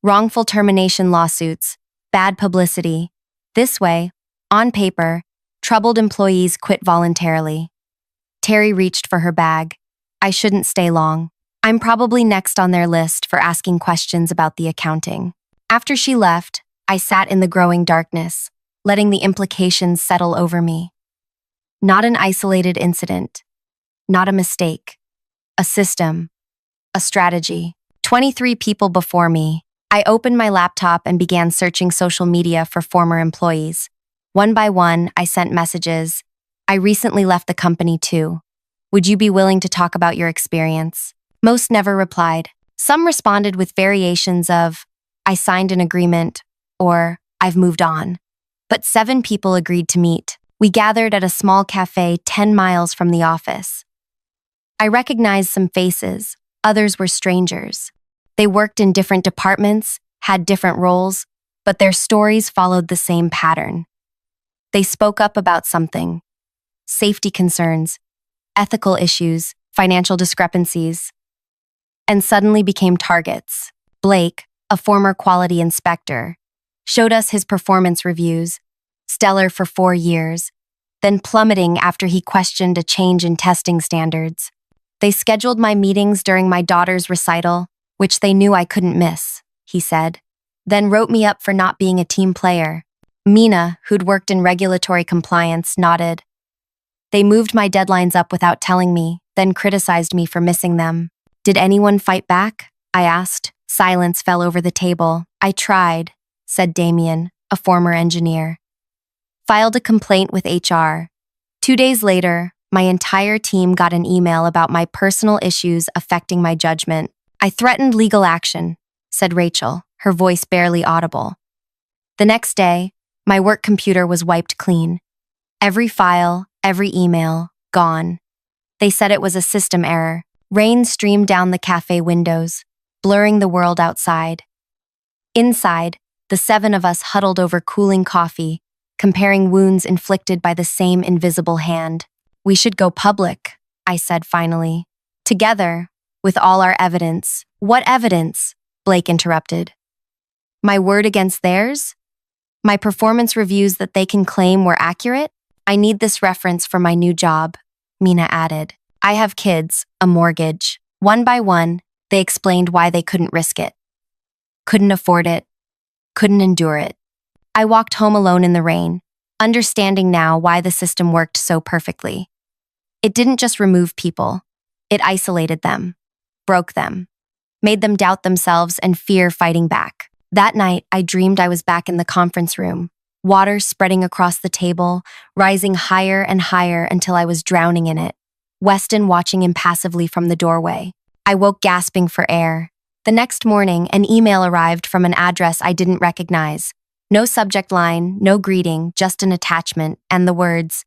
Speaker 1: Wrongful termination lawsuits, bad publicity. This way, on paper, troubled employees quit voluntarily." Terry reached for her bag. "I shouldn't stay long. I'm probably next on their list for asking questions about the accounting." After she left, I sat in the growing darkness, letting the implications settle over me. Not an isolated incident. Not a mistake. A system. A strategy. 23 people before me. I opened my laptop and began searching social media for former employees. One by one, I sent messages. "I recently left the company too. Would you be willing to talk about your experience?" Most never replied. Some responded with variations of, "I signed an agreement," or "I've moved on." But 7 people agreed to meet. We gathered at a small cafe 10 miles from the office. I recognized some faces. Others were strangers. They worked in different departments, had different roles, but their stories followed the same pattern. They spoke up about something: safety concerns, ethical issues, financial discrepancies, and suddenly became targets. Blake, a former quality inspector, showed us his performance reviews, stellar for 4 years, then plummeting after he questioned a change in testing standards. They scheduled my meetings during my daughter's recital, which they knew I couldn't miss, he said, then wrote me up for not being a team player. Mina, who'd worked in regulatory compliance, nodded. They moved my deadlines up without telling me, then criticized me for missing them. "Did anyone fight back?" I asked. Silence fell over the table. "I tried," said Damien, a former engineer. "Filed a complaint with HR. 2 days later, my entire team got an email about my personal issues affecting my judgment. I threatened legal action," said Rachel, her voice barely audible. The next day, my work computer was wiped clean. Every file, every email, gone. They said it was a system error. Rain streamed down the cafe windows, blurring the world outside. Inside, the 7 of us huddled over cooling coffee, comparing wounds inflicted by the same invisible hand. "We should go public," I said finally. "Together, with all our evidence." "What evidence?" Blake interrupted. "My word against theirs? My performance reviews that they can claim were accurate? I need this reference for my new job," Mina added. "I have kids, a mortgage." One by one, they explained why they couldn't risk it. Couldn't afford it. couldn't endure it. I walked home alone in the rain, understanding now why the system worked so perfectly. It didn't just remove people, it isolated them, broke them, made them doubt themselves and fear fighting back. That night, I dreamed I was back in the conference room, water spreading across the table, rising higher and higher until I was drowning in it, Weston watching impassively from the doorway. I woke gasping for air. The next morning, an email arrived from an address I didn't recognize. No subject line, no greeting, just an attachment, and the words,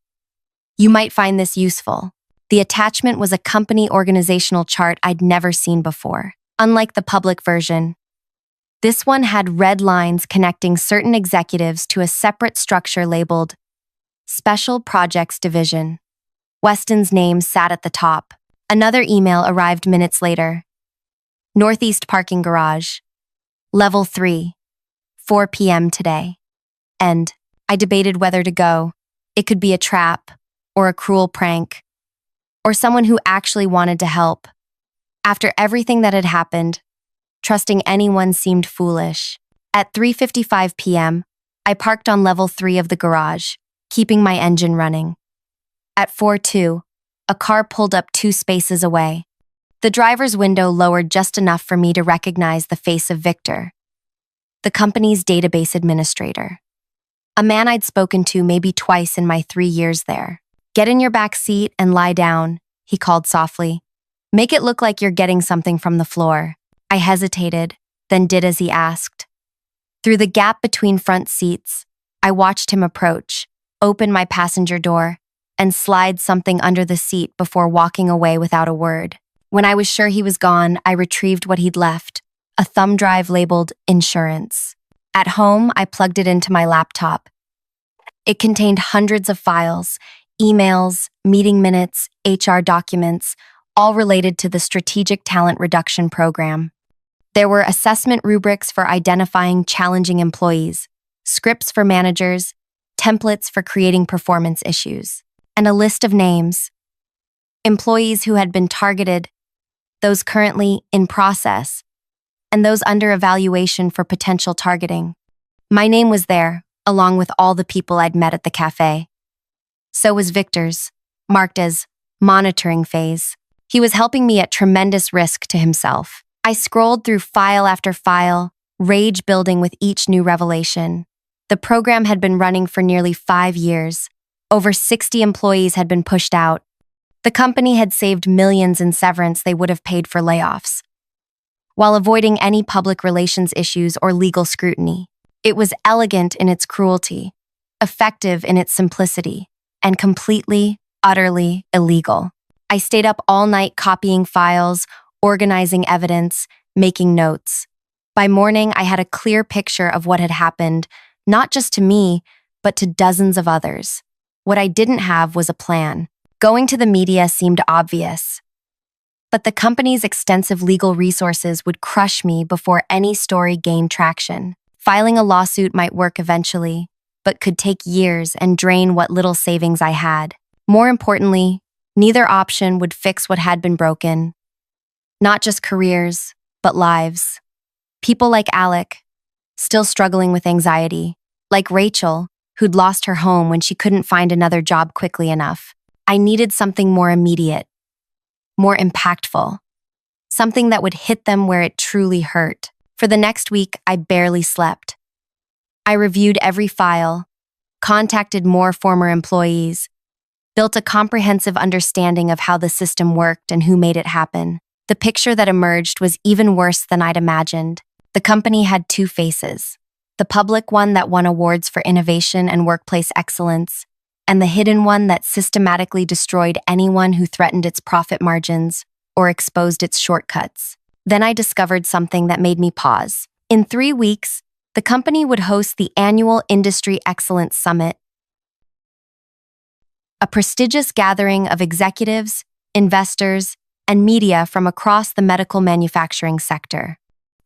Speaker 1: "You might find this useful." The attachment was a company organizational chart I'd never seen before. Unlike the public version, this one had red lines connecting certain executives to a separate structure labeled Special Projects Division. Weston's name sat at the top. Another email arrived minutes later. Northeast Parking Garage. Level 3. 4 p.m. today. And I debated whether to go. It could be a trap, or a cruel prank, or someone who actually wanted to help. After everything that had happened, trusting anyone seemed foolish. At 3:55 p.m., I parked on level 3 of the garage, keeping my engine running. At 4:02, a car pulled up 2 spaces away. The driver's window lowered just enough for me to recognize the face of Victor, the company's database administrator. A man I'd spoken to maybe twice in my 3 years there. "Get in your back seat and lie down," he called softly. "Make it look like you're getting something from the floor." I hesitated, then did as he asked. Through the gap between front seats, I watched him approach, open my passenger door, and slide something under the seat before walking away without a word. When I was sure he was gone, I retrieved what he'd left, a thumb drive labeled insurance. At home, I plugged it into my laptop. It contained hundreds of files, emails, meeting minutes, HR documents, all related to the Strategic Talent Reduction Program. There were assessment rubrics for identifying challenging employees, scripts for managers, templates for creating performance issues, and a list of names. Employees who had been targeted, those currently in process, and those under evaluation for potential targeting. My name was there, along with all the people I'd met at the cafe. So was Victor's, marked as monitoring phase. He was helping me at tremendous risk to himself. I scrolled through file after file, rage building with each new revelation. The program had been running for nearly 5 years. Over 60 employees had been pushed out. The company had saved millions in severance they would have paid for layoffs, while avoiding any public relations issues or legal scrutiny. It was elegant in its cruelty, effective in its simplicity, and completely, utterly illegal. I stayed up all night copying files, organizing evidence, making notes. By morning, I had a clear picture of what had happened, not just to me, but to dozens of others. What I didn't have was a plan. Going to the media seemed obvious, but the company's extensive legal resources would crush me before any story gained traction. Filing a lawsuit might work eventually, but could take years and drain what little savings I had. More importantly, neither option would fix what had been broken. Not just careers, but lives. People like Alec, still struggling with anxiety, like Rachel, who'd lost her home when she couldn't find another job quickly enough. I needed something more immediate, more impactful, something that would hit them where it truly hurt. For the next week, I barely slept. I reviewed every file, contacted more former employees, built a comprehensive understanding of how the system worked and who made it happen. The picture that emerged was even worse than I'd imagined. The company had 2 faces: the public one that won awards for innovation and workplace excellence, and the hidden one that systematically destroyed anyone who threatened its profit margins or exposed its shortcuts. Then I discovered something that made me pause. In 3 weeks, the company would host the annual Industry Excellence Summit, a prestigious gathering of executives, investors, and media from across the medical manufacturing sector.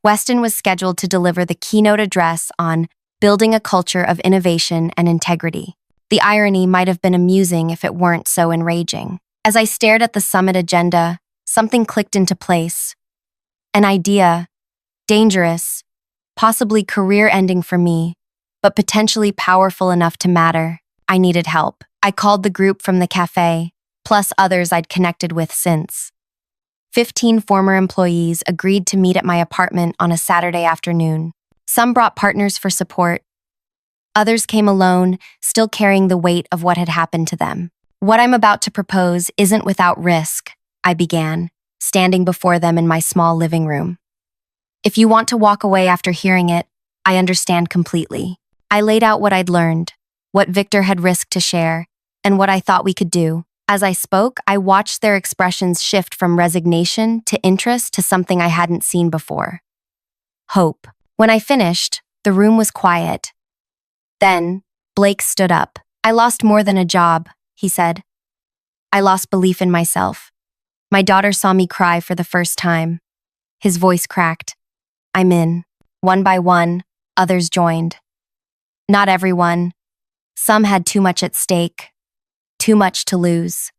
Speaker 1: Weston was scheduled to deliver the keynote address on building a culture of innovation and integrity. The irony might have been amusing if it weren't so enraging. As I stared at the summit agenda, something clicked into place. An idea, dangerous, possibly career-ending for me, but potentially powerful enough to matter. I needed help. I called the group from the cafe, plus others I'd connected with since. 15 former employees agreed to meet at my apartment on a Saturday afternoon. Some brought partners for support. Others came alone, still carrying the weight of what had happened to them. "What I'm about to propose isn't without risk," I began, standing before them in my small living room. "If you want to walk away after hearing it, I understand completely." I laid out what I'd learned, what Victor had risked to share, and what I thought we could do. As I spoke, I watched their expressions shift from resignation to interest to something I hadn't seen before: hope. When I finished, the room was quiet. Then, Blake stood up. "I lost more than a job," he said. "I lost belief in myself. My daughter saw me cry for the first time." His voice cracked. "I'm in." One by one, others joined. Not everyone. Some had too much at stake, too much to lose.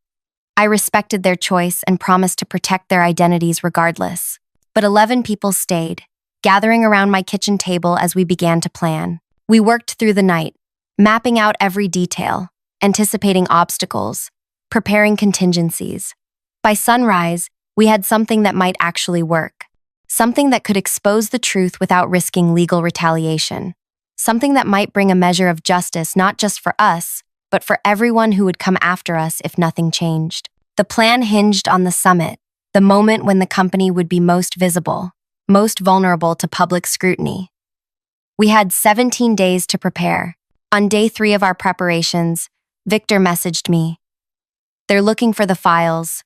Speaker 1: I respected their choice and promised to protect their identities regardless. But 11 people stayed, gathering around my kitchen table as we began to plan. We worked through the night, mapping out every detail, anticipating obstacles, preparing contingencies. By sunrise, we had something that might actually work. Something that could expose the truth without risking legal retaliation. Something that might bring a measure of justice not just for us, but for everyone who would come after us if nothing changed. The plan hinged on the summit, the moment when the company would be most visible, most vulnerable to public scrutiny. We had 17 days to prepare. On day 3 of our preparations, Victor messaged me. "They're looking for the files.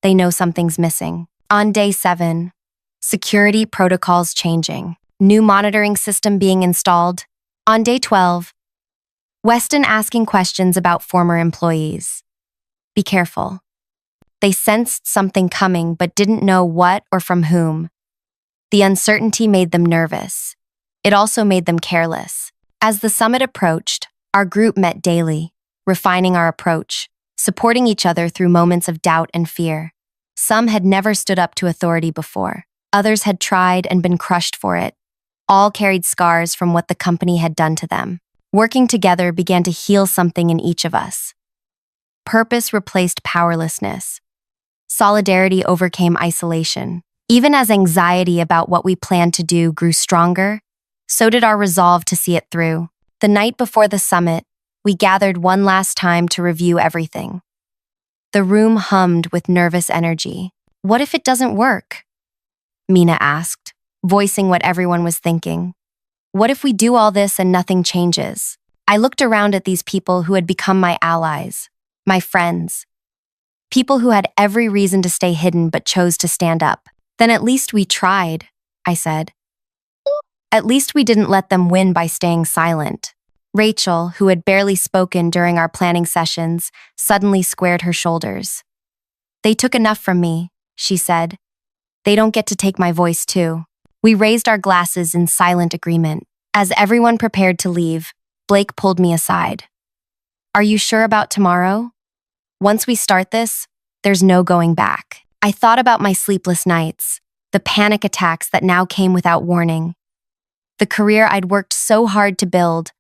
Speaker 1: They know something's missing." On day 7, security protocols changing. New monitoring system being installed. On day 12, Weston asking questions about former employees. Be careful. They sensed something coming but didn't know what or from whom. The uncertainty made them nervous. It also made them careless. As the summit approached, our group met daily, refining our approach, supporting each other through moments of doubt and fear. Some had never stood up to authority before. Others had tried and been crushed for it. All carried scars from what the company had done to them. Working together began to heal something in each of us. Purpose replaced powerlessness. Solidarity overcame isolation. Even as anxiety about what we planned to do grew stronger, so did our resolve to see it through. The night before the summit, we gathered one last time to review everything. The room hummed with nervous energy. "What if it doesn't work?" Mina asked, voicing what everyone was thinking. "What if we do all this and nothing changes?" I looked around at these people who had become my allies, my friends. People who had every reason to stay hidden but chose to stand up. "Then at least we tried," I said. "At least we didn't let them win by staying silent." Rachel, who had barely spoken during our planning sessions, suddenly squared her shoulders. "They took enough from me," she said. "They don't get to take my voice too." We raised our glasses in silent agreement. As everyone prepared to leave, Blake pulled me aside. "Are you sure about tomorrow? Once we start this, there's no going back." I thought about my sleepless nights, the panic attacks that now came without warning, the career I'd worked so hard to build,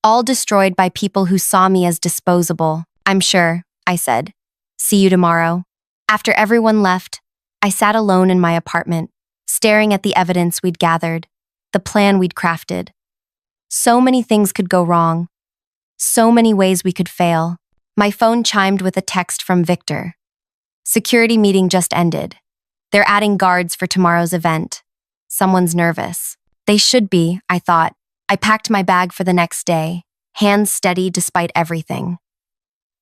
Speaker 1: all destroyed by people who saw me as disposable. "I'm sure," I said. "See you tomorrow." After everyone left, I sat alone in my apartment, staring at the evidence we'd gathered, the plan we'd crafted. So many things could go wrong. So many ways we could fail. My phone chimed with a text from Victor. "Security meeting just ended. They're adding guards for tomorrow's event. Someone's nervous." They should be, I thought. I packed my bag for the next day, hands steady despite everything.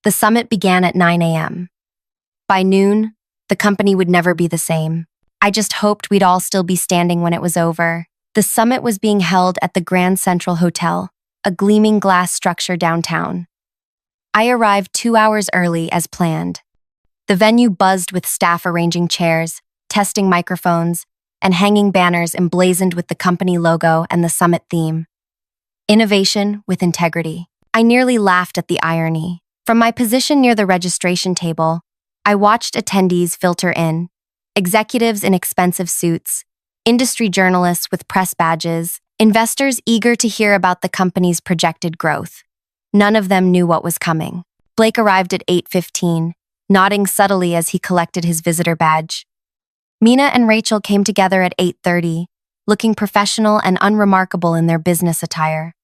Speaker 1: The summit began at 9 a.m. By noon, the company would never be the same. I just hoped we'd all still be standing when it was over. The summit was being held at the Grand Central Hotel, a gleaming glass structure downtown. I arrived 2 hours early as planned. The venue buzzed with staff arranging chairs, testing microphones, and hanging banners emblazoned with the company logo and the summit theme. Innovation with integrity. I nearly laughed at the irony. From my position near the registration table, I watched attendees filter in, executives in expensive suits, industry journalists with press badges, investors eager to hear about the company's projected growth. None of them knew what was coming. Blake arrived at 8:15, nodding subtly as he collected his visitor badge. Mina and Rachel came together at 8:30, looking professional and unremarkable in their business attire.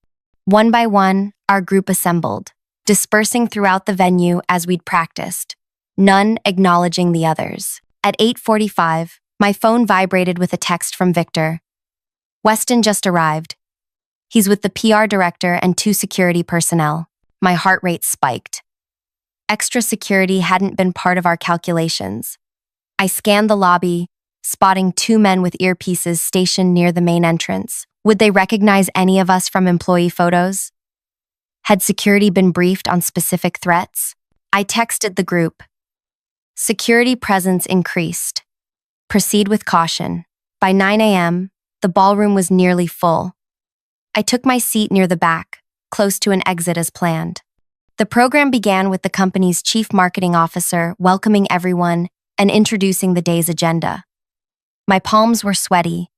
Speaker 1: One by one, our group assembled, dispersing throughout the venue as we'd practiced, none acknowledging the others. At 8:45, my phone vibrated with a text from Victor. Weston just arrived. He's with the PR director and 2 security personnel. My heart rate spiked. Extra security hadn't been part of our calculations. I scanned the lobby, spotting 2 men with earpieces stationed near the main entrance. Would they recognize any of us from employee photos? Had security been briefed on specific threats? I texted the group. Security presence increased. Proceed with caution. By 9 a.m., the ballroom was nearly full. I took my seat near the back, close to an exit as planned. The program began with the company's chief marketing officer welcoming everyone and introducing the day's agenda. My palms were sweaty.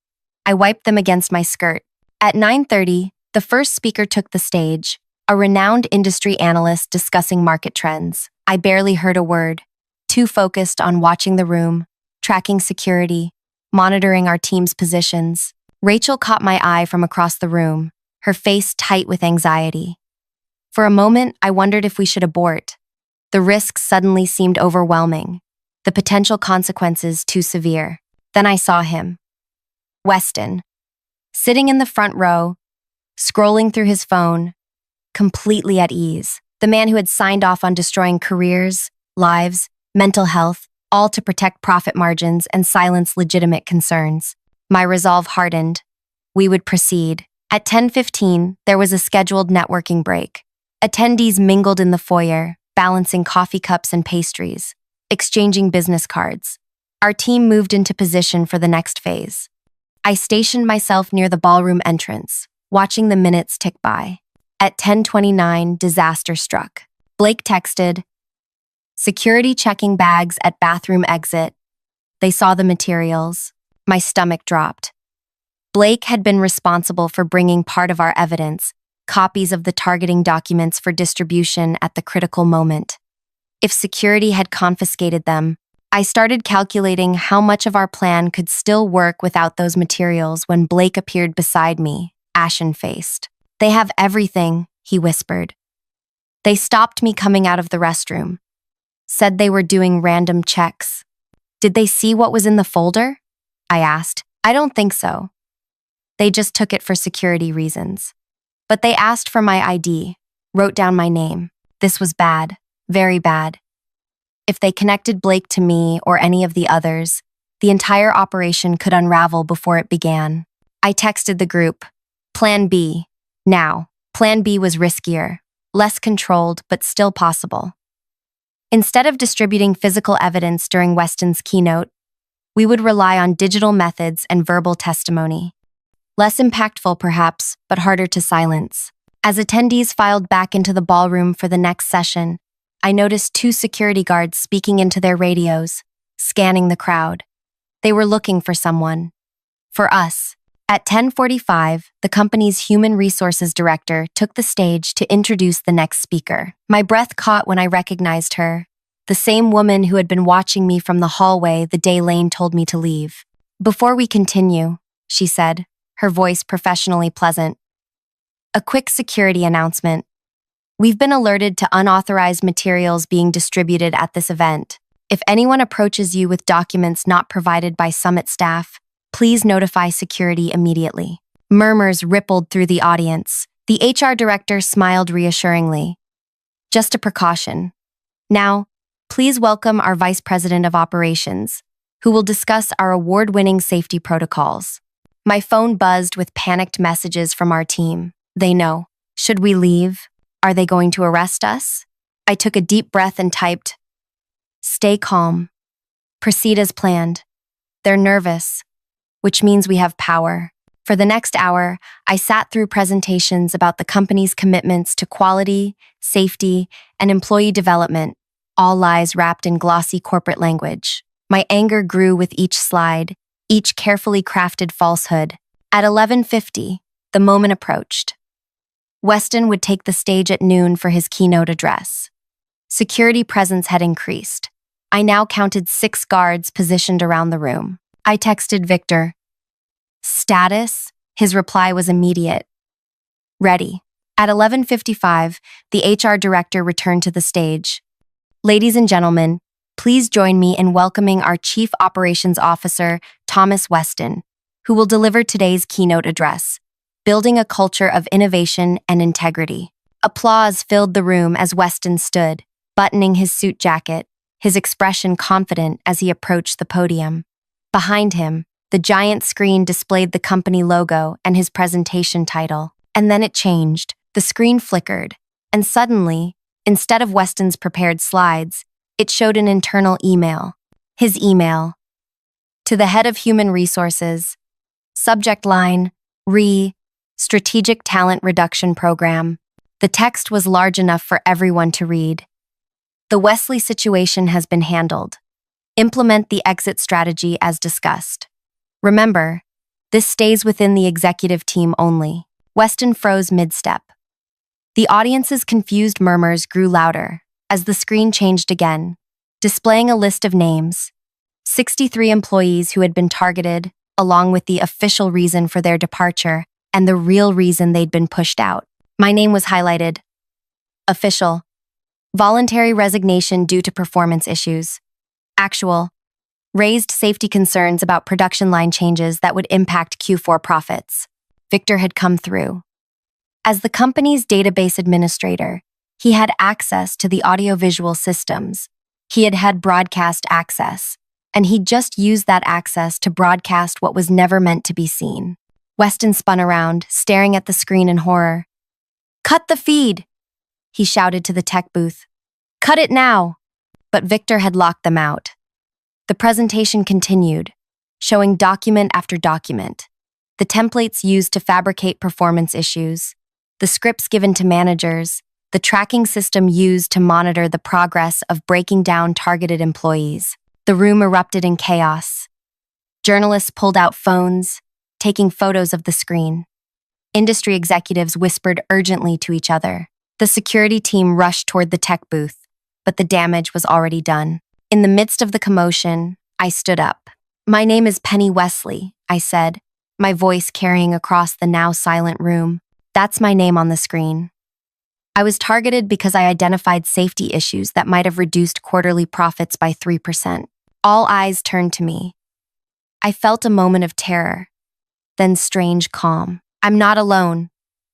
Speaker 1: I wiped them against my skirt. At 9:30, the first speaker took the stage, a renowned industry analyst discussing market trends. I barely heard a word, too focused on watching the room, tracking security, monitoring our team's positions. Rachel caught my eye from across the room, her face tight with anxiety. For a moment, I wondered if we should abort. The risks suddenly seemed overwhelming, the potential consequences too severe. Then I saw him. Weston, sitting in the front row, scrolling through his phone, completely at ease. The man who had signed off on destroying careers, lives, mental health, all to protect profit margins and silence legitimate concerns. My resolve hardened. We would proceed. At 10:15, there was a scheduled networking break. Attendees mingled in the foyer, balancing coffee cups and pastries, exchanging business cards. Our team moved into position for the next phase. I stationed myself near the ballroom entrance, watching the minutes tick by. At 10:29, disaster struck. Blake texted, "Security checking bags at bathroom exit." They saw the materials. My stomach dropped. Blake had been responsible for bringing part of our evidence, copies of the targeting documents for distribution at the critical moment. If security had confiscated them, I started calculating how much of our plan could still work without those materials when Blake appeared beside me, ashen-faced. "They have everything," he whispered. "They stopped me coming out of the restroom. Said they were doing random checks. Did they see what was in the folder?" I asked. "I don't think so. They just took it for security reasons. But they asked for my ID, wrote down my name. This was bad, very bad. If they connected Blake to me or any of the others, the entire operation could unravel before it began." I texted the group, "Plan B, now." Plan B was riskier, less controlled, but still possible. Instead of distributing physical evidence during Weston's keynote, we would rely on digital methods and verbal testimony. Less impactful, perhaps, but harder to silence. As attendees filed back into the ballroom for the next session, I noticed 2 security guards speaking into their radios, scanning the crowd. They were looking for someone. For us. At 10:45, the company's human resources director took the stage to introduce the next speaker. My breath caught when I recognized her, the same woman who had been watching me from the hallway the day Lane told me to leave. "Before we continue," she said, her voice professionally pleasant, "a quick security announcement. We've been alerted to unauthorized materials being distributed at this event. If anyone approaches you with documents not provided by Summit staff, please notify security immediately." Murmurs rippled through the audience. The HR director smiled reassuringly. "Just a precaution. Now, please welcome our Vice President of Operations, who will discuss our award-winning safety protocols." My phone buzzed with panicked messages from our team. They know. Should we leave? Are they going to arrest us? I took a deep breath and typed, "Stay calm. Proceed as planned. They're nervous, which means we have power." For the next hour, I sat through presentations about the company's commitments to quality, safety, and employee development, all lies wrapped in glossy corporate language. My anger grew with each slide, each carefully crafted falsehood. At 11:50, the moment approached. Weston would take the stage at noon for his keynote address. Security presence had increased. I now counted 6 guards positioned around the room. I texted Victor. Status? His reply was immediate. Ready. At 11:55, the HR director returned to the stage. Ladies and gentlemen, please join me in welcoming our Chief Operations Officer, Thomas Weston, who will deliver today's keynote address, Building a Culture of Innovation and Integrity. Applause filled the room as Weston stood, buttoning his suit jacket, his expression confident as he approached the podium. Behind him, the giant screen displayed the company logo and his presentation title. And then it changed. The screen flickered, and suddenly, instead of Weston's prepared slides, it showed an internal email. His email. To the head of Human Resources. Subject line, Strategic Talent Reduction Program. The text was large enough for everyone to read. The Wesley situation has been handled. Implement the exit strategy as discussed. Remember, this stays within the executive team only. Weston froze mid-step. The audience's confused murmurs grew louder as the screen changed again, displaying a list of names. 63 employees who had been targeted, along with the official reason for their departure and the real reason they'd been pushed out. My name was highlighted. Official. Voluntary resignation due to performance issues. Actual. Raised safety concerns about production line changes that would impact Q4 profits. Victor had come through. As the company's database administrator, he had access to the audiovisual systems. He had had broadcast access, and he'd just used that access to broadcast what was never meant to be seen. Weston spun around, staring at the screen in horror. "Cut the feed!" he shouted to the tech booth. "Cut it now!" But Victor had locked them out. The presentation continued, showing document after document. The templates used to fabricate performance issues, the scripts given to managers, the tracking system used to monitor the progress of breaking down targeted employees. The room erupted in chaos. Journalists pulled out phones, taking photos of the screen. Industry executives whispered urgently to each other. The security team rushed toward the tech booth, but the damage was already done. In the midst of the commotion, I stood up. "My name is Penny Wesley," I said, my voice carrying across the now silent room. "That's my name on the screen. I was targeted because I identified safety issues that might have reduced quarterly profits by 3%. All eyes turned to me. I felt a moment of terror, then strange calm. "I'm not alone,"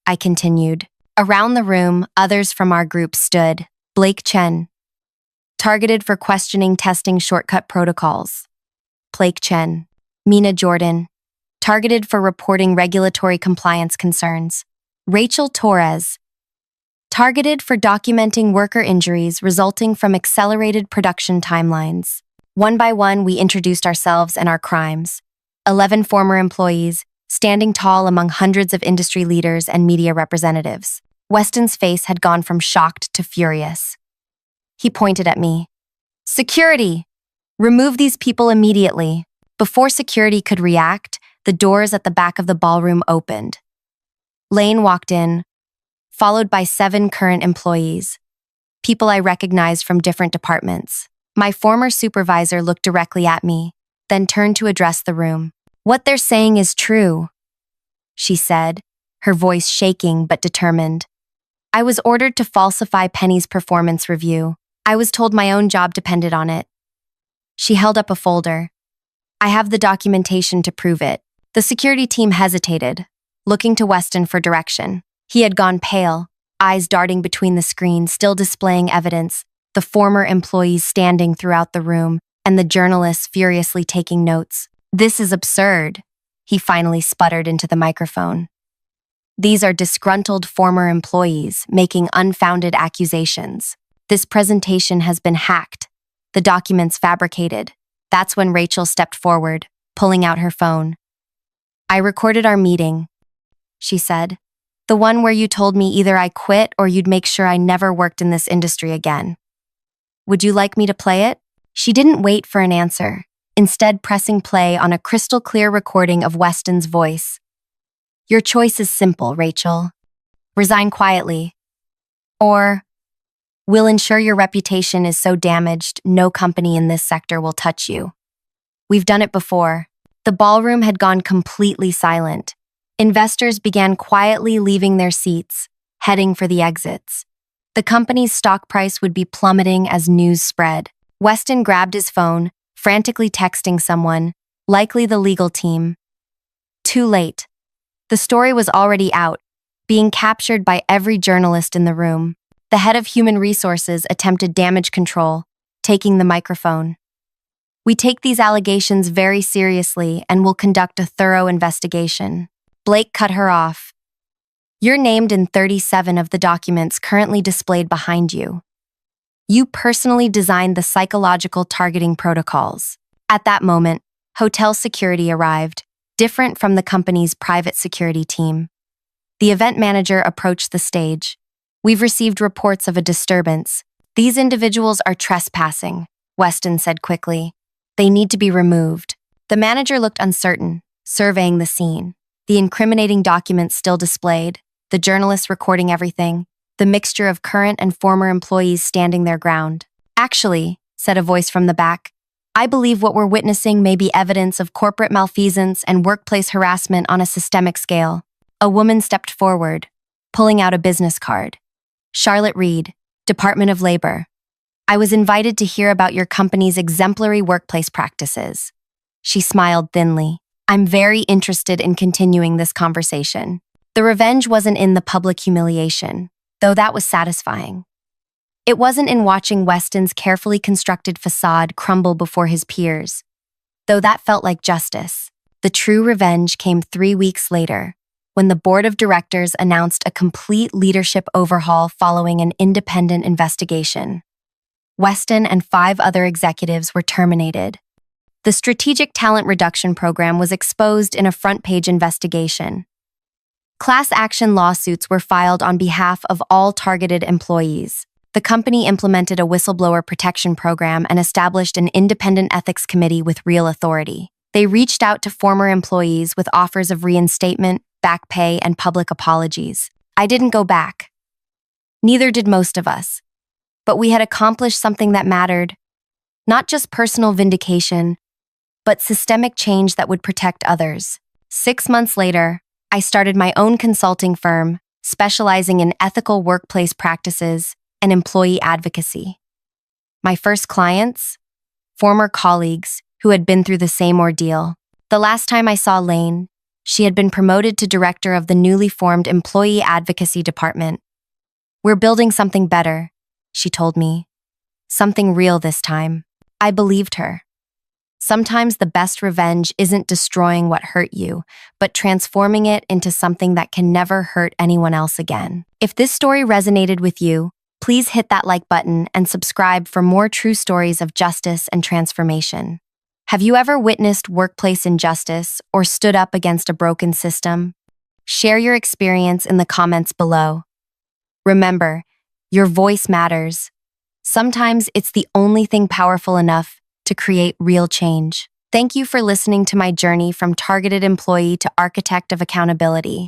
Speaker 1: I continued. Around the room, others from our group stood. Blake Chen, targeted for questioning testing shortcut protocols. Blake Chen. Mina Jordan, targeted for reporting regulatory compliance concerns. Rachel Torres, targeted for documenting worker injuries resulting from accelerated production timelines. One by one, we introduced ourselves and our crimes. 11 former employees, standing tall among hundreds of industry leaders and media representatives. Weston's face had gone from shocked to furious. He pointed at me. "Security! Remove these people immediately." Before security could react, the doors at the back of the ballroom opened. Lane walked in, followed by 7 current employees, people I recognized from different departments. My former supervisor looked directly at me, then turned to address the room. "What they're saying is true," she said, her voice shaking but determined. "I was ordered to falsify Penny's performance review. I was told my own job depended on it." She held up a folder. "I have the documentation to prove it." The security team hesitated, looking to Weston for direction. He had gone pale, eyes darting between the screens, still displaying evidence, the former employees standing throughout the room, and the journalists furiously taking notes. "This is absurd," he finally sputtered into the microphone. "These are disgruntled former employees making unfounded accusations. This presentation has been hacked, the documents fabricated." That's when Rachel stepped forward, pulling out her phone. "I recorded our meeting," she said. "The one where you told me either I quit or you'd make sure I never worked in this industry again. Would you like me to play it?" She didn't wait for an answer. instead pressing play on a crystal-clear recording of Weston's voice. Your choice is simple, Rachel. Resign quietly. Or, we'll ensure your reputation is so damaged no company in this sector will touch you. We've done it before. The ballroom had gone completely silent. Investors began quietly leaving their seats, heading for the exits. The company's stock price would be plummeting as news spread. Weston grabbed his phone, frantically texting someone, likely the legal team. Too late. The story was already out, being captured by every journalist in the room. The head of human resources attempted damage control, taking the microphone. We take these allegations very seriously and will conduct a thorough investigation. Blake cut her off. You're named in 37 of the documents currently displayed behind you. You personally designed the psychological targeting protocols. At that moment, hotel security arrived, different from the company's private security team. The event manager approached the stage. We've received reports of a disturbance. These individuals are trespassing, Weston said quickly. They need to be removed. The manager looked uncertain, surveying the scene. The incriminating documents still displayed, the journalists recording everything, the mixture of current and former employees standing their ground. Actually, said a voice from the back, I believe what we're witnessing may be evidence of corporate malfeasance and workplace harassment on a systemic scale. A woman stepped forward, pulling out a business card. Charlotte Reed, Department of Labor. I was invited to hear about your company's exemplary workplace practices. She smiled thinly. I'm very interested in continuing this conversation. The revenge wasn't in the public humiliation, though that was satisfying. It wasn't in watching Weston's carefully constructed facade crumble before his peers, though that felt like justice. The true revenge came 3 weeks later, when the board of directors announced a complete leadership overhaul following an independent investigation. Weston and 5 other executives were terminated. The strategic talent reduction program was exposed in a front-page investigation. Class action lawsuits were filed on behalf of all targeted employees. The company implemented a whistleblower protection program and established an independent ethics committee with real authority. They reached out to former employees with offers of reinstatement, back pay, and public apologies. I didn't go back. Neither did most of us. But we had accomplished something that mattered. Not just personal vindication, but systemic change that would protect others. 6 months later, I started my own consulting firm, specializing in ethical workplace practices and employee advocacy. My first clients? Former colleagues who had been through the same ordeal. The last time I saw Lane, she had been promoted to director of the newly formed Employee Advocacy Department. We're building something better, she told me. Something real this time. I believed her. Sometimes the best revenge isn't destroying what hurt you, but transforming it into something that can never hurt anyone else again. If this story resonated with you, please hit that like button and subscribe for more true stories of justice and transformation. Have you ever witnessed workplace injustice or stood up against a broken system? Share your experience in the comments below. Remember, your voice matters. Sometimes it's the only thing powerful enough to create real change. Thank you for listening to my journey from targeted employee to architect of accountability.